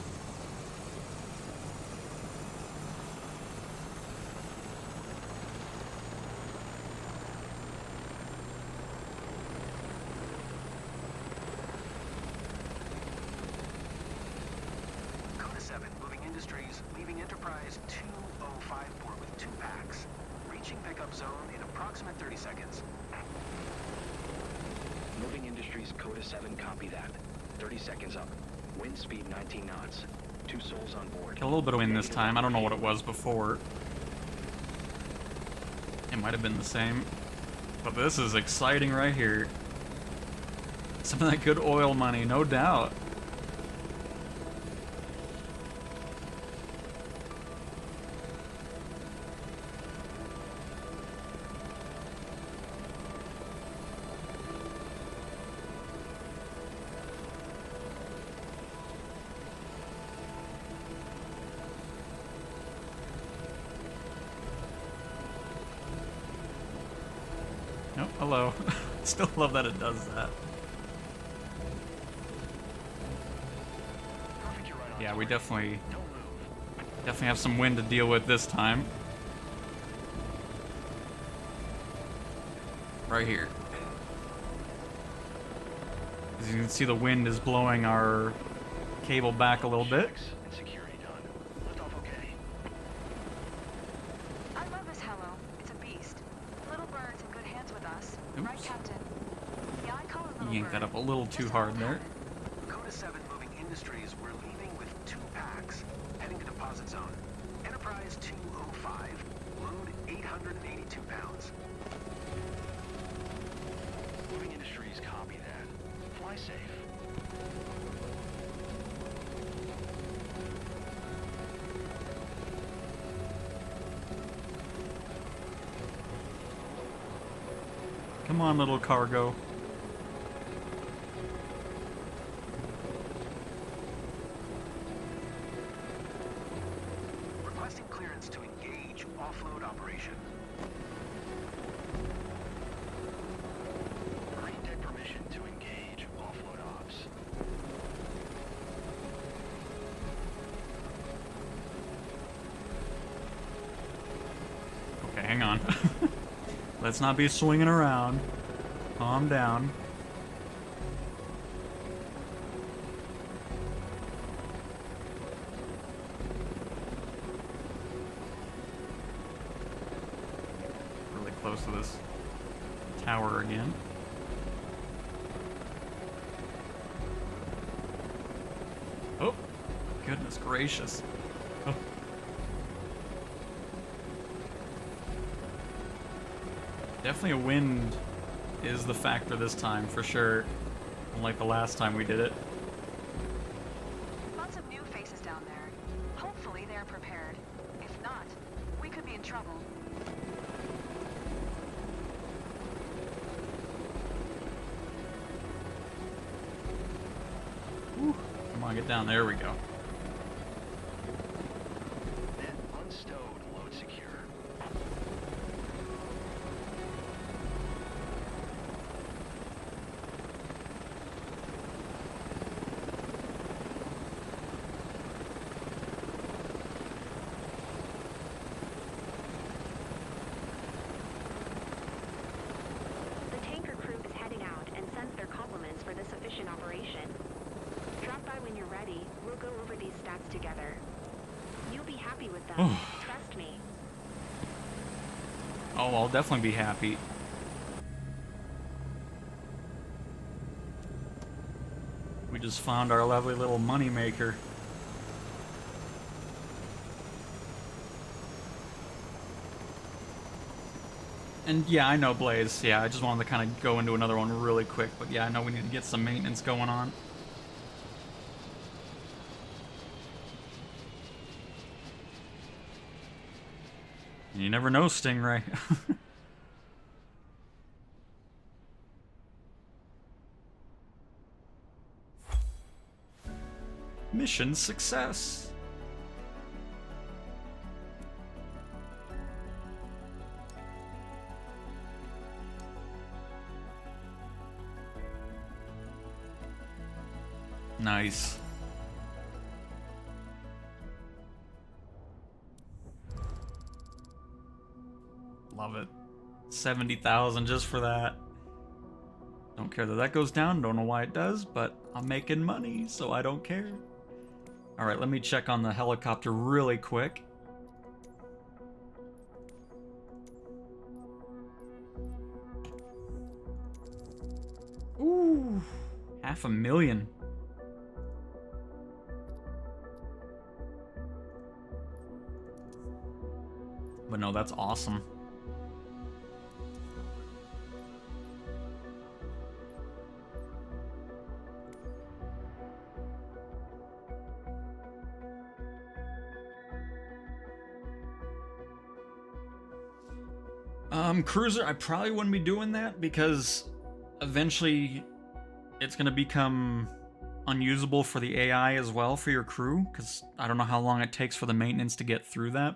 Code 7, moving into Industries, leaving Enterprise 205 port with 2 packs. Reaching pickup zone in approximate 30 seconds. Moving Industries, Coda 7, copy that. 30 seconds up. Wind speed 19 knots. 2 souls on board. A little bit of wind this time. I don't know what it was before. It might have been the same. But this is exciting right here. Some of that good oil money, no doubt. Nope, hello. Still love that it does that. Perfect, you're right on Yeah, we target. definitely Don't move. have some wind to deal with this time. Right here. As you can see, the wind is blowing our cable back a little bit. Checks and security done. Lift off okay. I love this Hello. It's a beast. Little bird's in good hands with us. Right, Oops. Captain? Yeah, I call it Little Yanked that Bird. up a little too Just hard how it there. happened. Coda 7 moving Industries, we're leaving with 2 packs. Heading to deposit zone. Enterprise 205, load 882 pounds. Moving Industries, copy that. Fly safe. Come on, little cargo. Requesting clearance to engage offload operation. Green deck permission to engage offload ops. Okay, hang on. Let's not be swinging around. Calm down. Really close to this tower again. Oh, goodness gracious. Oh. Definitely a wind is the factor this time, for sure. Unlike the last time we did it. Lots of new faces down there. Hopefully they're prepared. If not, we could be in trouble. Come on, get down. There we go. Net unstowed, load secure. The tanker crew is heading out and sends their compliments for this efficient operation. Drop by when you're ready. We'll go over these stats together. You'll be happy with them. Trust me. Oh, I'll definitely be happy. We just found our lovely little money maker. And yeah, I know, Blaze. Yeah, I just wanted to kind of go into another one really quick. But yeah, I know we need to get some maintenance going on. You never know, Stingray. Mission success. Nice. Love it. 70,000 just for that. Don't care that that goes down. Don't know why it does, but I'm making money, so I don't care. Alright, let me check on the helicopter really quick. Ooh, 500,000. But no, that's awesome. Cruiser, I probably wouldn't be doing that because eventually it's going to become unusable for the AI as well for your crew, because I don't know how long it takes for the maintenance to get through that.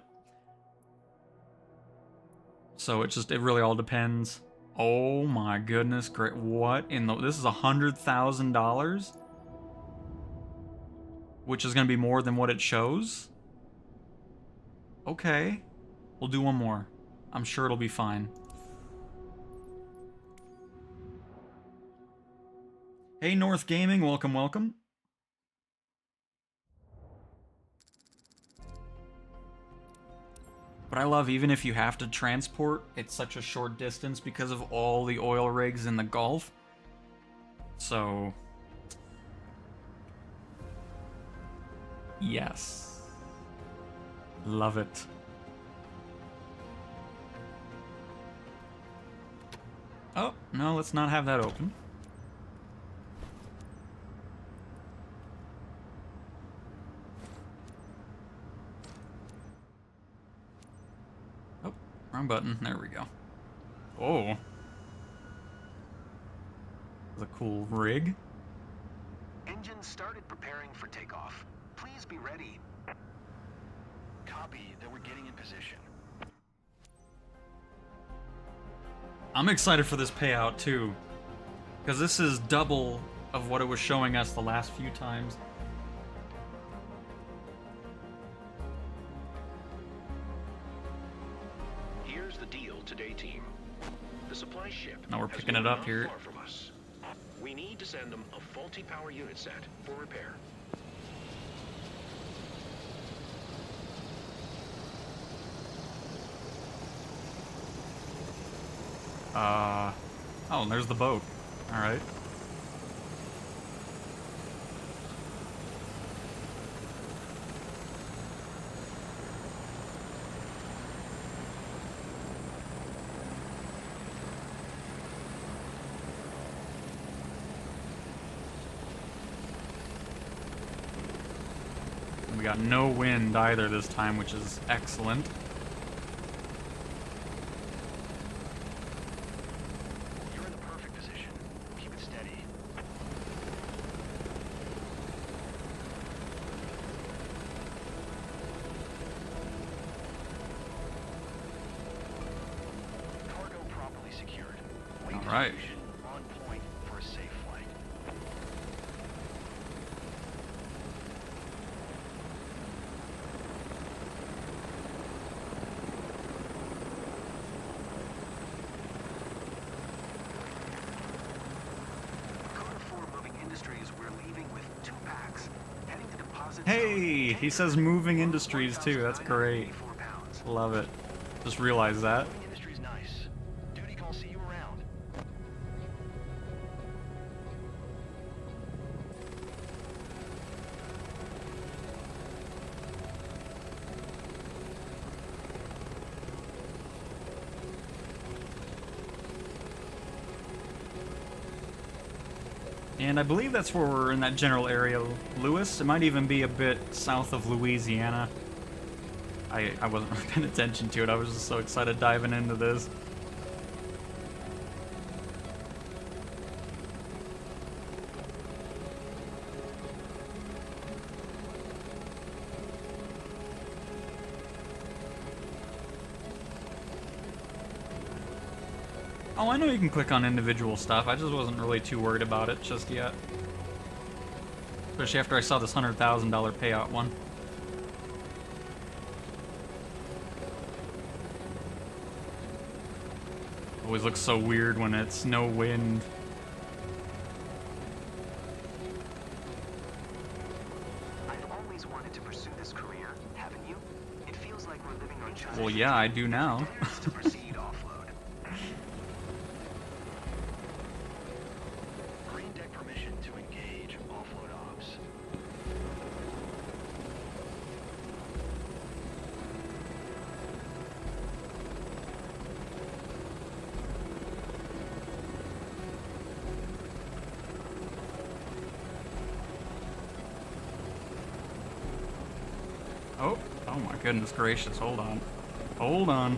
So it really all depends. Oh my goodness, great. What in the... This is $100,000? Which is going to be more than what it shows? Okay. We'll do one more. I'm sure it'll be fine. Hey, North Gaming, welcome, welcome. But I love, even if you have to transport, it's such a short distance because of all the oil rigs in the Gulf. So... yes. Love it. Oh, no, let's not have that open. Oh, wrong button. There we go. Oh. That's a cool rig. Engines started preparing for takeoff. Please be ready. Copy that we're getting in position. I'm excited for this payout too, because this is double of what it was showing us the last few times. Here's the deal today, team. The supply ship. Now we're has picking it moved up not here. far from us. We need to send them a faulty power unit set for repair. Oh, and there's the boat. Alright. We got no wind either this time, which is excellent. You're in the perfect position. Keep it steady. Cargo properly secured. Weight All right. distribution on point for a safe flight. Code 4 Moving Industries, we're leaving with 2 packs. Heading to deposit Hey, he says moving industries too. That's great. 1,984 pounds. Love it. Just realized that. Moving industry's nice. Duty call, see you around. And I believe that's where we're in that general area, Lewis. It might even be a bit south of Louisiana. I wasn't really paying attention to it. I was just so excited diving into this. Oh, I know you can click on individual stuff. I just wasn't really too worried about it just yet. Especially after I saw this $100,000 payout one. Always looks so weird when it's no wind. I've always always wanted to pursue this career, haven't you? It feels like we're living our childhood. Well, yeah, I do now. To proceed offload. Green deck permission to engage offload ops. Oh my goodness gracious, hold on. Hold on.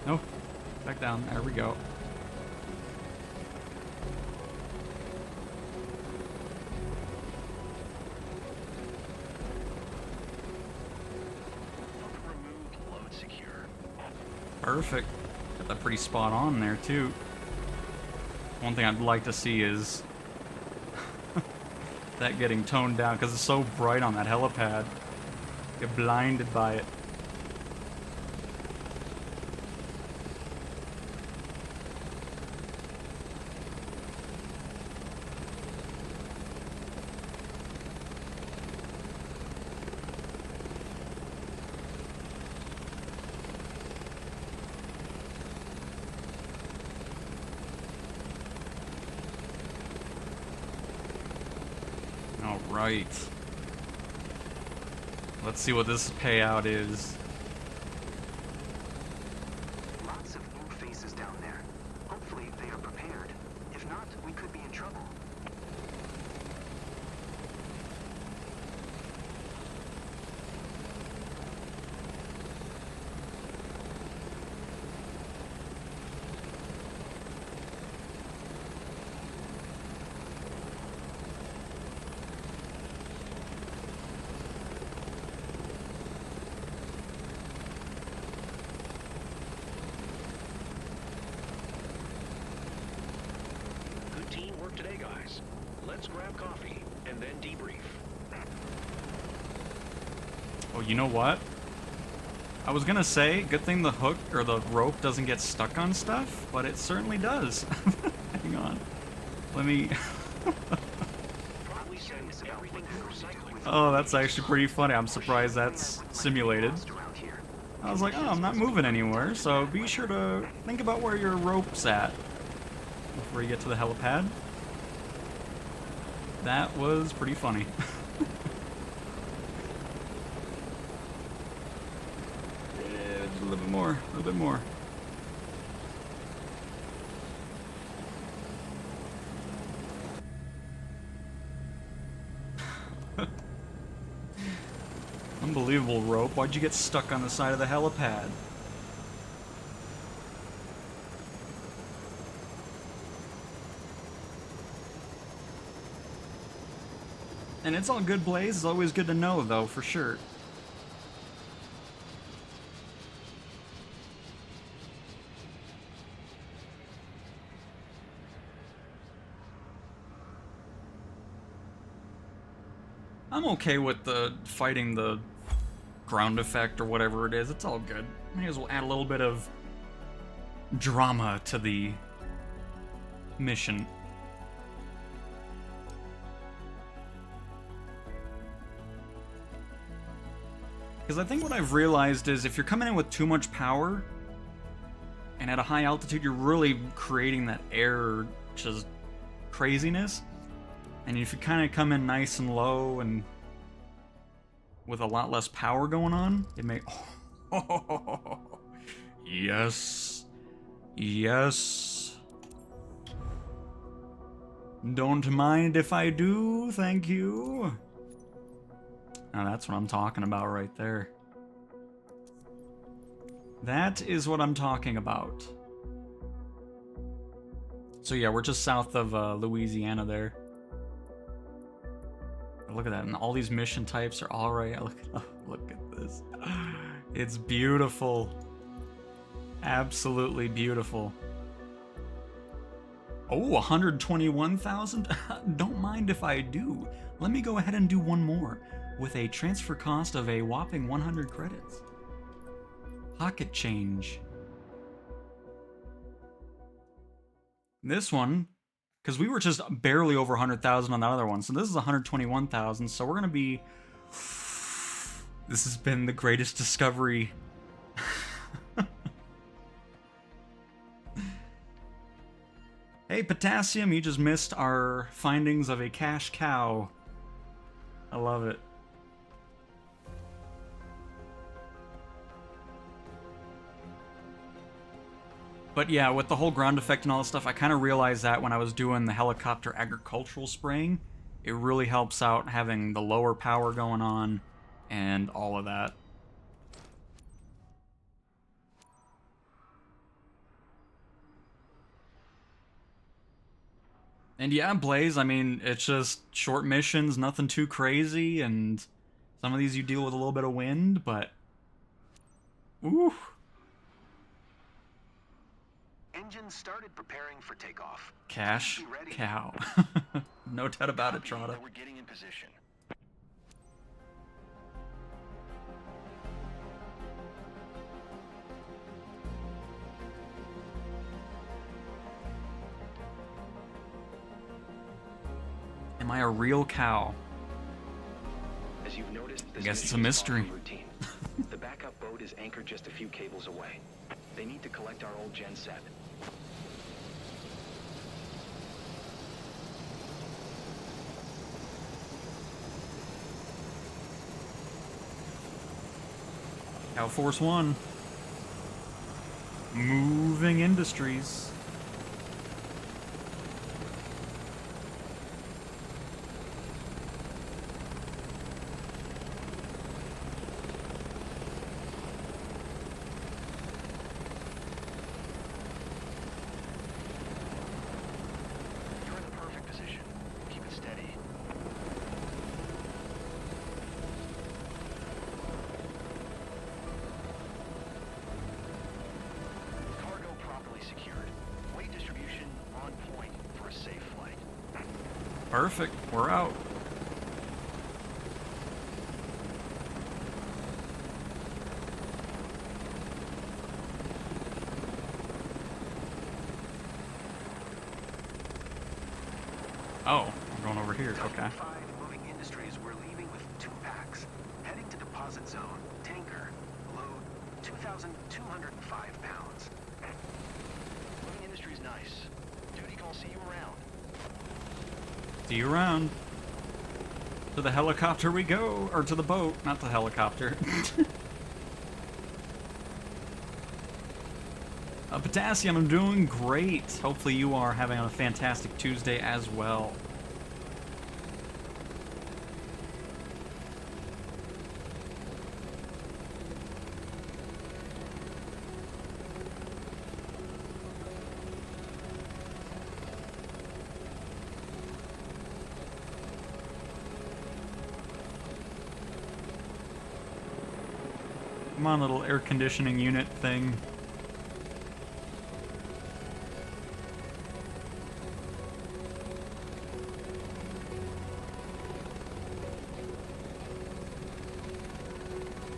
No, back down, there we go. Removed, load secure. Perfect. Got that pretty spot on there too. One thing I'd like to see is that getting toned down because it's so bright on that helipad. Get blinded by it. Alright. Let's see what this payout is. Lots of new faces down there. Hopefully they are prepared. If not, we could be in trouble. Good teamwork today, guys. Let's grab coffee and then debrief. Oh, you know what? I was gonna say, good thing the hook or the rope doesn't get stuck on stuff, but it certainly does. Hang on. Let me... Probably send everything through recycling. Oh, that's actually pretty funny. I'm surprised that's simulated. Around here. I was like, oh, I'm not moving anywhere, so be sure to think about where your rope's at before you get to the helipad. That was pretty funny. Yeah, just a little bit more, a little bit more. Unbelievable rope. Why'd you get stuck on the side of the helipad? And it's all good, Blaze. It's always good to know, though, for sure. I'm okay with the fighting the ground effect or whatever it is. It's all good. May as well add a little bit of drama to the mission. Because I think what I've realized is if you're coming in with too much power, and at a high altitude, you're really creating that air just craziness. And if you kind of come in nice and low and with a lot less power going on, it may... Oh, yes. Yes. Don't mind if I do, thank you. Now that's what I'm talking about right there. That is what I'm talking about. So yeah, we're just south of Louisiana there. Look at that, and all these mission types are all right. Look at this. It's beautiful. Absolutely beautiful. Oh, 121,000? Don't mind if I do. Let me go ahead and do one more with a transfer cost of a whopping 100 credits. Pocket change. This one Because we were just barely over 100,000 on the other one. So this is 121,000. So we're going to be... This has been the greatest discovery. Hey, Potassium, you just missed our findings of a cash cow. I love it. But yeah, with the whole ground effect and all this stuff, I kind of realized that when I was doing the helicopter agricultural spraying, it really helps out having the lower power going on and all of that. And yeah, Blaze, I mean, it's just short missions, nothing too crazy, and some of these you deal with a little bit of wind, but... Ooh. Engines started preparing for takeoff. Cash cow. No doubt about it, Trotta. We're getting in position. Am I a real cow? As you've noticed, I guess it's a mystery. Routine. The backup boat is anchored just a few cables away. They need to collect our old gen set. Cow Force 1. Moving Industries. You're in the perfect position. Keep it steady. Cargo properly secured. Weight distribution on point for a safe flight. Perfect. We're out. Oh, I'm going over here. Okay. 5 moving industries. We're leaving with 2 packs. Heading to deposit zone. Tanker. Load 2,205 pounds. Moving industry's nice. Duty call, see you around. See you around. To the helicopter we go. Or to the boat, not the helicopter. Potassium, I'm doing great. Hopefully you are having a fantastic Tuesday as well. Come on, little air conditioning unit thing.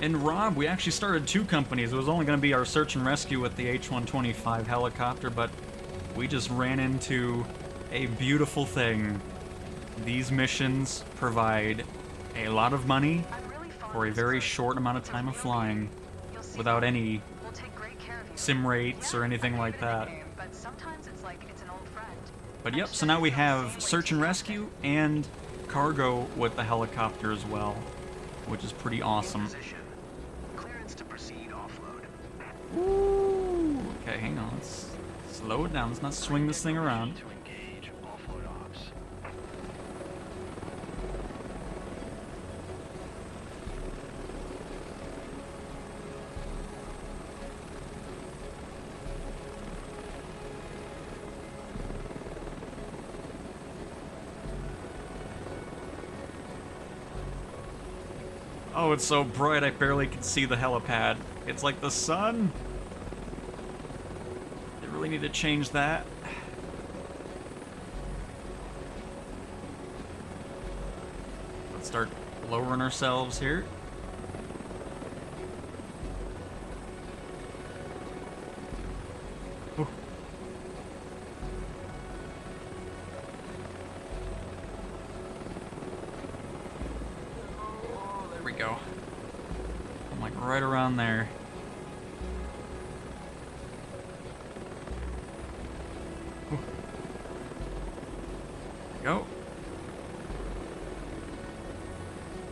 And Rob, we actually started 2 companies. It was only going to be our search and rescue with the H-125 helicopter, but we just ran into a beautiful thing. These missions provide a lot of money for a very short amount of time of flying without any sim rates or anything like that. But yep, so now we have search and rescue and cargo with the helicopter as well, which is pretty awesome. Clearance to proceed offload. Ooh. Okay, hang on. Let's slow it down. Let's not swing this thing around. To engage offload ops. Oh, it's so bright I barely can see the helipad. It's like the sun. They really need to change that. Let's start lowering ourselves here. Ooh. go. I'm like right around there. Ooh. Go.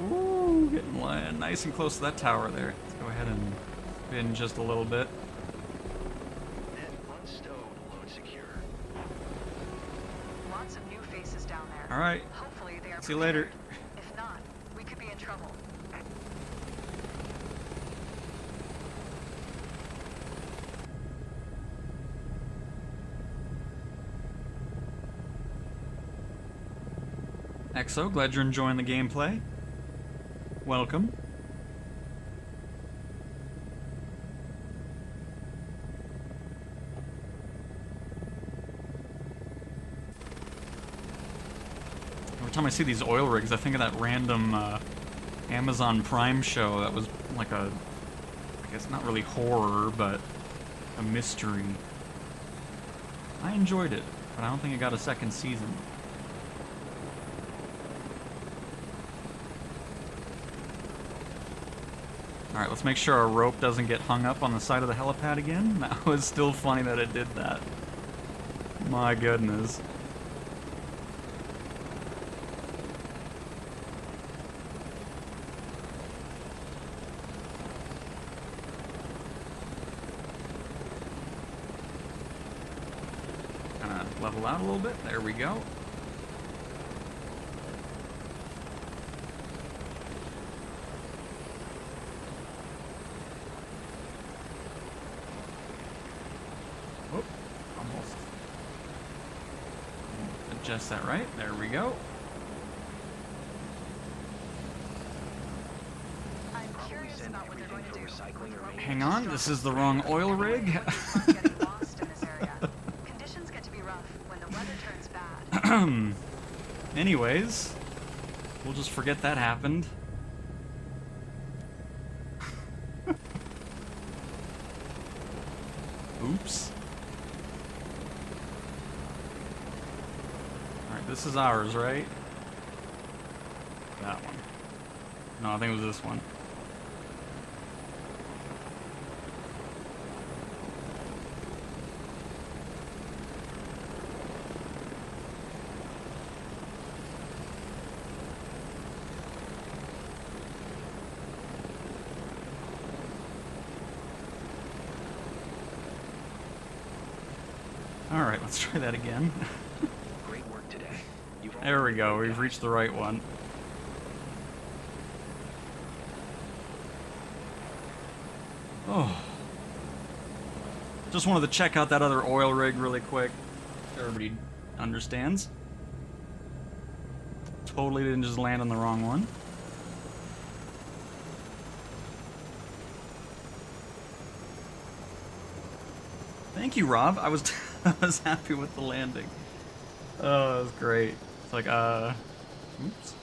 Ooh, getting nice and close to that tower there. Let's go ahead and spin just a little bit. Net unstowed, load secure. Lots of new faces down there. All right. Hopefully they are See you later. prepared. If not, we could be in trouble. Exo, glad you're enjoying the gameplay. Welcome. Every time I see these oil rigs, I think of that random Amazon Prime show that was like a, I guess not really horror, but a mystery. I enjoyed it, but I don't think it got a second season. Alright, let's make sure our rope doesn't get hung up on the side of the helipad again. That was still funny that it did that. My goodness. Kind of level out a little bit. There we go. Oh, almost. Adjust that right. There we go. I'm curious about what they're going to do. Hang on, this is the wrong oil rig. Getting lost in this area. Conditions get to be rough when the weather turns bad. Anyways, we'll just forget that happened. Oops. Alright, this is ours, right? That one. No, I think it was this one. Alright, let's try that again. Great work today. There we go, we've reached the right one. Oh. Just wanted to check out that other oil rig really quick. So everybody understands. Totally didn't just land on the wrong one. Thank you, Rob. I was I was happy with the landing. Oh, that was great. It's like, oops.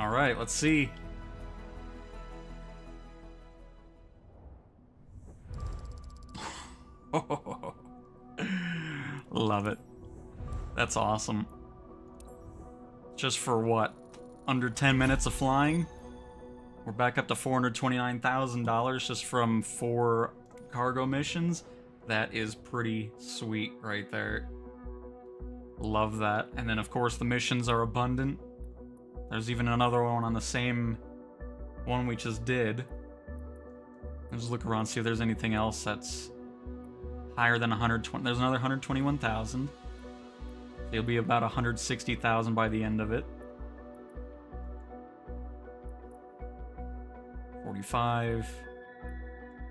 All right, let's see. Love it. That's awesome. Just for what? Under 10 minutes of flying? We're back up to $429,000 just from 4 cargo missions. That is pretty sweet right there. Love that. And then of course the missions are abundant. There's even another one on the same one we just did. Let's just look around, see if there's anything else that's higher than 120. There's another 121,000. It'll be about 160,000 by the end of it. 45,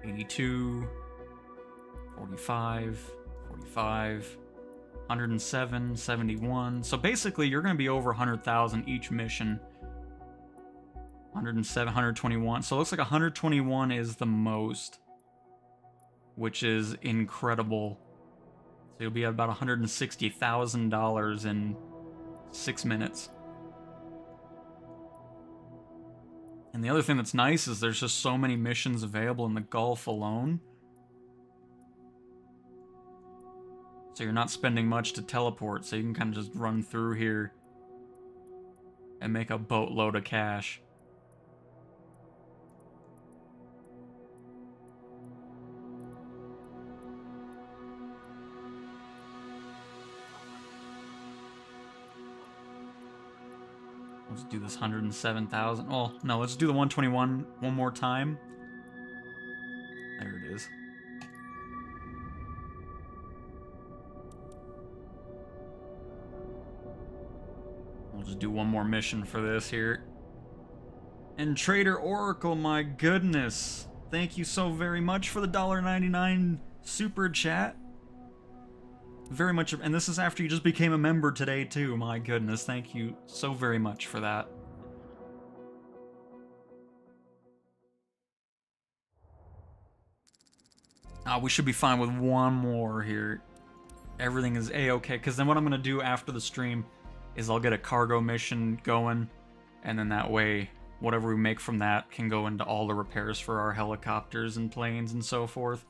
82, 45, 45, 107, 71. So basically, you're going to be over 100,000 each mission. 107, 121. So it looks like 121 is the most, which is incredible. So you'll be at about $160,000 in 6 minutes. And the other thing that's nice is there's just so many missions available in the Gulf alone. So you're not spending much to teleport, so you can kind of just run through here and make a boatload of cash. Let's do this 107,000. Oh, no, let's do the 121 one more time. There it is. We'll just do one more mission for this here. And Trader Oracle, my goodness. Thank you so very much for the $1.99 super chat. Very much, and this is after you just became a member today too. My goodness, thank you so very much for that. We should be fine with one more here. Everything is a-okay, because then what I'm going to do after the stream is I'll get a cargo mission going, and then that way, whatever we make from that can go into all the repairs for our helicopters and planes and so forth.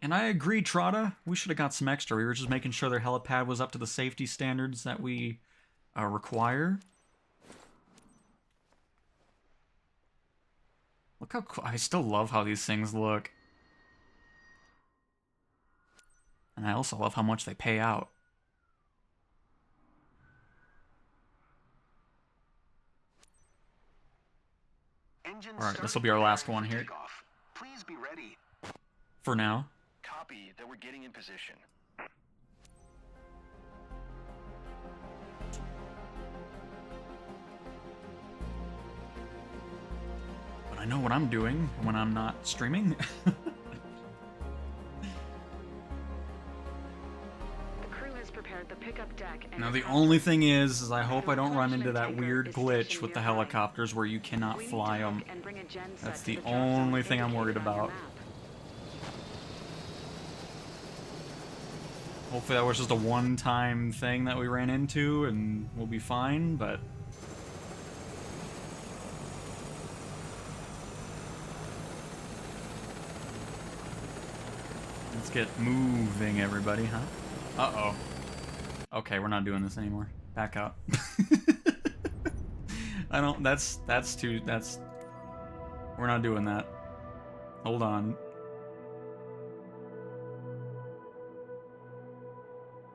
And I agree, Trotta. We should have got some extra. We were just making sure their helipad was up to the safety standards that we require. Look how cool. I still love how these things look. And I also love how much they pay out. Alright, this will be our last one here. Please be ready. For now. Copy that we're getting in position. But I know what I'm doing when I'm not streaming. The crew has prepared the pickup deck. And Now the only thing is I hope I don't run into that weird glitch with the helicopters where you cannot fly them. That's the only thing I'm worried about. Hopefully that was just a one-time thing that we ran into and we'll be fine, but... Let's get moving, everybody, huh? Uh-oh. Okay, we're not doing this anymore. Back up. I don't... That's too... We're not doing that. Hold on.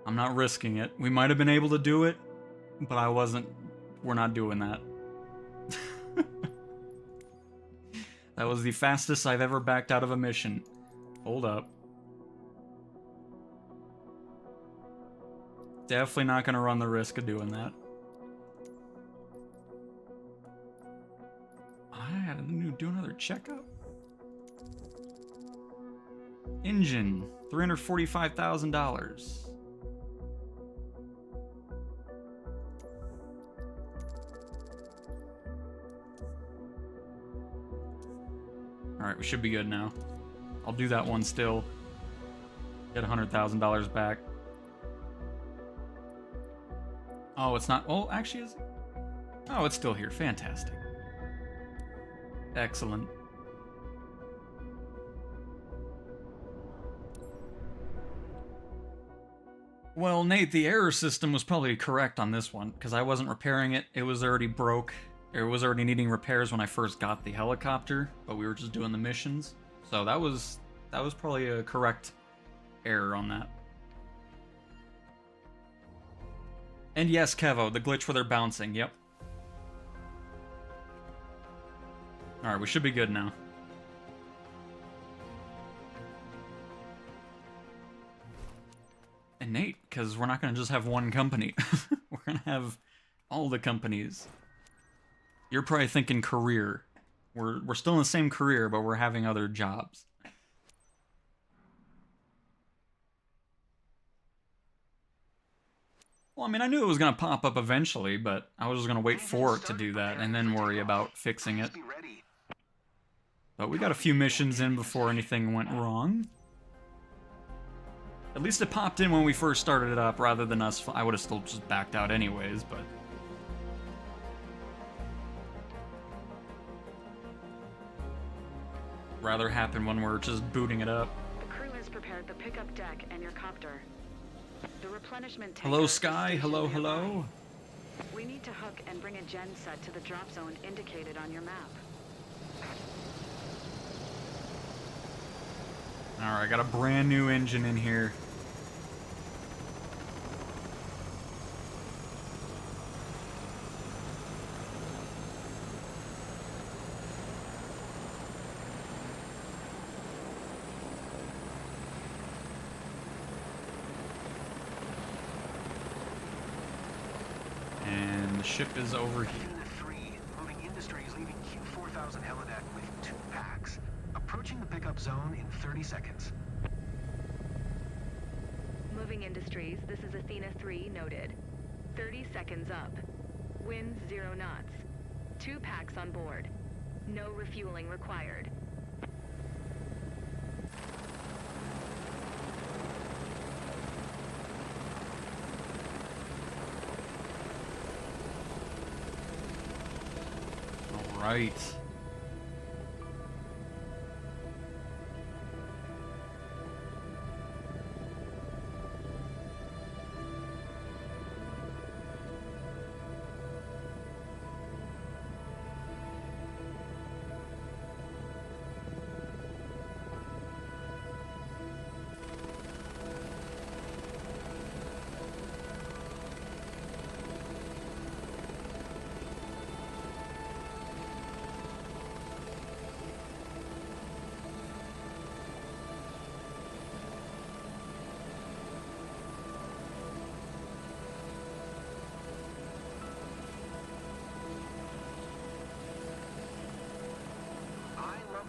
I'm not risking it. We might have been able to do it, but I wasn't... We're not doing that. That was the fastest I've ever backed out of a mission. Hold up. Definitely not going to run the risk of doing that. I had to do another checkup. Engine, $345,000. Alright, we should be good now. I'll do that one still. Get $100,000 back. Oh, it's not... Oh, actually, is it? Oh, it's still here. Fantastic. Excellent. Well, Nate, the error system was probably correct on this one, because I wasn't repairing it. It was already broke. It was already needing repairs when I first got the helicopter, but we were just doing the missions. So that was probably a correct error on that. And yes, Kevo, the glitch where they're bouncing, yep. Alright, we should be good now. And Nate, because we're not going to just have one company. We're going to have all the companies. You're probably thinking career. We're still in the same career, but we're having other jobs. Well, I mean, I knew it was going to pop up eventually, but I was just going to wait for it to do that and then worry about fixing it. But we got a few missions in before anything went wrong. At least it popped in when we first started it up, rather than us. I would have still just backed out anyways, but... rather happen when we're just booting it up. The crew has prepared the pickup deck and your copter. The replenishment tanker Hello, is Sky. stationed Hello, nearby. hello. We need to hook and bring a gen set to the drop zone indicated on your map. Alright, got a brand new engine in here. And the ship is over here. Unit 3, moving industries leaving Q4000 helideck with 2 packs. Approaching the pickup zone in 30 seconds. Moving Industries, this is Athena 3 noted. 30 seconds up. Winds 0 knots. 2 packs on board. No refueling required. Right.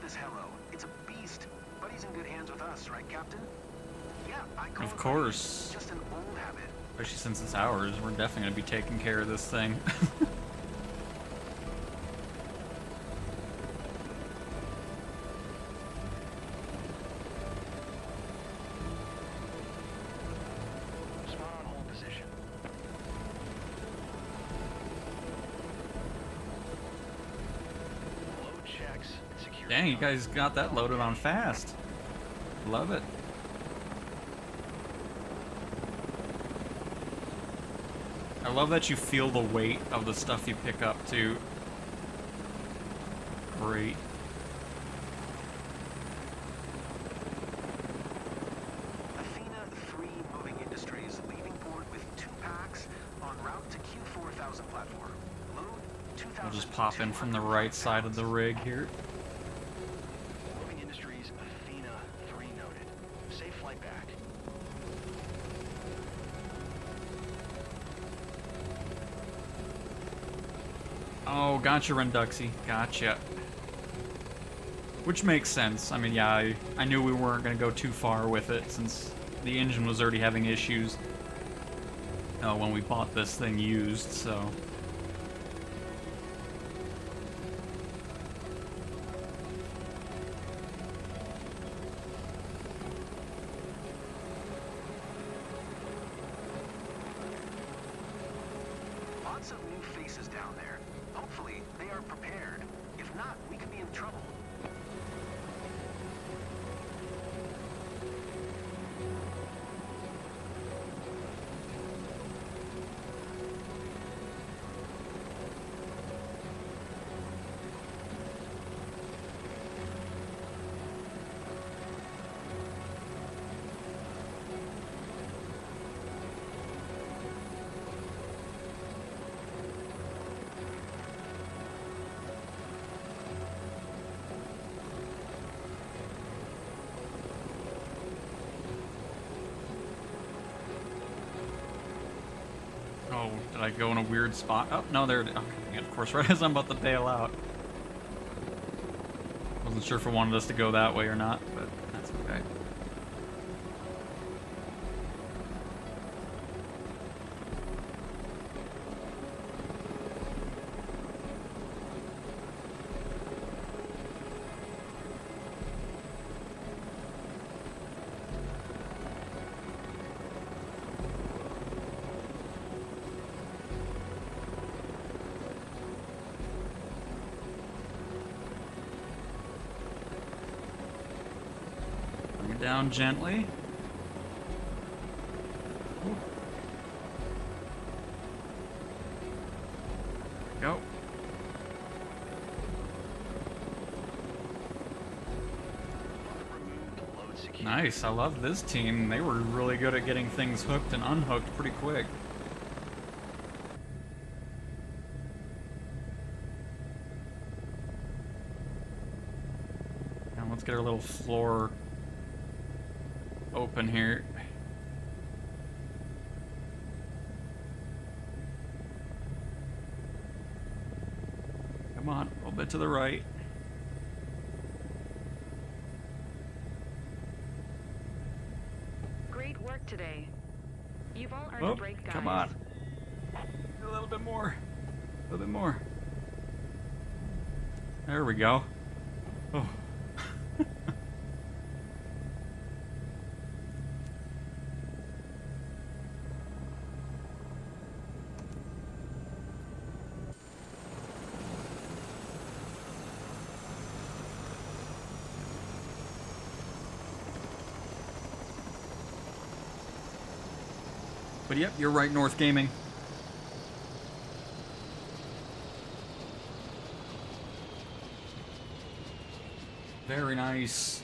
This Hello, it's a beast, but he's in good hands with us, right, Captain? Yeah, I call Of it course. just an old habit. Especially since it's ours, we're definitely going to be taking care of this thing. Spot on hold position. Load checks. Secure. Dang, you guys got that loaded on fast. Love it. I love that you feel the weight of the stuff you pick up, too. Great. Athena 3 moving industries leaving port with 2 packs on route to Q4000 platform. Load 2,000. We'll just pop in from the right side of the rig here. Moving Industries, Athena 3 noted. Safe flight back. Oh, gotcha, Renduxy. Gotcha. Which makes sense. I mean, yeah, I knew we weren't going to go too far with it since the engine was already having issues when we bought this thing used, so... Lots of new faces down there. Hopefully, they are prepared. If not, we could be in trouble. Oh, did I go in a weird spot? Oh, no, there it is. Okay. And of course, right as I'm about to bail out. Wasn't sure if it wanted us to go that way or not, but that's okay. Down gently. Ooh. Go. Nice. I love this team. They were really good at getting things hooked and unhooked pretty quick. Now let's get our little floor open here. Come on, a little bit to the right. Great work today. You've all earned Oh, a break, guys. come on. A little bit more. A little bit more. There we go. Oh. But yep, you're right, North Gaming. Very nice.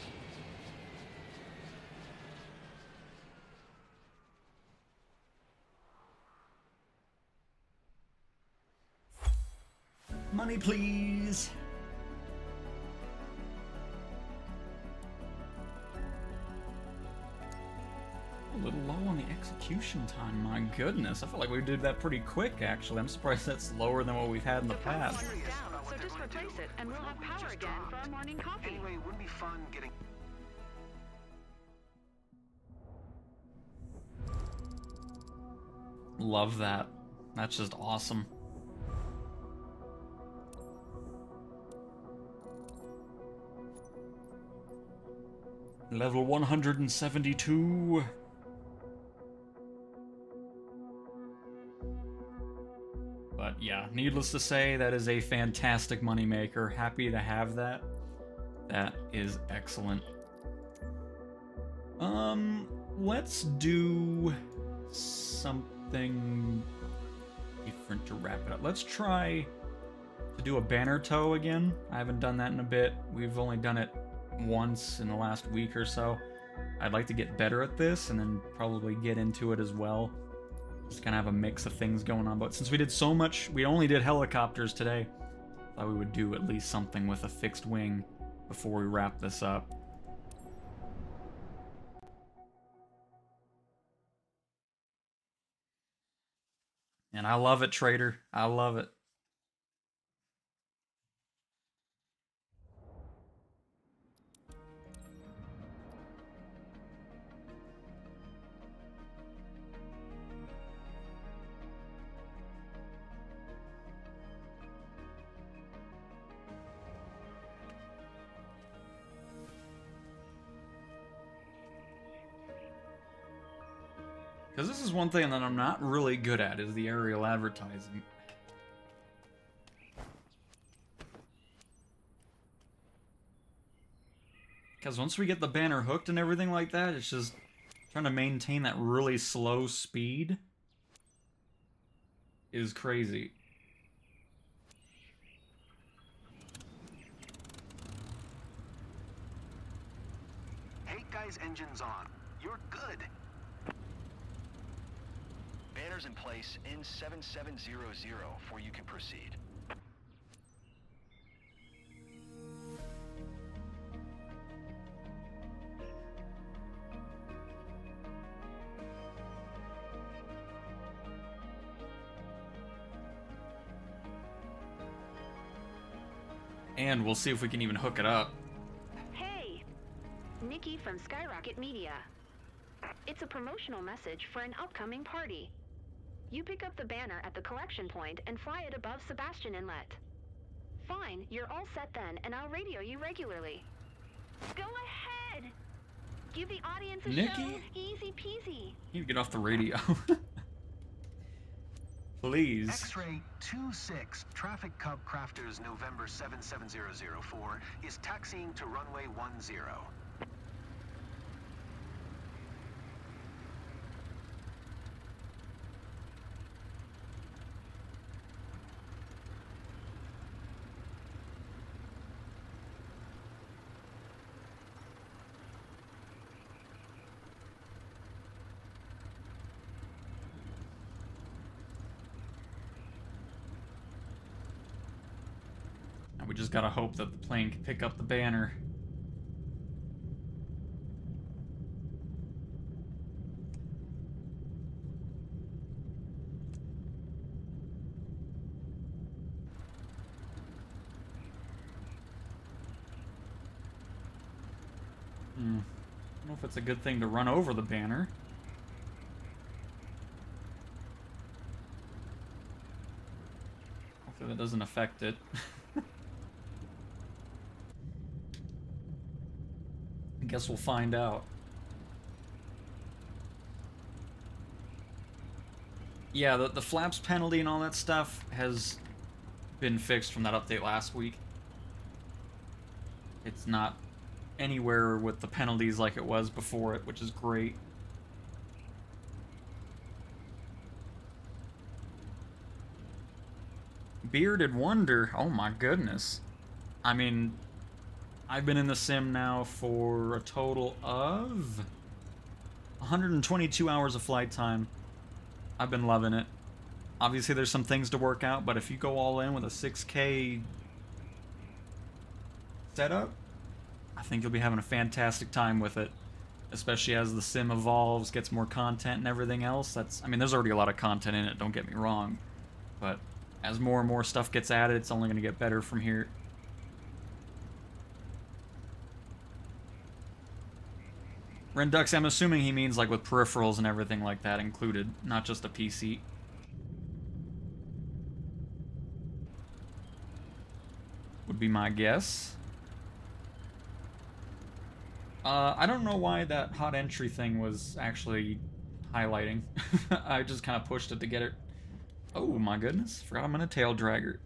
Money, please. A little low on the execution time, my goodness. I feel like we did that pretty quick, actually. I'm surprised that's lower than what we've had in the past. Down, so just replace it, and we'll have power again for our morning coffee. Anyway, it wouldn't be fun getting... Love that. That's just awesome. Level 172. But yeah, needless to say, that is a fantastic moneymaker. Happy to have that. That is excellent. Let's do something different to wrap it up. Let's try to do a banner tow again. I haven't done that in a bit. We've only done it once in the last week or so. I'd like to get better at this and then probably get into it as well. Just kind of have a mix of things going on. But since we did so much, we only did helicopters today, I thought we would do at least something with a fixed wing before we wrap this up. And I love it, Trader. I love it. Because this is one thing that I'm not really good at, is the aerial advertising. Because once we get the banner hooked and everything like that, it's just trying to maintain that really slow speed is crazy. Hey guys, engines on. You're good. Banners in place in 7700 before you can proceed. And we'll see if we can even hook it up. Hey, Nikki from Skyrocket Media. It's a promotional message for an upcoming party. You pick up the banner at the collection point and fly it above Sebastian Inlet. Fine, you're all set then, and I'll radio you regularly. Go ahead! Give the audience a Nikki? show, easy peasy. You need to get off the radio. Please. X-ray 26 Traffic Cub Crafters November 77004 is taxiing to runway 10. Now we just gotta hope that the plane can pick up the banner. I don't know if it's a good thing to run over the banner. Hopefully that doesn't affect it. I guess we'll find out. Yeah, the flaps penalty and all that stuff has been fixed from that update last week. It's not anywhere with the penalties like it was before it, which is great. Bearded Wonder, oh my goodness. I mean, I've been in the sim now for a total of 122 hours of flight time. I've been loving it. Obviously there's some things to work out, but if you go all in with a 6K setup, I think you'll be having a fantastic time with it. Especially as the sim evolves, gets more content and everything else. I mean, there's already a lot of content in it, don't get me wrong. But as more and more stuff gets added, it's only going to get better from here. Rendux, I'm assuming he means like with peripherals and everything like that included, not just a PC. Would be my guess. I don't know why that hot entry thing was actually highlighting. I just kind of pushed it to get it. Oh my goodness, forgot I'm in a tail dragger.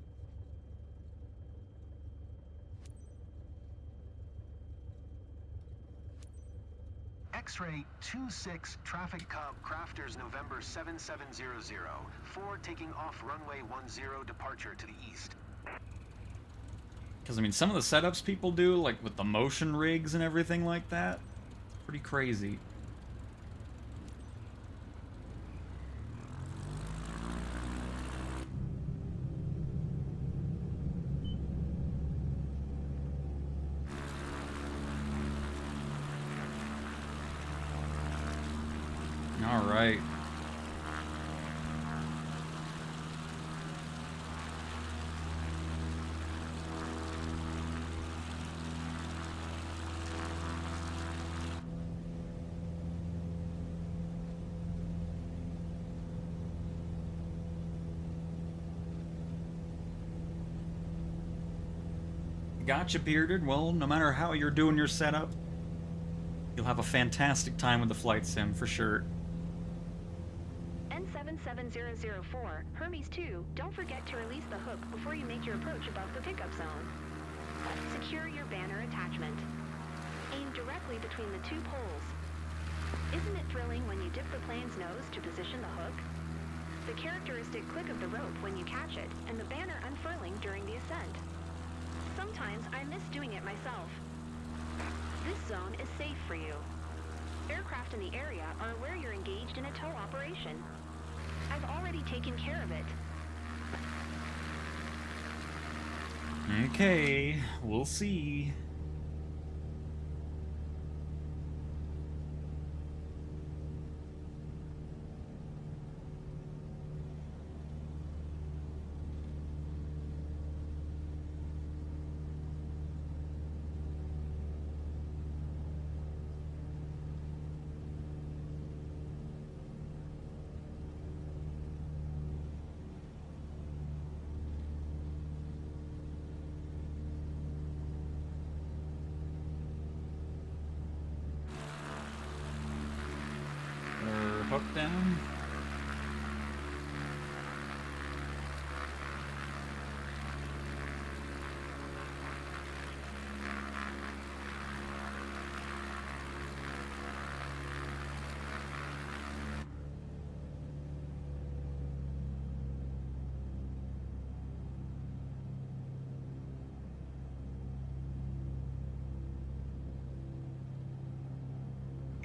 X-ray 26 Traffic Cub Crafters November 7700 taking off runway 10 departure to the east. Because, I mean, some of the setups people do, like with the motion rigs and everything like that, it's pretty crazy. All right. Gotcha, Bearded. Well, no matter how you're doing your setup, you'll have a fantastic time with the flight sim, for sure. N77004, Hermes 2, don't forget to release the hook before you make your approach above the pickup zone. Secure your banner attachment. Aim directly between the two poles. Isn't it thrilling when you dip the plane's nose to position the hook? The characteristic click of the rope when you catch it, and the banner unfurling during the ascent. Sometimes I miss doing it myself. This zone is safe for you. Aircraft in the area are where you're engaged in a tow operation. I've already taken care of it. Okay, we'll see.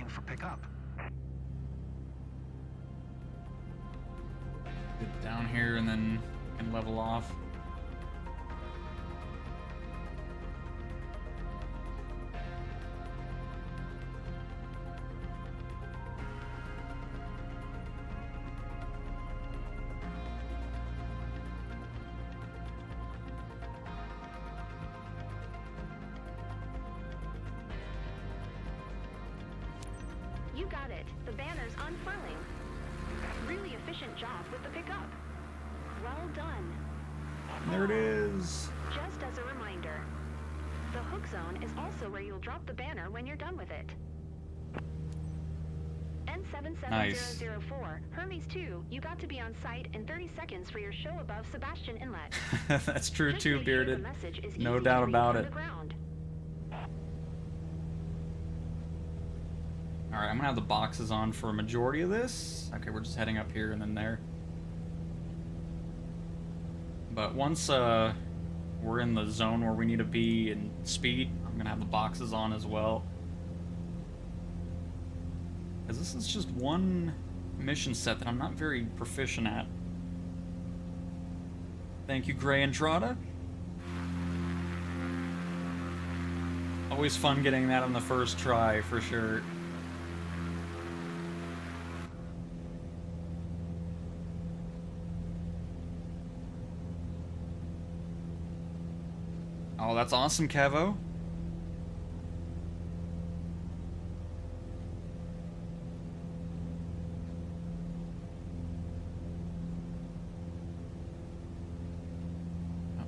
waiting for pickup. Get down here and then can level off. You got it. The banner's unfurling. Really efficient job with the pickup. Well done. There it is. Just as a reminder, the hook zone is also where you'll drop the banner when you're done with it. N77004, Hermes 2, you got to be on site in 30 seconds for your show above Sebastian Inlet. That's true Just too, make sure the Bearded. message is No easy doubt to read about from it. the ground. Alright, I'm gonna have the boxes on for a majority of this. Okay, we're just heading up here and then there. But once we're in the zone where we need to be in speed, I'm gonna have the boxes on as well. Because this is just one mission set that I'm not very proficient at. Thank you, Gray Andrada. Always fun getting that on the first try, for sure. Oh, that's awesome, Kevo. Oh,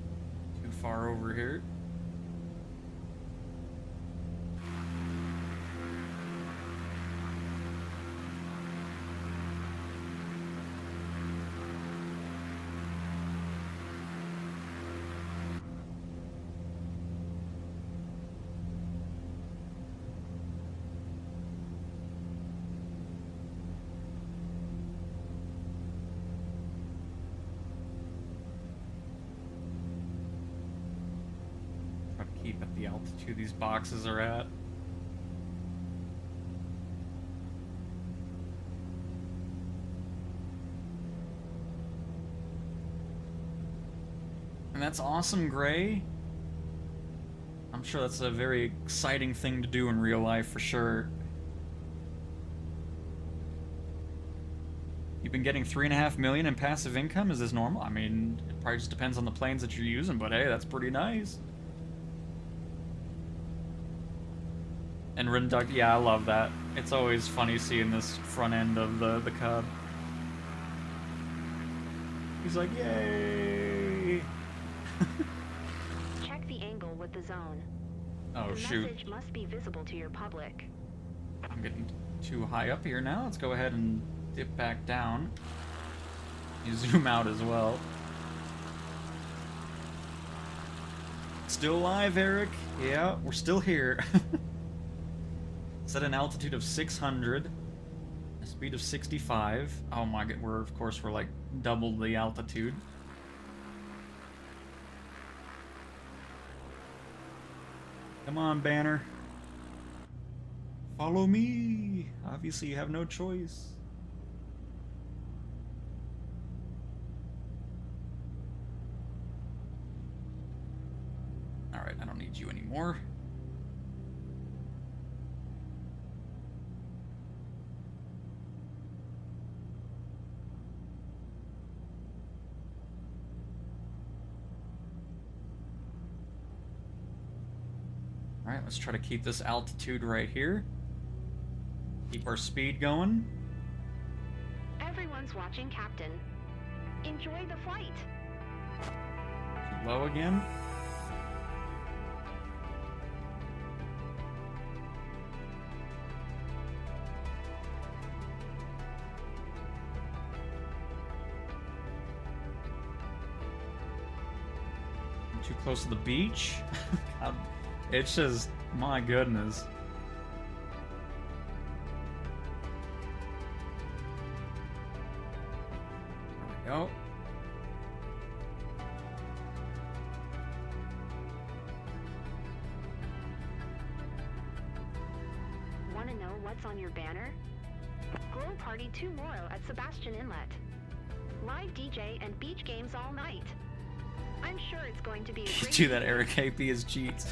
too far over here. Try to keep at the altitude these boxes are at. And that's awesome, Gray. I'm sure that's a very exciting thing to do in real life for sure. You've been getting 3.5 million in passive income? Is this normal? I mean, it probably just depends on the planes that you're using, but hey, that's pretty nice. And Rinduck, yeah, I love that. It's always funny seeing this front end of the Cub. He's like, yay! Check the angle with the zone. Oh, the shoot. message must be visible to your public. I'm getting too high up here now. Let's go ahead and dip back down. You zoom out as well. Still alive, Eric. Yeah, we're still here. Set an altitude of 600. A speed of 65. Oh my god, we're like double the altitude. Come on, Banner. Follow me. Obviously, you have no choice. Alright, I don't need you anymore. Alright, let's try to keep this altitude right here. Keep our speed going. Everyone's watching, Captain. Enjoy the flight. Too low again. I'm too close to the beach. God, it's just, my goodness. There we go. Want to know what's on your banner? Glow Party tomorrow at Sebastian Inlet. Live DJ and beach games all night. I'm sure it's going to be a great Do that, Eric AP is cheats.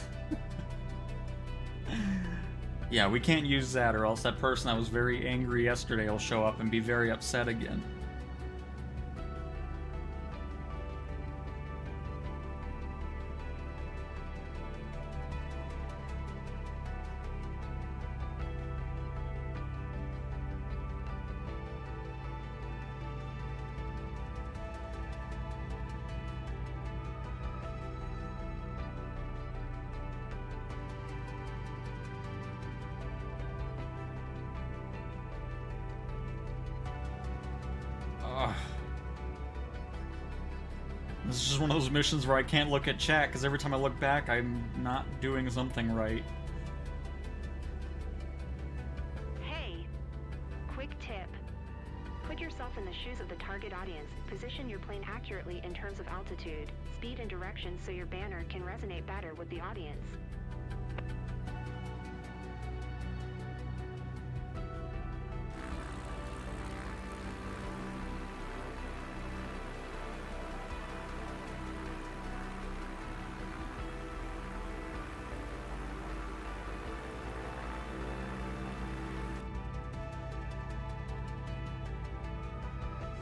Yeah, we can't use that, or else that person that was very angry yesterday will show up and be very upset again. This is just one of those missions where I can't look at chat, because every time I look back, I'm not doing something right. Hey, quick tip. Put yourself in the shoes of the target audience. Position your plane accurately in terms of altitude, speed, and direction so your banner can resonate better with the audience.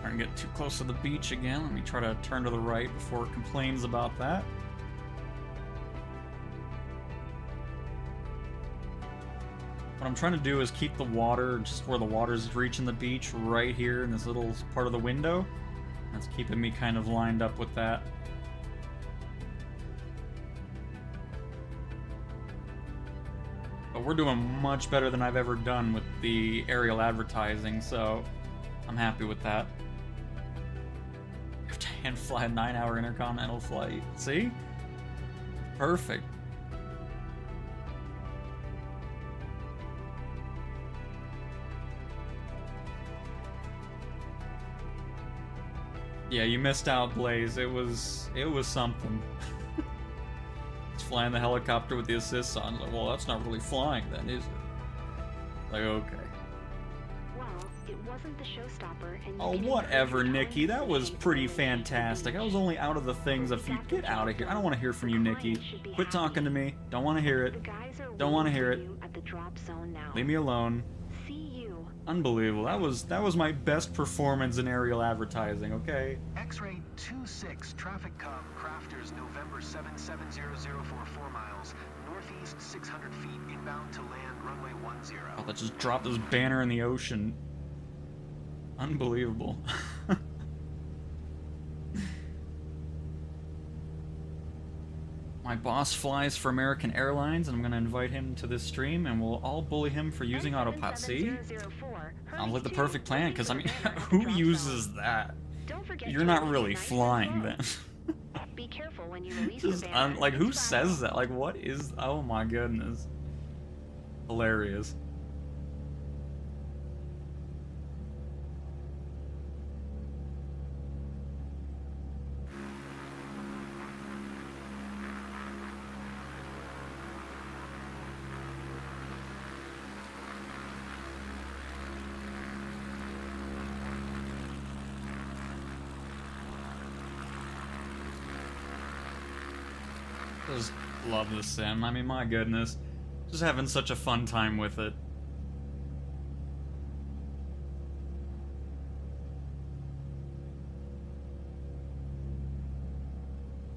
I can get too close to the beach again. Let me try to turn to the right before it complains about that. What I'm trying to do is keep the water just where the water's reaching the beach, right here in this little part of the window. That's keeping me kind of lined up with that. But we're doing much better than I've ever done with the aerial advertising, so I'm happy with that. And fly a 9-hour intercontinental flight. See? Perfect. Yeah, you missed out, Blaze. It was something. It's flying the helicopter with the assists on. Like, well, that's not really flying then, is it? Like, okay. It wasn't the showstopper, and Oh, whatever, Nikki. That was pretty fantastic. I was only out of the things a few. Get out of here. I don't want to hear from you, Nikki. Quit talking to me. Don't want to hear it. Don't want to hear it. Leave me alone. See you. Unbelievable. That was my best performance in aerial advertising, okay? X-ray 26, traffic cop, Crafters, November 7700 for 4 miles, northeast 600 feet, inbound to land, runway 10. Oh, let's just drop this banner in the ocean. Unbelievable. My boss flies for American Airlines, and I'm going to invite him to this stream, and we'll all bully him for using autopilot. See? Sounds like the perfect plan, because, I mean, who uses that? You're not really flying, then. Be careful when you release Just, like, who says that? Like, what is... Oh, my goodness. Hilarious. Just love this sim. I mean, my goodness. Just having such a fun time with it.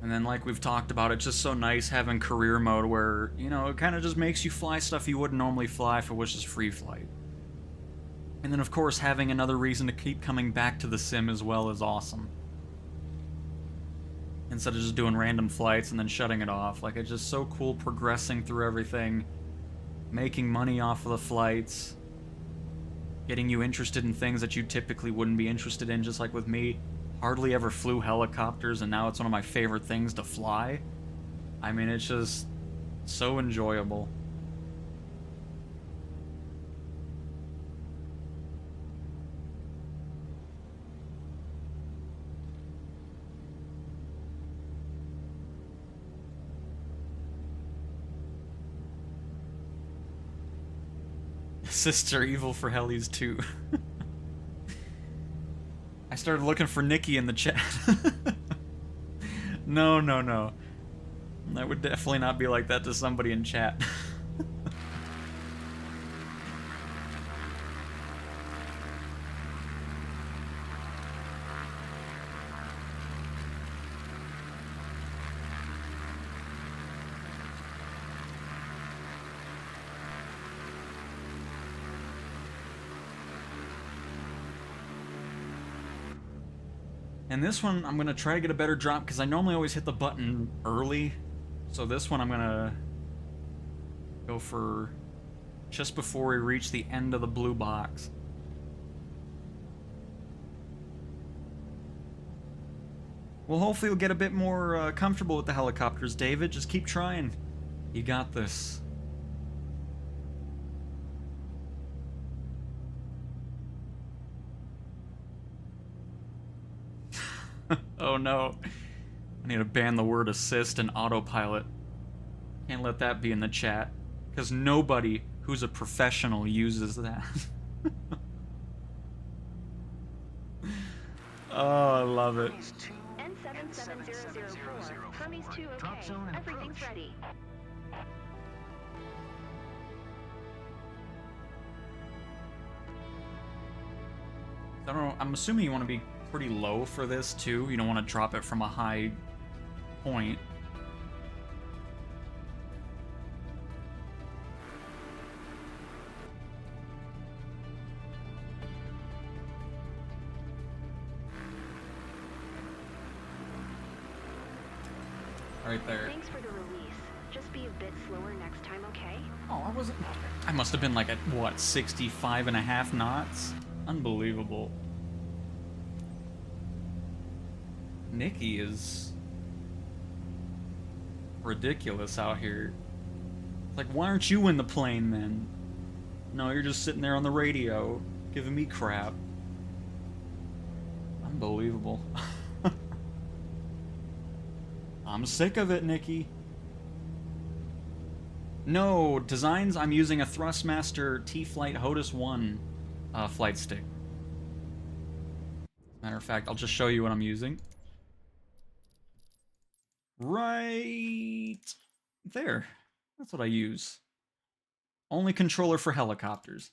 And then, like we've talked about, it's just so nice having career mode where, you know, it kind of just makes you fly stuff you wouldn't normally fly if it was just free flight. And then, of course, having another reason to keep coming back to the sim as well is awesome. Instead of just doing random flights and then shutting it off. Like, it's just so cool progressing through everything, making money off of the flights, getting you interested in things that you typically wouldn't be interested in, just like with me. Hardly ever flew helicopters, and now it's one of my favorite things to fly. I mean, it's just so enjoyable. Assists are evil for Hellies too. I started looking for Nikki in the chat. No, no, no. I would definitely not be like that to somebody in chat. And this one, I'm gonna try to get a better drop because I normally always hit the button early. So this one, I'm gonna go for just before we reach the end of the blue box. Well, hopefully you'll get a bit more comfortable with the helicopters, David. Just keep trying. You got this. Oh no. I need to ban the word assist and autopilot. Can't let that be in the chat. Because nobody who's a professional uses that. Oh, I love it. N77004. Hermes 2 okay. Everything's ready. I don't know, I'm assuming you want to be pretty low for this too. You don't want to drop it from a high point. Right there. Thanks for the release. Just be a bit slower next time, okay? Oh, I wasn't... I must have been like at, what, 65.5 knots? Unbelievable. Nikki is ridiculous out here. Like, why aren't you in the plane then? No, you're just sitting there on the radio, giving me crap. Unbelievable. I'm sick of it, Nikki. No, designs, I'm using a Thrustmaster T-Flight HOTUS 1 flight stick. Matter of fact, I'll just show you what I'm using. Right there. That's what I use. Only controller for helicopters.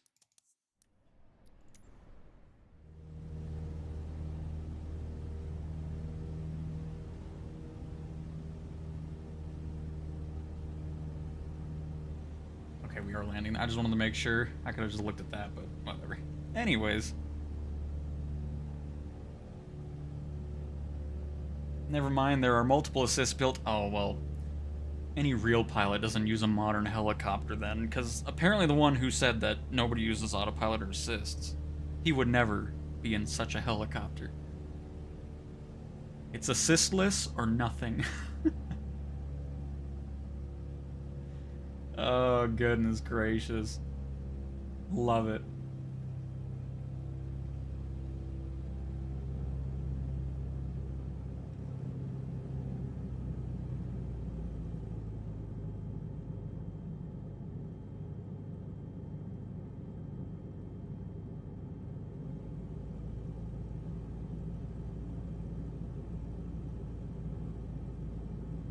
Okay, we are landing. I just wanted to make sure. I could have just looked at that, but whatever. Anyways. Never mind, there are multiple assists built. Oh, well. Any real pilot doesn't use a modern helicopter then, because apparently the one who said that nobody uses autopilot or assists, he would never be in such a helicopter. It's assistless or nothing. Oh, goodness gracious. Love it.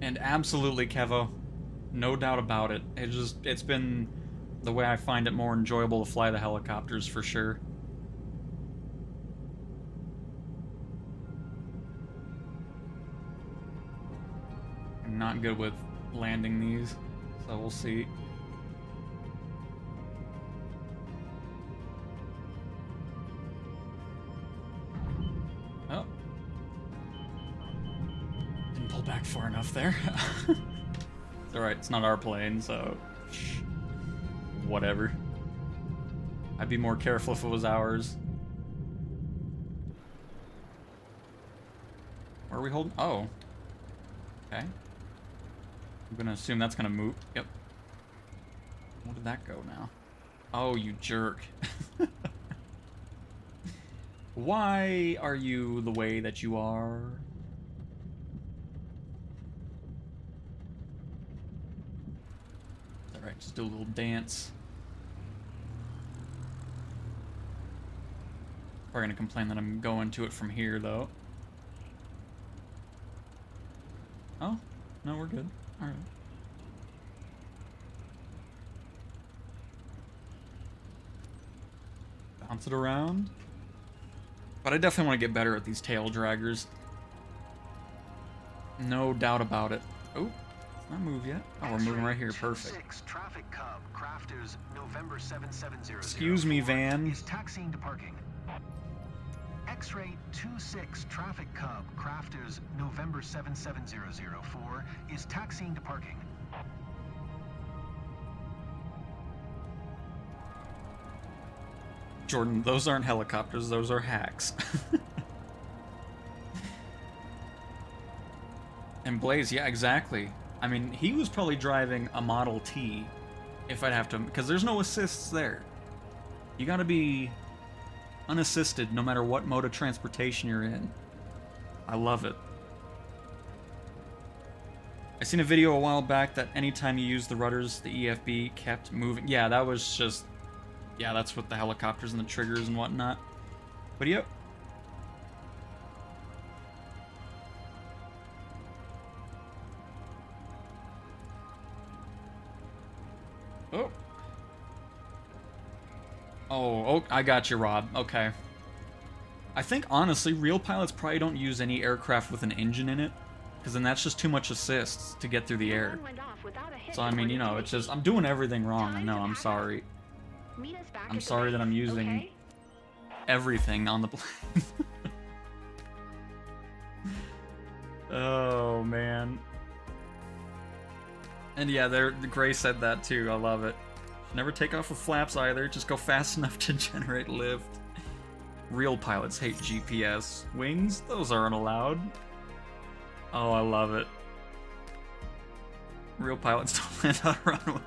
And absolutely, Kevo. No doubt about it. It's been the way I find it more enjoyable to fly the helicopters, for sure. I'm not good with landing these, so we'll see. Oh. Didn't pull back far enough there. It's alright, it's not our plane, so... whatever. I'd be more careful if it was ours. Where are we holding? Oh. Okay. I'm gonna assume that's gonna move. Yep. Where did that go now? Oh, you jerk. Why are you the way that you are? Alright, just do a little dance. Probably gonna complain that I'm going to it from here, though. Oh, no, we're good. Alright. Bounce it around. But I definitely want to get better at these tail draggers. No doubt about it. Oh, it's not moved yet. Oh, we're moving right here. Perfect. Traffic Cub, Crafters, November 7700. Excuse me, van. Is taxiing to parking. X-ray 26 Traffic Cub, Crafters, November 77004 is taxiing to parking. Jordan, those aren't helicopters, those are hacks. And Blaze, yeah, exactly. I mean, he was probably driving a Model T, if I'd have to, because there's no assists there. You gotta be unassisted no matter what mode of transportation you're in. I love it. I seen a video a while back that anytime you use the rudders, the EFB kept moving. Yeah, that was just... Yeah, that's with the helicopters and the triggers and whatnot. But yep. Oh. Oh, I got you, Rob. Okay. I think, honestly, real pilots probably don't use any aircraft with an engine in it, because then that's just too much assists to get through the air. So, I mean, you know, it's just... I'm doing everything wrong. I know, I'm sorry. I'm sorry that I'm using everything on the plane. Oh, man. And yeah, Gray said that too. I love it. Never take off with flaps either. Just go fast enough to generate lift. Real pilots hate GPS. Wings? Those aren't allowed. Oh, I love it. Real pilots don't land on a runway.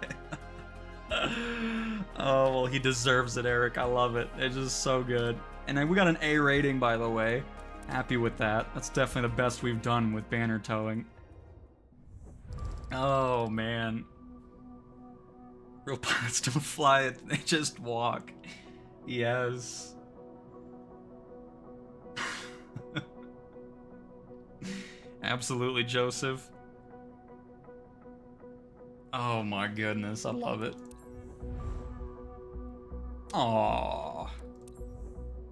Oh, well, he deserves it, Eric. I love it. It's just so good. And then we got an A rating, by the way. Happy with that. That's definitely the best we've done with banner towing. Oh, man. Real pilots don't fly it. They just walk. Yes. Absolutely, Joseph. Oh, my goodness. I love it. Aww.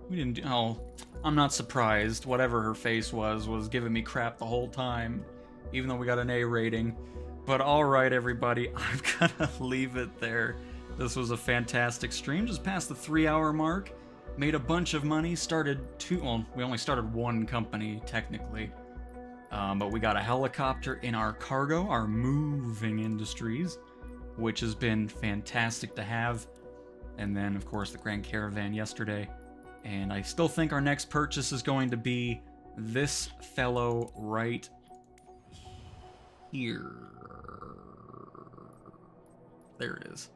We didn't do... Oh, I'm not surprised. Whatever her face was giving me crap the whole time. Even though we got an A rating. But alright, everybody. I've got to leave it there. This was a fantastic stream. Just past the 3-hour mark. Made a bunch of money. Well, we only started one company, technically. But we got a helicopter in our cargo, our moving industries. Which has been fantastic to have. And then, of course, the Grand Caravan yesterday. And I still think our next purchase is going to be this fellow right here. There it is.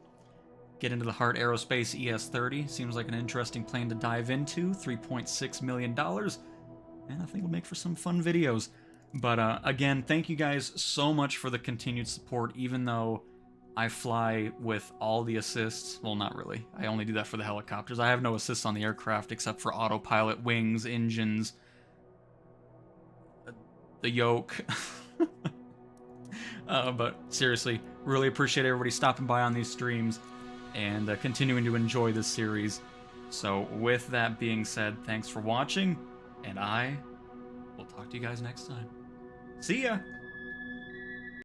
Get into the Heart Aerospace ES-30. Seems like an interesting plane to dive into. $3.6 million. And I think it'll make for some fun videos. But again, thank you guys so much for the continued support, even though I fly with all the assists. Well, not really. I only do that for the helicopters. I have no assists on the aircraft except for autopilot, wings, engines, the yoke. But seriously, really appreciate everybody stopping by on these streams and continuing to enjoy this series. So with that being said, thanks for watching, and I will talk to you guys next time. See ya!